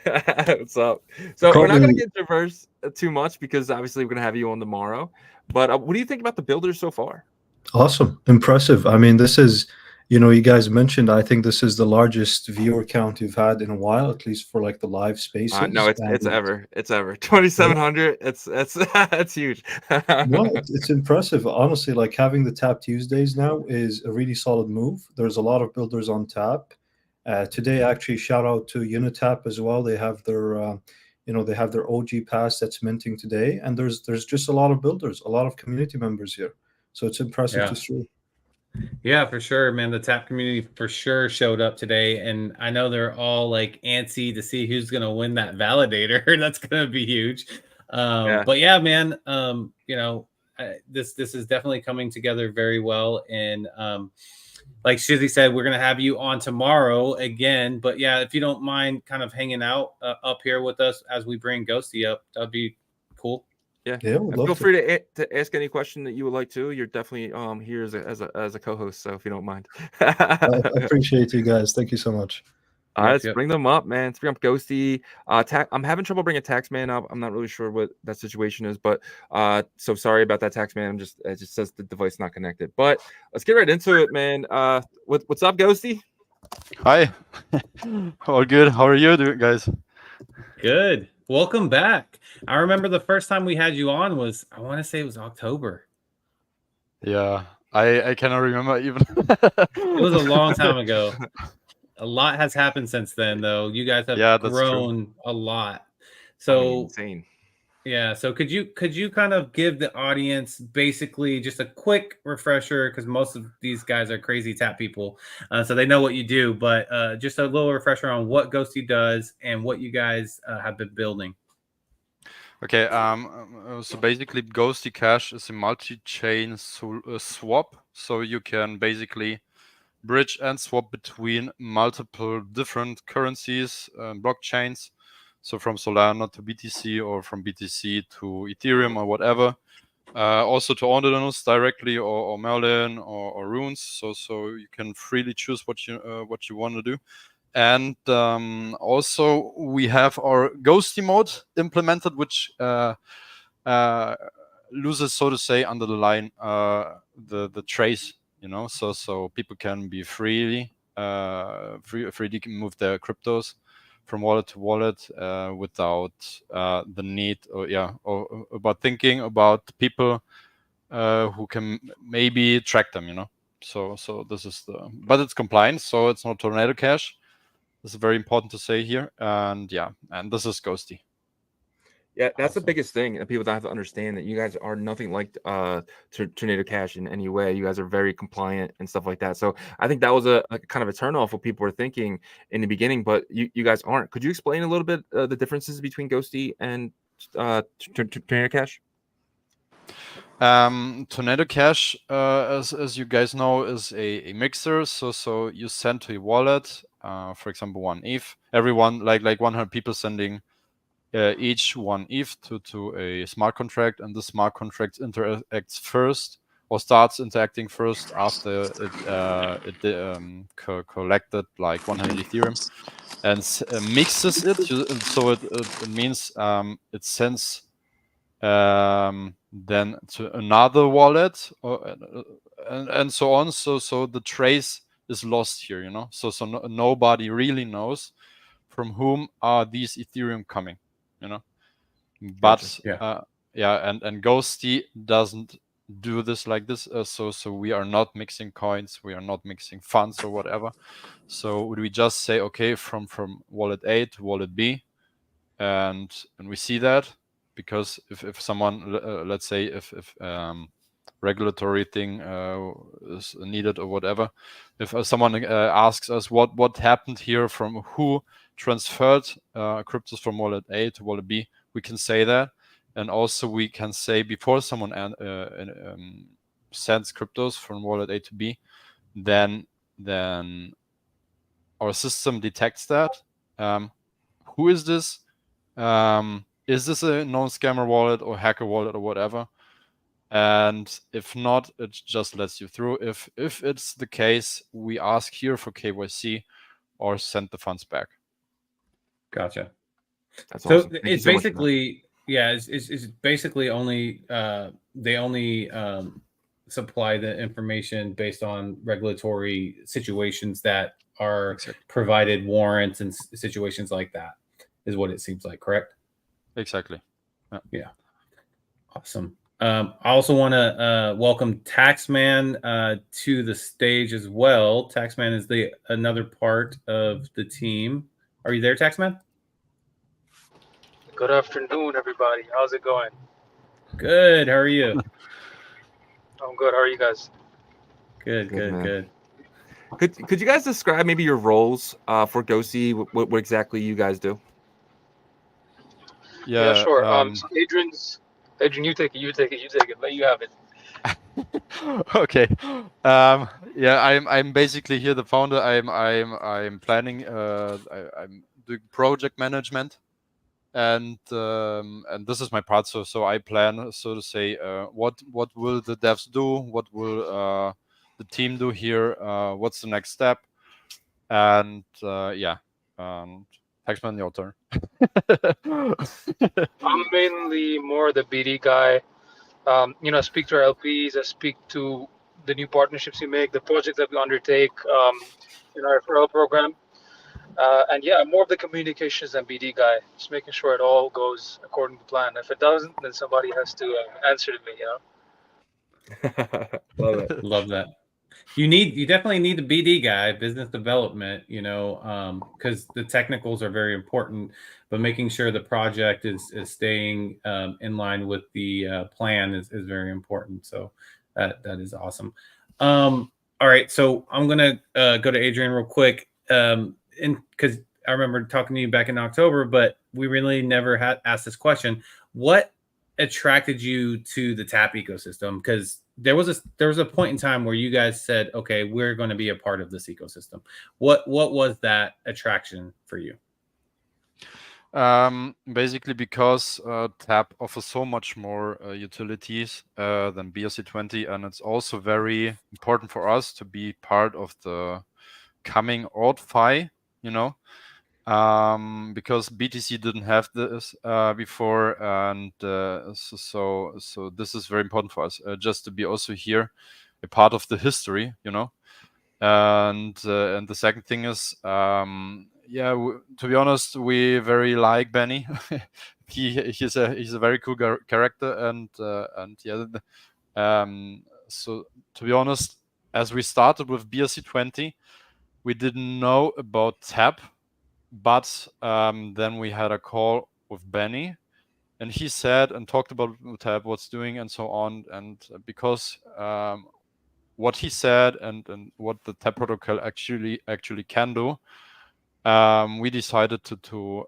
What's up? So we're not going to get diverse too much because obviously we're going to have you on tomorrow. But what do you think about the builders so far? Awesome. Impressive. I mean, this is, you guys mentioned, I think this is the largest viewer count you've had in a while, at least for like the live spaces. No, it's ever 2,700. It's huge. No, it's impressive. Honestly, like having the Tap Tuesdays now is a really solid move. There's a lot of builders on tap. Today, actually, shout out to Unitap as well. They have their, they have their OG pass that's minting today, and there's just a lot of builders, a lot of community members here. So it's impressive to see. Yeah, for sure, man. The Tap community for sure showed up today, and I know they're all like antsy to see who's gonna win that validator. That's gonna be huge. But yeah, man. This is definitely coming together very well, and like Shizzy said, we're going to have you on tomorrow again. But yeah, if you don't mind kind of hanging out up here with us as we bring Ghosty up, that'd be cool. Yeah. Feel free to ask any question that you would like to. You're definitely here as a co-host, so if you don't mind. I appreciate you guys. Thank you so much. All right, let's bring them up, man. Let's bring up Ghosty. I'm having trouble bringing Taxman up. I'm not really sure what that situation is, but so sorry about that, Taxman. It just says the device not connected. But let's get right into it, man. What's up, Ghosty? Hi. All good. How are you doing, guys? Good. Welcome back. I remember the first time we had you on was, I want to say it was October. Yeah, I cannot remember even. It was a long time ago. A lot has happened since then, though. You guys have grown a lot. So insane. Yeah. So could you kind of give the audience basically just a quick refresher, because most of these guys are crazy tap people, so they know what you do, but just a little refresher on what Ghosty does and what you guys have been building. Okay. So basically, Ghosty Cash is a multi-chain swap, so you can basically bridge and swap between multiple different currencies, blockchains. So from Solana to BTC, or from BTC to Ethereum, or whatever. Also to Ordinals directly, or Merlin, or Runes. So you can freely choose what you want to do. And also we have our Ghosty mode implemented, which loses, so to say, under the line the trace. So people can be freely move their cryptos from wallet to wallet without the need or about thinking about people who can maybe track them. So this is but it's compliant, so it's not Tornado Cash. This is very important to say here. And this is Ghosty. Yeah, that's the Awesome. biggest thing that people have to understand, that you guys are nothing like Tornado Cash in any way. You guys are very compliant and stuff like that. So I think that was a kind of a turnoff what people were thinking in the beginning, but you guys aren't. Could you explain a little bit the differences between Ghosty and Tornado Cash? Tornado Cash, as you guys know, is a mixer. So you send to a wallet, for example, 1 ETH. Everyone, like 100 people sending each 1 ETH to a smart contract, and the smart contract interacts first, or starts interacting first after it collected like 100 Ethereum, and mixes it. So it means it sends then to another wallet, and so on. So the trace is lost here, So nobody really knows from whom are these Ethereum coming, But Gotcha. and Ghosty doesn't do this like this. So we are not mixing coins, we are not mixing funds or whatever. So we just say, okay, from wallet A to wallet B, and we see that, because if someone, let's say if regulatory thing is needed or whatever, if someone asks us what happened here, from who transferred cryptos from wallet A to wallet B, we can say that. And also we can say, before someone sends cryptos from wallet A to B, then our system detects that. Who is this? Is this a known scammer wallet or hacker wallet or whatever? And if not, it just lets you through. If it's the case, we ask here for KYC or send the funds back. Gotcha. That's so awesome. it's basically it's basically only they only supply the information based on regulatory situations that are provided warrants and situations like that, is what it seems like, correct? Exactly. Yeah. Awesome. I also want to welcome Taxman to the stage as well. Taxman is another part of the team. Are you there, Taxman? Good afternoon, everybody. How's it going? Good. How are you? I'm good. How are you guys? Good. Could you guys describe maybe your roles for Ghosty? What exactly you guys do? Yeah, sure. So Adrian, you take it. Let you have it. Okay. I'm basically here the founder. I'm planning. I'm doing project management, and this is my part. So I plan, so to say, what will the devs do? What will the team do here? What's the next step? And Taxman, your turn. I'm mainly more the BD guy. I speak to our LPs. I speak to the new partnerships we make, the projects that we undertake in our referral program. And yeah, I'm more of the communications and BD guy, just making sure it all goes according to plan. If it doesn't, then somebody has to answer to me, Love it. Love that. You definitely need the BD guy, business development, because the technicals are very important, but making sure the project is staying in line with the plan is very important. So that is awesome. All right, so I'm gonna go to Adrian real quick, because I remember talking to you back in October, but we really never had asked this question. What attracted you to the TAP ecosystem? Because there was a point in time where you guys said, okay, we're going to be a part of this ecosystem. What was that attraction for you? Basically because TAP offers so much more utilities than BRC20, and it's also very important for us to be part of the coming OrdFi, because BTC didn't have this before, and so this is very important for us, just to be also here a part of the history, and the second thing is, to be honest, we very like Benny. he's a very cool character, and so to be honest, as we started with BRC20, we didn't know about TAP, but then we had a call with Benny, and he said and talked about tap, what's doing and so on. And because what he said and what the tap protocol actually can do, we decided to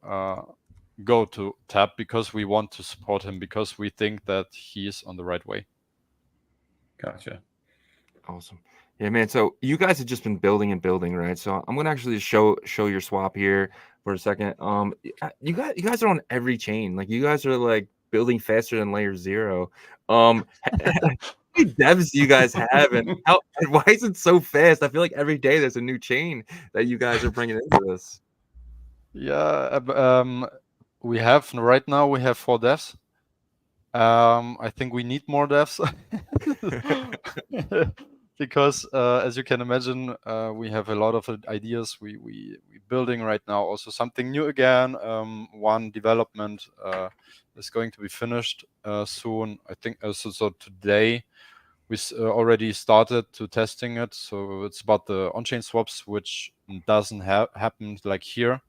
go to tap because we want to support him, because we think that he is on the right way. Gotcha. Awesome. Yeah, man. So you guys have just been building and building, right? So I'm gonna actually show your swap here for a second. You guys are on every chain. Like, you guys are like building faster than layer 0. How many devs do you guys have, and why is it so fast? I feel like every day there's a new chain that you guys are bringing into this. Yeah, we have right now 4 devs. I think we need more devs because as you can imagine, we have a lot of ideas. We building right now also something new again. One development is going to be finished soon. I think so today we already started to testing it. So it's about the on-chain swaps, which doesn't happen like here.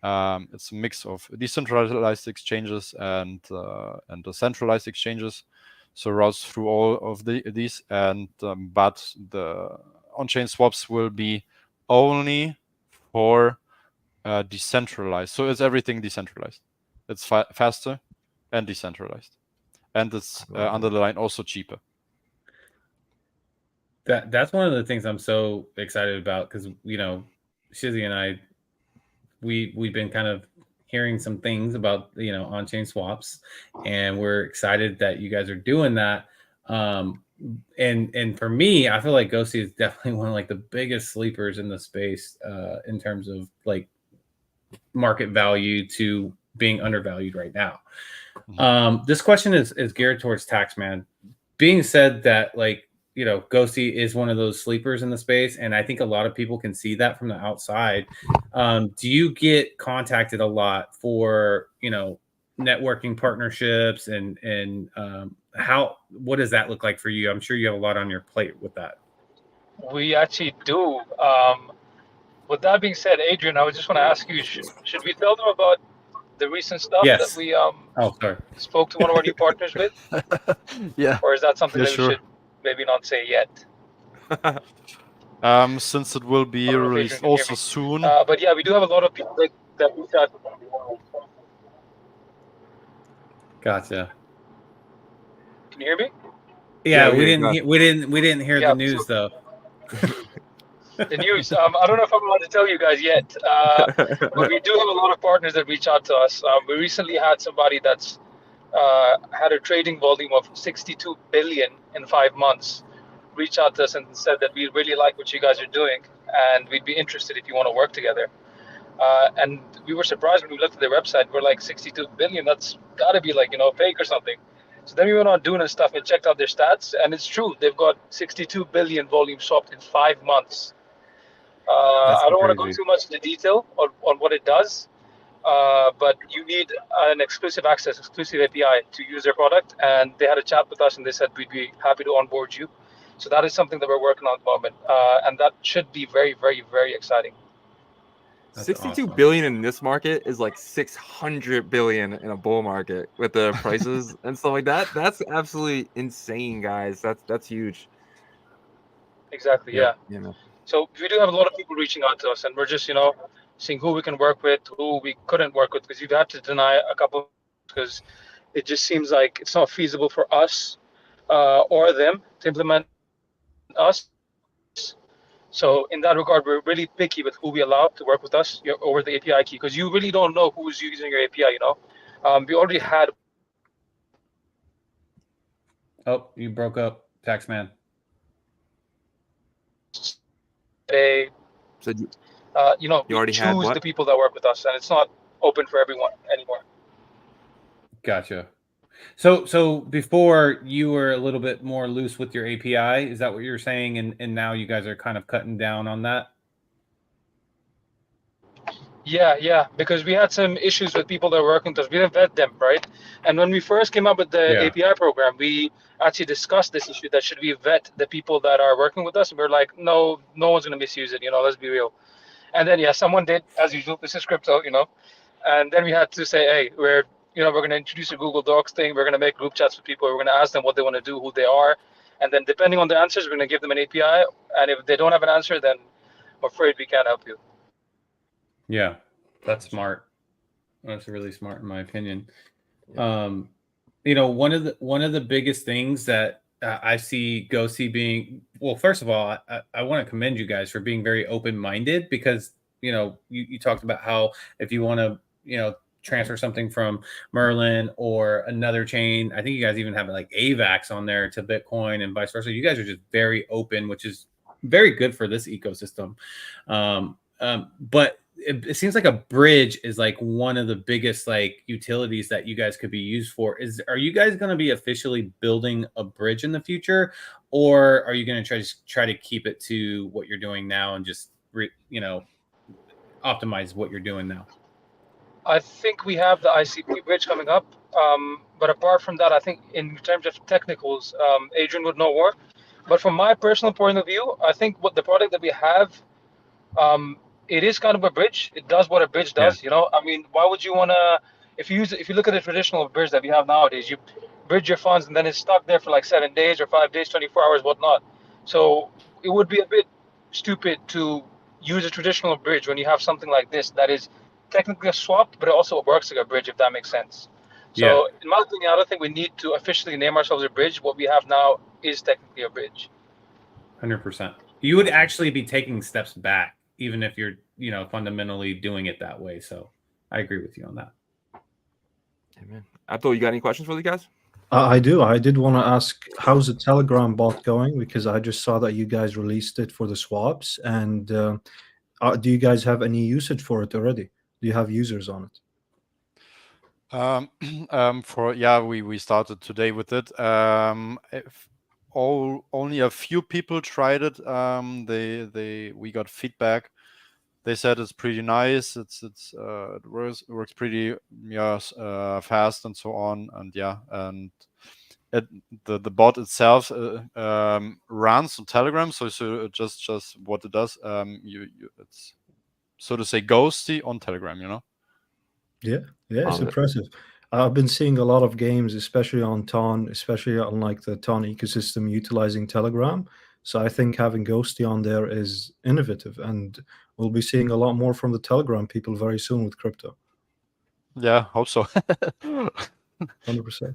It's a mix of decentralized exchanges and the centralized exchanges, so routes through all of these. And but the on-chain swaps will be only for decentralized. So it's everything decentralized. It's faster and decentralized, and it's under the line also cheaper. That's one of the things I'm so excited about, because Shizzy and I, we've been kind of hearing some things about on-chain swaps, and we're excited that you guys are doing that. And for me, I feel like Ghosty is definitely one of like the biggest sleepers in the space in terms of like market value to being undervalued right now. This question is geared towards Taxman. Being said that, like, Ghosty is one of those sleepers in the space, and I think a lot of people can see that from the outside. Do you get contacted a lot for, networking partnerships, and what does that look like for you? I'm sure you have a lot on your plate with that. We actually do. With that being said, Adrian, I just want to ask you, should we tell them about the recent stuff that we spoke to one of our new partners with? Yeah. Or is that something that sure. we should maybe not say yet? Since it will be released also soon. But yeah, we do have a lot of people that we got. Gotcha. Can you hear me? Yeah, we didn't hear the news though. The news. I don't know if I'm allowed to tell you guys yet, but we do have a lot of partners that reach out to us. We recently had somebody that's had a trading volume of 62 billion in 5 months reach out to us and said that we really like what you guys are doing, and we'd be interested if you want to work together. And we were surprised when we looked at their website. We're like, 62 billion, that's got to be like, fake or something. So then we went on doing and stuff and checked out their stats, and it's true. They've got 62 billion volume swapped in 5 months. I don't want to go too much into detail on what it does, but you need an exclusive API to use their product. And they had a chat with us, and they said we'd be happy to onboard you. So that is something that we're working on at the moment, and that should be very, very, very exciting. That's 62 awesome. Billion in this market is like 600 billion in a bull market with the prices and stuff like that. That's absolutely insane, guys. That's huge. Exactly. Yeah. So we do have a lot of people reaching out to us, and we're just seeing who we can work with, who we couldn't work with, because you've had to deny a couple, because it just seems like it's not feasible for us or them to implement us. So in that regard, we're really picky with who we allow to work with us over the API key, because you really don't know who's using your API. We already had. Oh, you broke up, Taxman. You already choose the people that work with us, and it's not open for everyone anymore. Gotcha. So before you were a little bit more loose with your API, is that what you're saying? And now you guys are kind of cutting down on that? Yeah, because we had some issues with people that were working with us. We didn't vet them, right? And when we first came up with the API program, we actually discussed this issue, that should we vet the people that are working with us? And we're like, no one's going to misuse it, let's be real. And then, someone did, as usual. This is crypto, and then we had to say, hey, we're we're going to introduce a Google Docs thing. We're going to make group chats with people. We're going to ask them what they want to do, who they are. And then depending on the answers, we're going to give them an API. And if they don't have an answer, then I'm afraid we can't help you. Yeah, that's smart. That's really smart in my opinion. One of the biggest things that I see Ghosty being, well, first of all, I want to commend you guys for being very open-minded, because you talked about how if you want to transfer something from Merlin or another chain, I think you guys even have like AVAX on there to Bitcoin and vice versa. You guys are just very open, which is very good for this ecosystem. But it seems like a bridge is like one of the biggest like utilities that you guys could be used for. Are you guys going to be officially building a bridge in the future, or are you going to try to keep it to what you're doing now and just optimize what you're doing now? I think we have the ICP bridge coming up. But apart from that, I think in terms of technicals, Adrian would know more. But from my personal point of view, I think what the product that we have, it is kind of a bridge. It does what a bridge does. I mean, why would you want to, if you look at the traditional bridge that we have nowadays, you bridge your funds and then it's stuck there for like 7 days or 5 days, 24 hours, whatnot. So it would be a bit stupid to use a traditional bridge when you have something like this that is technically a swap, but it also works like a bridge, if that makes sense. So in my opinion, I don't think we need to officially name ourselves a bridge. What we have now is technically a bridge. 100%. You would actually be taking steps back, even if you're, fundamentally doing it that way. So I agree with you on that. Amen. Abdul, you got any questions for the guys? I do. I did want to ask, how's the Telegram bot going? Because I just saw that you guys released it for the swaps. And do you guys have any usage for it already? Do you have users on it? We started today with it. Only a few people tried it. We got feedback. They said it's pretty nice. It works pretty fast and so on. And the bot itself runs on Telegram. So just what it does. It's so to say Ghosty on Telegram. Yeah, it's impressive. I've been seeing a lot of games, especially on Ton, especially on like the Ton ecosystem, utilizing Telegram. So I think having Ghosty on there is innovative, and we'll be seeing a lot more from the Telegram people very soon with crypto. Yeah, hope so. 100%.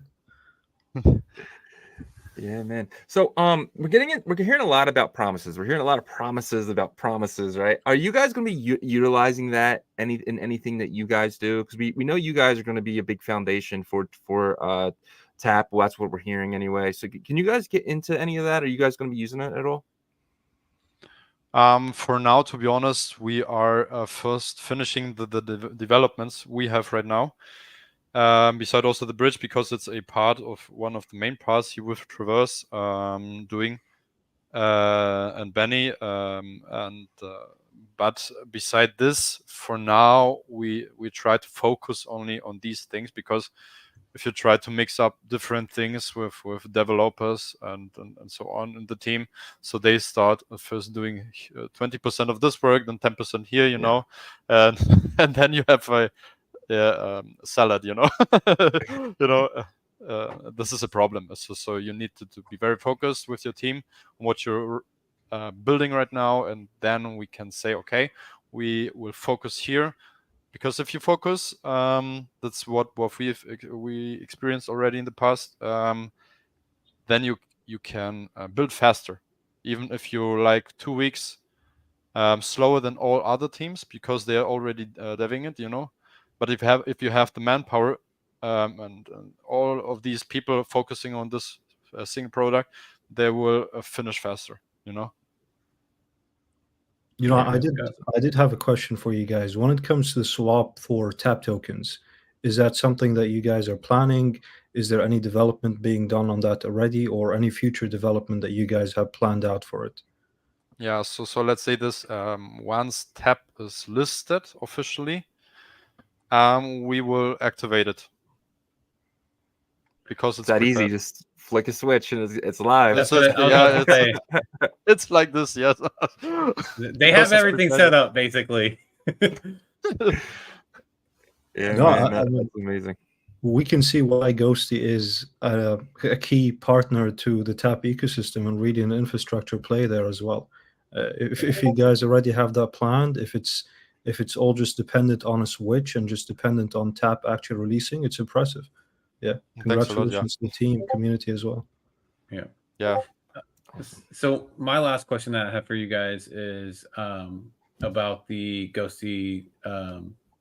Yeah, man. So we're hearing a lot about promises. We're hearing a lot of promises about promises, right? Are you guys going to be utilizing that in anything that you guys do? Because we know you guys are going to be a big foundation for Tap. Well, that's what we're hearing anyway. So can you guys get into any of that? Are you guys going to be using it at all? For now, to be honest, we are first finishing the developments we have right now. Beside also the bridge, because it's a part of one of the main parts you will traverse doing and Benny but beside this, for now we try to focus only on these things, because if you try to mix up different things with developers and so on in the team, so they start first doing 20% of this work, then 10% here, and then you have a salad, this is a problem. So you need to be very focused with your team on what you're building right now, and then we can say, okay, we will focus here. Because if you focus, that's what we experienced already in the past, then you can build faster, even if you're like 2 weeks slower than all other teams, because they're already deving it, But if you have the manpower and all of these people focusing on this single product, they will finish faster, I did have a question for you guys. When it comes to the swap for Tap tokens, is that something that you guys are planning? Is there any development being done on that already, or any future development that you guys have planned out for it? Yeah, so let's say this, once Tap is listed officially, we will activate it, because it's that easy. Just flick a switch and it's live. It's like this. Yes, they have everything set up basically. Yeah, that's amazing. we can see why Ghosty is a key partner to the tap ecosystem and really an infrastructure play there as well. If you guys already have that planned, if it's all just dependent on a switch and just dependent on tap actually releasing, it's impressive. Yeah, congratulations to the team, community as well. Yeah. Yeah. So my last question that I have for you guys is about the Ghosty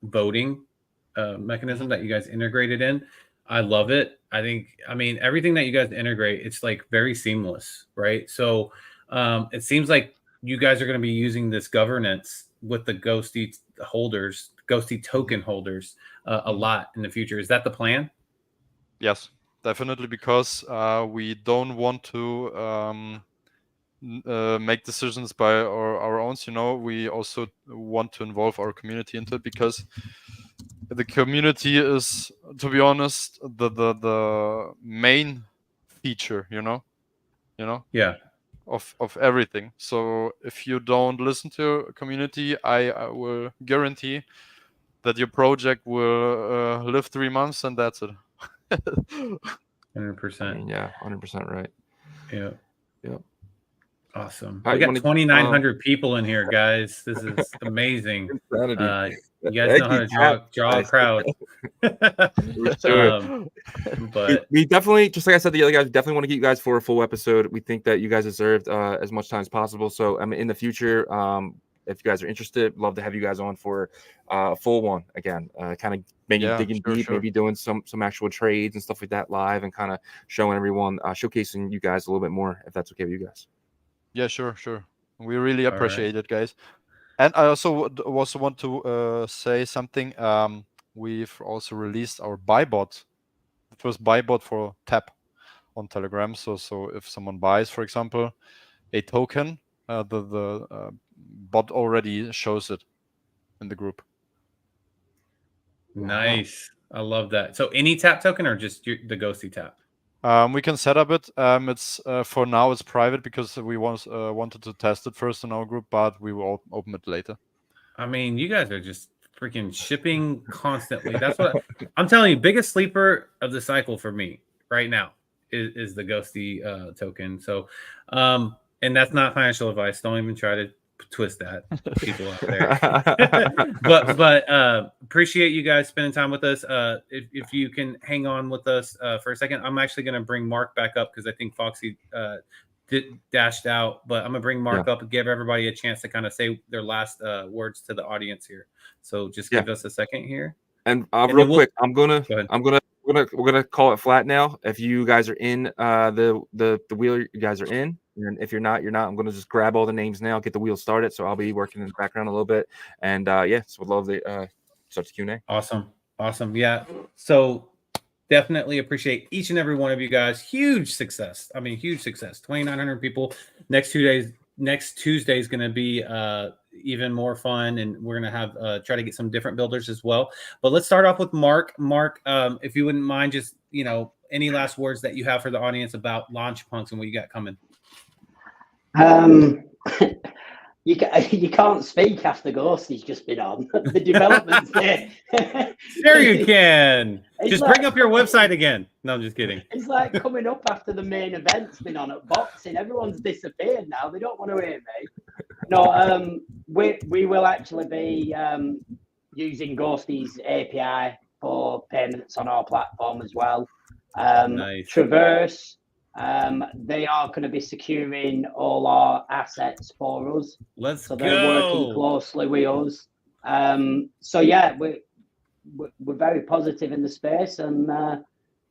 voting mechanism that you guys integrated in. I love it. I mean, everything that you guys integrate, it's like very seamless, right? So it seems like you guys are going to be using this governance with the Ghosty holders, Ghosty token holders a lot in the future. Is that the plan? Yes, definitely, because we don't want to make decisions by our own. You know, we also want to involve our community into it, because the community is, to be honest, the main feature. You know. Yeah. Of everything. So if you don't listen to your community, I will guarantee that your project will live 3 months and that's it. 100%. Yeah, 100% right. Yeah. Yeah. Awesome. All We right, got 2,900 people in here, guys. This is amazing. You guys know how to draw a crowd. But we definitely, just like I said, the other guys, we definitely want to get you guys for a full episode. We think that you guys deserved as much time as possible. So in the future, if you guys are interested, love to have you guys on for a full one again, kind of maybe digging deep, maybe doing some actual trades and stuff like that live, and kind of showing everyone, showcasing you guys a little bit more, if that's okay with you guys. Yeah, sure. We really appreciate it, guys. And I also want to say something. We've also released our buy bot, the first buy bot for Tap on Telegram. So if someone buys, for example, a token, the bot already shows it in the group. Nice. I love that. So any Tap token or just the Ghosty Tap? We can set up it. It's for now it's private because we wanted to test it first in our group, but we will open it later. I mean, you guys are just freaking shipping constantly. That's what I'm telling you. Biggest sleeper of the cycle for me right now is the Ghosty token. So, and that's not financial advice. Don't even try to twist that, people out there. but appreciate you guys spending time with us. If you can hang on with us for a second, I'm actually going to bring Mark back up because I think Foxy dashed out, but I'm gonna bring Mark up and give everybody a chance to kind of say their last words to the audience here. So just give us a second here. And real quick, we're gonna call it flat now. If you guys are in the wheel, you guys are in. And if you're not, you're not. I'm gonna just grab all the names now, get the wheel started. So I'll be working in the background a little bit. And so would love to start the Q&A. Awesome. Yeah. So definitely appreciate each and every one of you guys. Huge success. I mean, huge success. 2,900 people. Next Tuesday is going to be even more fun, and we're going to have try to get some different builders as well. But let's start off with Mark. Mark, if you wouldn't mind, just any last words that you have for the audience about Launch Punks and what you got coming. You can't speak after Ghosty's just been on. The development's there. Sure you can. Just bring up your website again. No, I'm just kidding. It's like coming up after the main event's been on at boxing. Everyone's disappeared now. They don't want to hear me. No, we will actually be using Ghosty's API for payments on our platform as well. Nice. Traverse. They are going to be securing all our assets for us. So they're working closely with us. So yeah, we're very positive in the space, and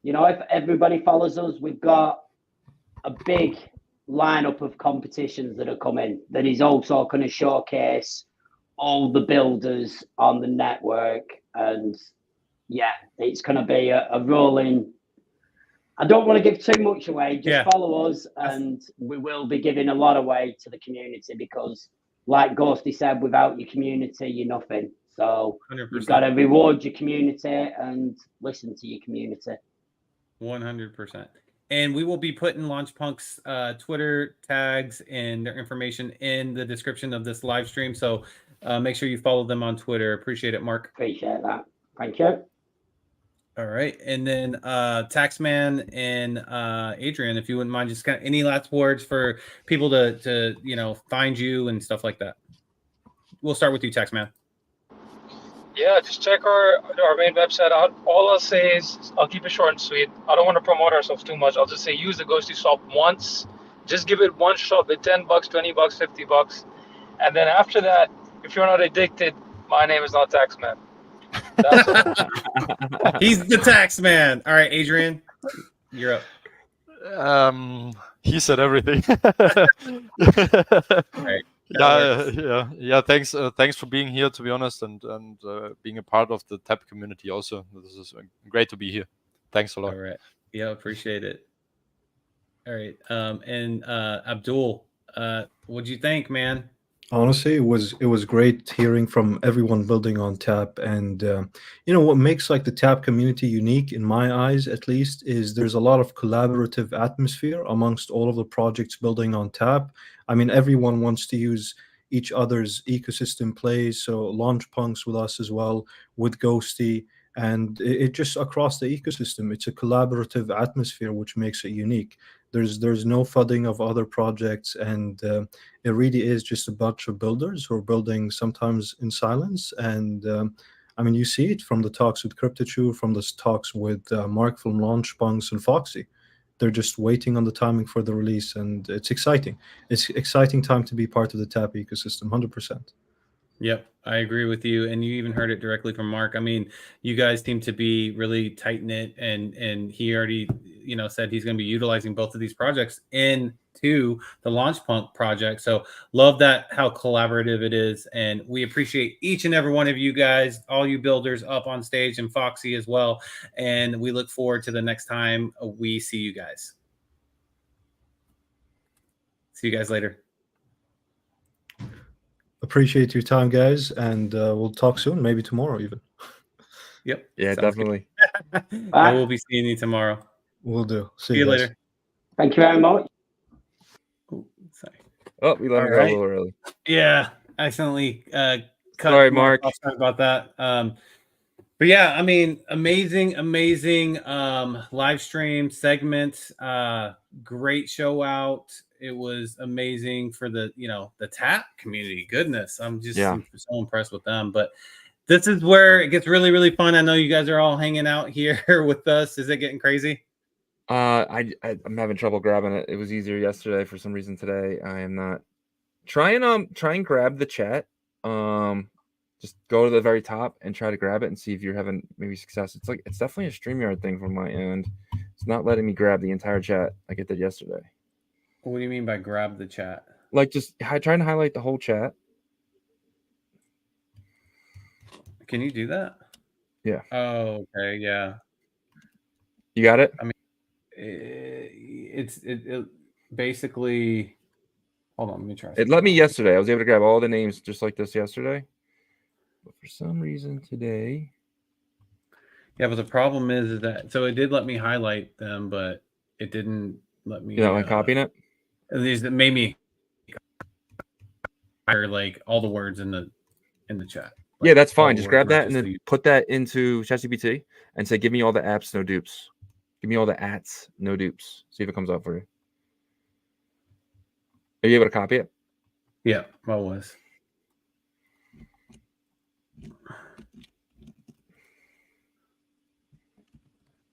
if everybody follows us, we've got a big lineup of competitions that are coming. That is also going to showcase all the builders on the network, and yeah, it's going to be a rolling. I don't want to give too much away. Just follow us, and we will be giving a lot away to the community because, like Ghosty said, without your community, you're nothing. So 100%. You've got to reward your community and listen to your community. 100%. And we will be putting Launch Punk's Twitter tags and their information in the description of this live stream. So make sure you follow them on Twitter. Appreciate it, Mark. Appreciate that. Thank you. All right, and then Taxman and Adrian, if you wouldn't mind, just kind of any last words for people to find you and stuff like that. We'll start with you, Taxman. Yeah, just check our main website out. All I'll say is I'll keep it short and sweet. I don't want to promote ourselves too much. I'll just say use the Ghosty swap once. Just give it one shot with $10, $20, $50, and then after that, if you're not addicted, my name is not Taxman. That's it. He's the Taxman. All right, Adrian, you're up. He said everything. Right. Yeah. Thanks for being here. To be honest, and being a part of the TAP community. Also, this is great to be here. Thanks a lot. All right. Yeah, appreciate it. All right. And Abdul, what'd you think, man? Honestly, it was great hearing from everyone building on Tap, and what makes like the Tap community unique in my eyes, at least, is there's a lot of collaborative atmosphere amongst all of the projects building on Tap. I mean, everyone wants to use each other's ecosystem plays, so launch punks with us as well, with Ghosty, and it just across the ecosystem, it's a collaborative atmosphere which makes it unique. There's no fudding of other projects, and it really is just a bunch of builders who are building sometimes in silence. And I mean, you see it from the talks with CryptoChew, from the talks with Mark from Launchpunks and Foxy. They're just waiting on the timing for the release, and it's exciting. It's exciting time to be part of the TAP ecosystem, 100%. Yep, I agree with you. And you even heard it directly from Mark. I mean, you guys seem to be really tight knit, and he already, said he's going to be utilizing both of these projects into the Launchpunk project. So love that, how collaborative it is. And we appreciate each and every one of you guys, all you builders up on stage, and Foxy as well. And we look forward to the next time we see you guys. See you guys later. Appreciate your time, guys, and we'll talk soon, maybe tomorrow even. Yep. Yeah, definitely. I will be seeing you tomorrow. Will do. See you later. Thank you very much. Ooh, sorry. Oh, we let him go a little early. Yeah, accidentally cut. Sorry, Mark. Sorry about that. But yeah, I mean, amazing live stream segment. Great show out. It was amazing for the TAP community. Goodness, I'm just so impressed with them. But this is where it gets really, really fun. I know you guys are all hanging out here with us. Is it getting crazy? I'm having trouble grabbing it. It was easier yesterday for some reason. Today I am not. Try and grab the chat. Just go to the very top and try to grab it and see if you're having maybe success. It's definitely a StreamYard thing from my end. It's not letting me grab the entire chat like it did yesterday. What do you mean by grab the chat? Like just trying to highlight the whole chat. Can you do that? Yeah. Oh, okay. Yeah. You got it? I mean, it basically. Hold on, let me try. It let me yesterday. I was able to grab all the names just like this yesterday. But for some reason today. Yeah, but the problem is that it did let me highlight them, but it didn't let me. You're not like copying it? These that made me hire like all the words in the chat. Like, yeah, that's fine. Just grab that and then put that into ChatGPT and say, give me all the apps, no dupes. Give me all the ats, no dupes. See if it comes up for you. Are you able to copy it? Yeah, I was.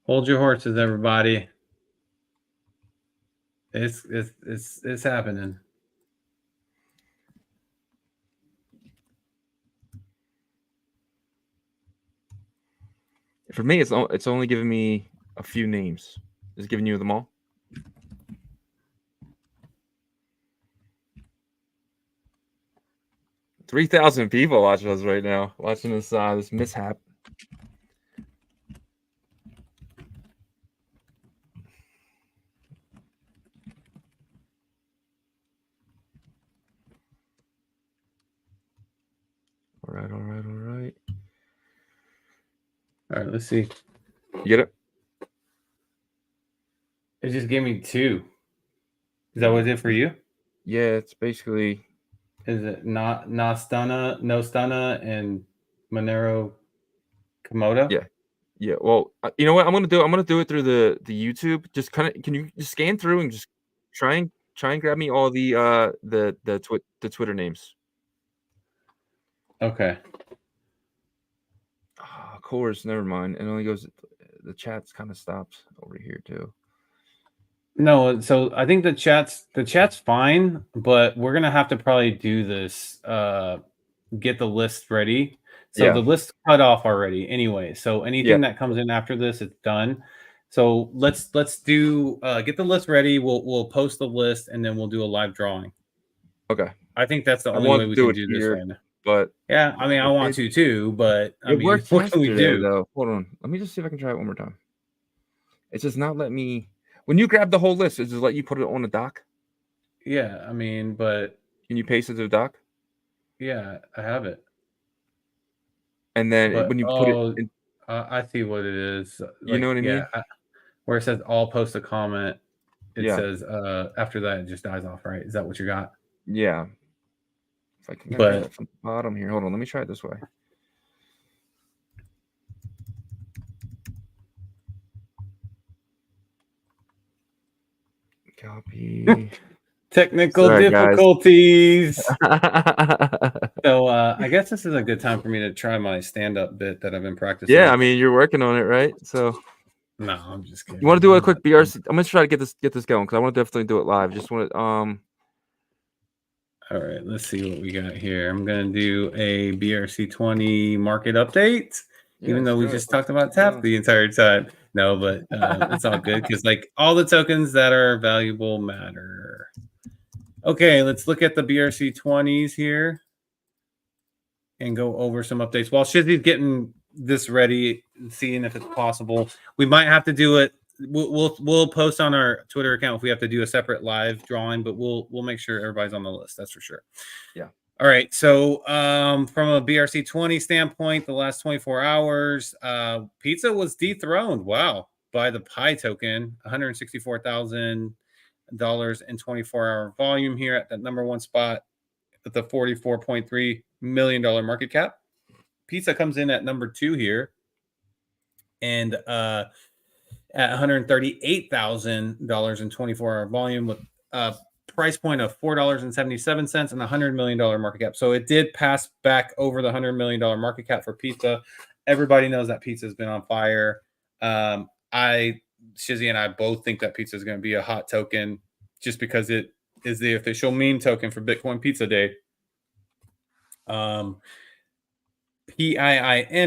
Hold your horses, everybody. It's happening. For me, it's only giving me a few names. Is it giving you them all? $3,000 people watching us right now, watching this this mishap. All right. All right, let's see. You get it? It just gave me 2. Is that what it did for you? Yeah, it's basically. Is it not No Stunna, and Monero Komodo? Yeah. Yeah, well, you know what I'm gonna do? I'm gonna do it through the YouTube. Just kind of, can you just scan through and just try and grab me all the Twitter names? Okay. Oh, of course, never mind. It only goes. The chat's kind of stops over here too. No, so I think the chat's fine, but we're gonna have to probably do this. Get the list ready. So Yeah. the list cut off already anyway. So anything Yeah. that comes in after this, it's done. So let's do get the list ready. We'll post the list and then we'll do a live drawing. Okay. I think that's the I only want way to we do can it do this here, right now. but Yeah, I mean I want to too, but I it mean worked what can we yesterday do? though. Hold on. Let me just see if I can try it one more time. It's just not let me. When you grab the whole list, it just let you put it on a doc. Yeah, I mean, but Can you paste it to the doc? yeah, I have it. And then But when you put it in, I see what it is. you know what I mean? Where it says I'll post a comment, it Yeah. says after that it just dies off, right? Is that what you got? Yeah. If I can grab But it from the bottom here. Hold on, let me try it this way. Copy. technical Sorry, difficulties. So I guess this is a good time for me to try my stand-up bit that I've been practicing. Yeah, I mean you're working on it, right? So no, I'm just kidding. You want to do a quick BRC? I'm gonna try to get this going because I want to definitely do it live. Just want to All right, let's see what we got here. I'm gonna do a BRC20 market update, even though we just talked about TAP the entire time. No, but it's all good because like all the tokens that are valuable matter. Okay, let's look at the BRC20s here and go over some updates. While Shizzy's getting this ready and seeing if it's possible, we might have to do it. We'll post on our Twitter account if we have to do a separate live drawing, but we'll make sure everybody's on the list. That's for sure. Yeah. All right. So from a BRC20 standpoint, the last 24 hours, pizza was dethroned. Wow. By the Pi token, $164,000 in 24-hour volume here at that number one spot with the $44.3 million market cap. Pizza comes in at number two here and at $138,000 in 24-hour volume with a price point of $4.77 and $100 million market cap. So it did pass back over the $100 million market cap for pizza. Everybody knows that pizza has been on fire. Shizzy and I both think that pizza is going to be a hot token just because it is the official meme token for Bitcoin Pizza Day. PIIN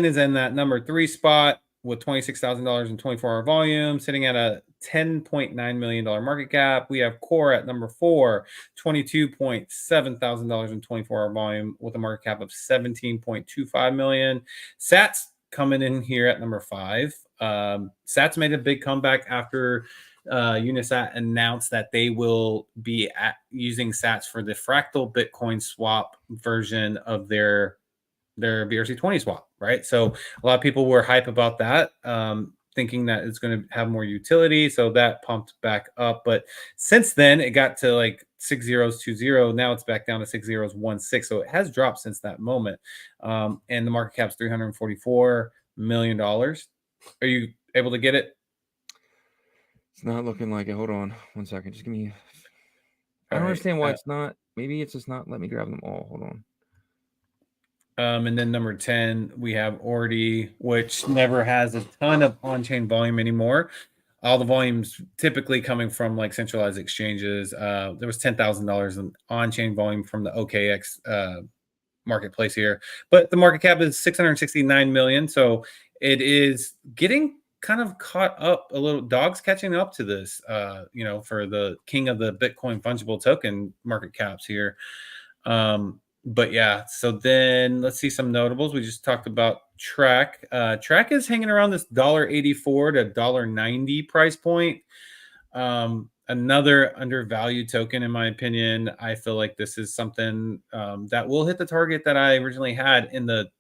is in that number three spot with $26,000 in 24-hour volume, sitting at a $10.9 million market cap. We have Core at number four, $22.7 thousand in 24-hour volume with a market cap of $17.25 million. Sats coming in here at number five. Sats made a big comeback after Unisat announced that they will be using Sats for the fractal Bitcoin swap version of their BRC20 swap, right? So a lot of people were hype about that, thinking that it's going to have more utility. So that pumped back up. But since then, it got to like 6020. Now it's back down to 6016. So it has dropped since that moment. And the market cap's $344 million. Are you able to get it? It's not looking like it. Hold on 1 second. Just give me. I don't understand why it's not. Maybe it's just not. Let me grab them all. Hold on. And then number 10, we have Ordi, which never has a ton of on-chain volume anymore. All the volumes typically coming from like centralized exchanges. There was $10,000 in on-chain volume from the OKX marketplace here, but the market cap is 669 million. So it is getting kind of caught up a little. Dogs catching up to this, for the king of the Bitcoin fungible token market caps here. But yeah, so then let's see some notables. We just talked about Track. Track is hanging around this $1.84 to $1.90 price point. Another undervalued token, in my opinion. I feel like this is something that will hit the target that I originally had in the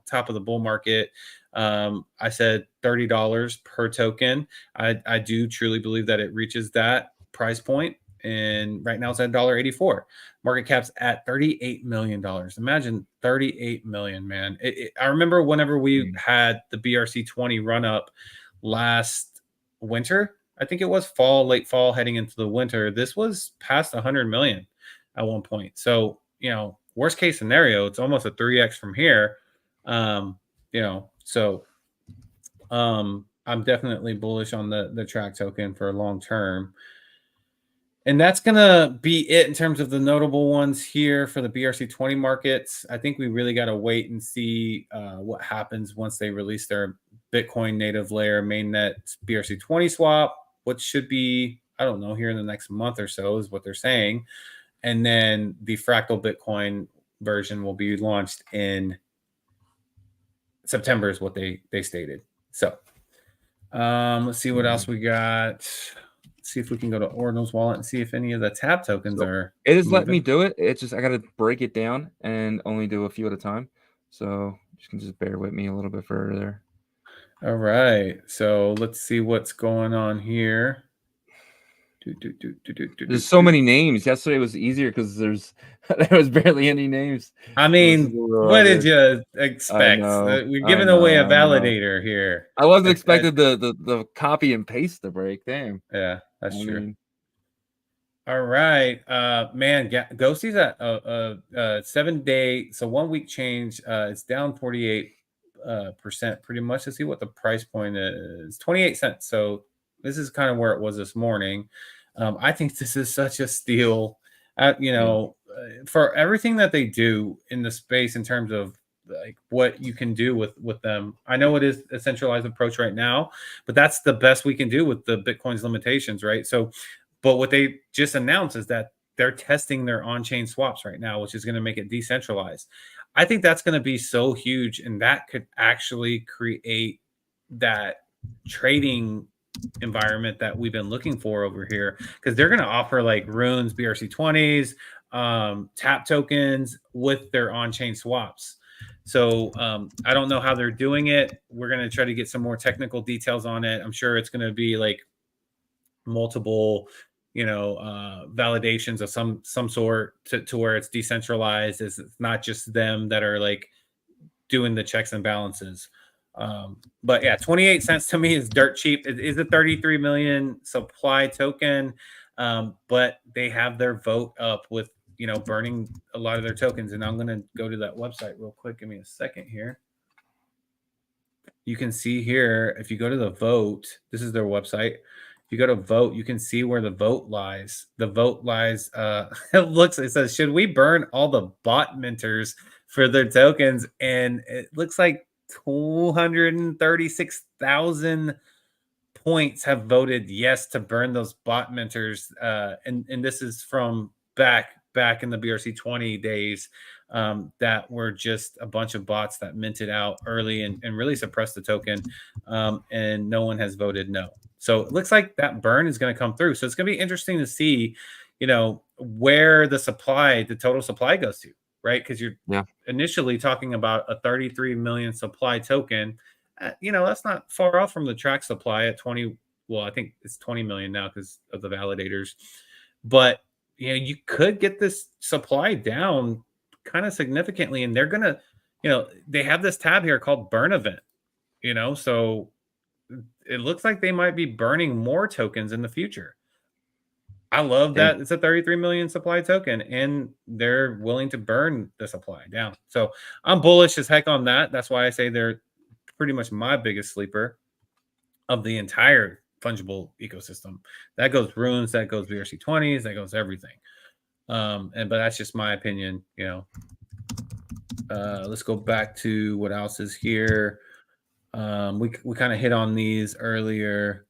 top of the bull market. I said $30 per token. I do truly believe that it reaches that price point and right now it's at $1.84. Market cap's at $38 million. Imagine 38 million, man. I remember whenever we had the BRC20 run up last winter, I think it was late fall, heading into the winter. This was past 100 million at one point. So, you know, worst case scenario, it's almost a 3x from here. You know, so I'm definitely bullish on the track token for long term. And that's going to be it in terms of the notable ones here for the BRC20 markets. I think we really got to wait and see what happens once they release their Bitcoin native layer mainnet BRC20 swap, which should be, I don't know, here in the next month or so is what they're saying. And then the Fractal Bitcoin version will be launched in September is what they stated. So let's see what else we got. See if we can go to Ordinal's wallet and see if any of the tap tokens are. It has let me do it. It's just I got to break it down and only do a few at a time. So you can just bear with me a little bit further. All right. So let's see what's going on here. There's so many names. Yesterday was easier because there was barely any names. I mean, what did you expect? We're giving away a validator here. I wasn't expecting the copy and paste to break. Damn. Yeah, that's true. All right, man. Ghosty's at a 7-day, so 1 week change. It's down 48% pretty much. Let's see what the price point is. 28 cents. So this is kind of where it was this morning. I think this is such a steal, you know, for everything that they do in the space in terms of like what you can do with them. I know it is a centralized approach right now, but that's the best we can do with the Bitcoin's limitations, right? So, but what they just announced is that they're testing their on-chain swaps right now, which is going to make it decentralized. I think that's going to be so huge, and that could actually create that trading environment that we've been looking for over here, because they're going to offer like runes, BRC20s, tap tokens with their on-chain swaps. So I don't know how they're doing it. We're going to try to get some more technical details on it. I'm sure it's going to be like multiple, you know, validations of some sort to where it's decentralized. It's not just them that are like doing the checks and balances. But yeah, 28 cents to me is dirt cheap. It is a 33 million supply token, but they have their vote up with, you know, burning a lot of their tokens. And I'm going to go to that website real quick. Give me a second here. You can see here, if you go to the vote, this is their website. If you go to vote, you can see where the vote lies. The vote lies, it says, should we burn all the bot minters for their tokens? And it looks like 236,000 points have voted yes to burn those bot minters. And this is from back in the BRC20 days, that were just a bunch of bots that minted out early and really suppressed the token. And no one has voted no. So it looks like that burn is going to come through. So it's going to be interesting to see, you know, where the total supply goes to, right? Because you're initially talking about a 33 million supply token. You know, that's not far off from the track supply at 20. Well, I think it's 20 million now because of the validators. But, you know, you could get this supply down kind of significantly. And they're going to, you know, they have this tab here called burn event, you know, so it looks like they might be burning more tokens in the future. I love that it's a 33 million supply token and they're willing to burn the supply down. So I'm bullish as heck on that. That's why I say they're pretty much my biggest sleeper of the entire fungible ecosystem. That goes runes, that goes BRC20s, that goes everything. But that's just my opinion, you know. Let's go back to what else is here. We kind of hit on these earlier.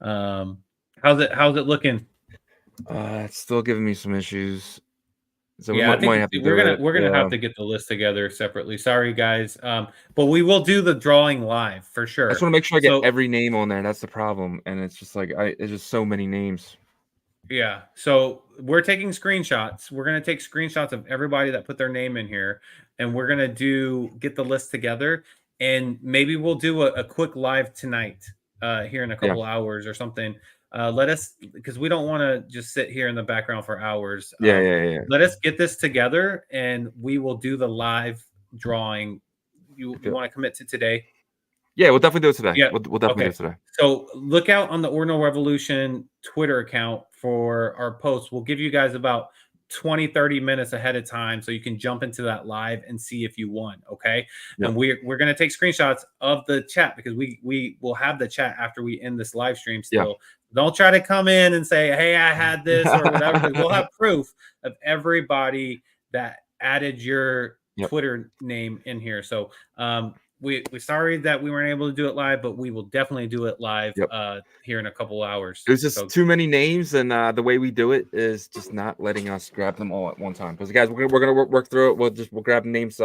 How's it looking? It's still giving me some issues. So yeah, I think we're gonna have to get the list together separately. Sorry, guys, but we will do the drawing live for sure. I just want to make sure I get every name on there. That's the problem, and it's just like there's just so many names. Yeah, so we're taking screenshots. We're gonna take screenshots of everybody that put their name in here, and we're gonna get the list together, and maybe we'll do a quick live tonight here in a couple hours or something. let us, because we don't want to just sit here in the background for hours. Yeah. Let us get this together, and we will do the live drawing. You want to commit to today? Yeah, we'll definitely do it today. Yeah, we'll definitely do it today. So look out on the Ordinal Revolution Twitter account for our posts. We'll give you guys about 20-30 minutes ahead of time so you can jump into that live and see if you won. Okay. Yep. And we're going to take screenshots of the chat, because we will have the chat after we end this live stream still. Yep. Don't try to come in and say, hey, I had this or whatever. We'll have proof of everybody that added your Twitter name in here. So we're sorry that we weren't able to do it live, but we will definitely do it live here in a couple hours. There's just too many names, and the way we do it is just not letting us grab them all at one time. Because guys, we're gonna work through it. We'll grab names,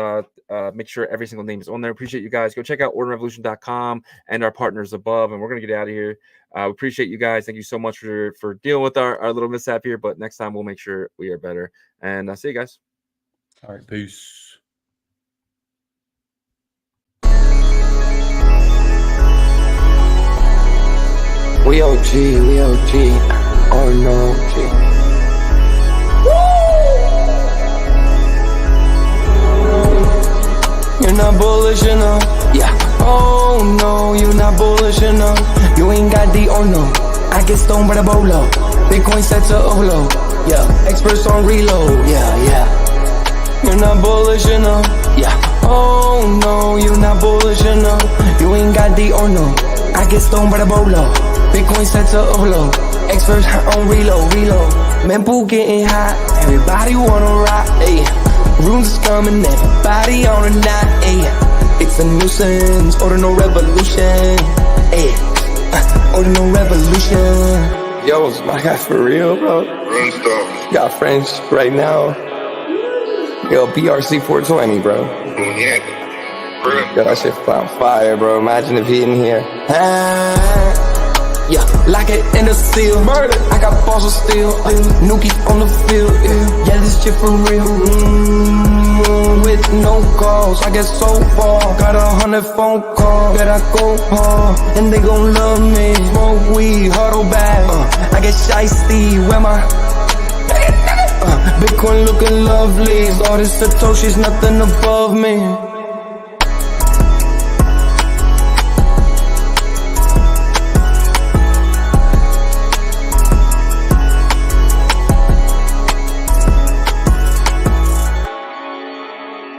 make sure every single name is on there. Appreciate you guys. Go check out ordinalrevolution.com and our partners above, and we're gonna get out of here. We appreciate you guys. Thank you so much for dealing with our little mishap here. But next time we'll make sure we are better. And see you guys. All right, peace. We OG, oh no, G. You're not bullish enough, yeah. Oh no, you're not bullish enough. You ain't got the oh no. I get stoned by the bolo. Bitcoin set to Olo, yeah. Experts on reload, yeah. You're not bullish enough, yeah. Oh no, you're not bullish enough. You ain't got the oh no. I get stoned by the bolo. Bitcoin set to upload. Experts on reload. Man, pool getting hot. Everybody wanna rock, ayy. Rooms is coming, everybody on a knot, ayy. It's a nuisance, Ordinal Revolution, ayy. Ordinal Revolution. Yo, it's my guy for real, bro. Got friends right now. Yo, BRC 420, bro. Yo, that shit on fire, bro. Imagine if he in here. Yeah, lock it in the seal. Murder. I got balls of steel. Nuki on the field. Yeah, this shit for real. With no calls, I get so far. Got 100 phone calls that I go hard, and they gon' love me. Smoke weed, huddle back. I get shysty. Where my Bitcoin looking lovely. All this Satoshi's nothing above me.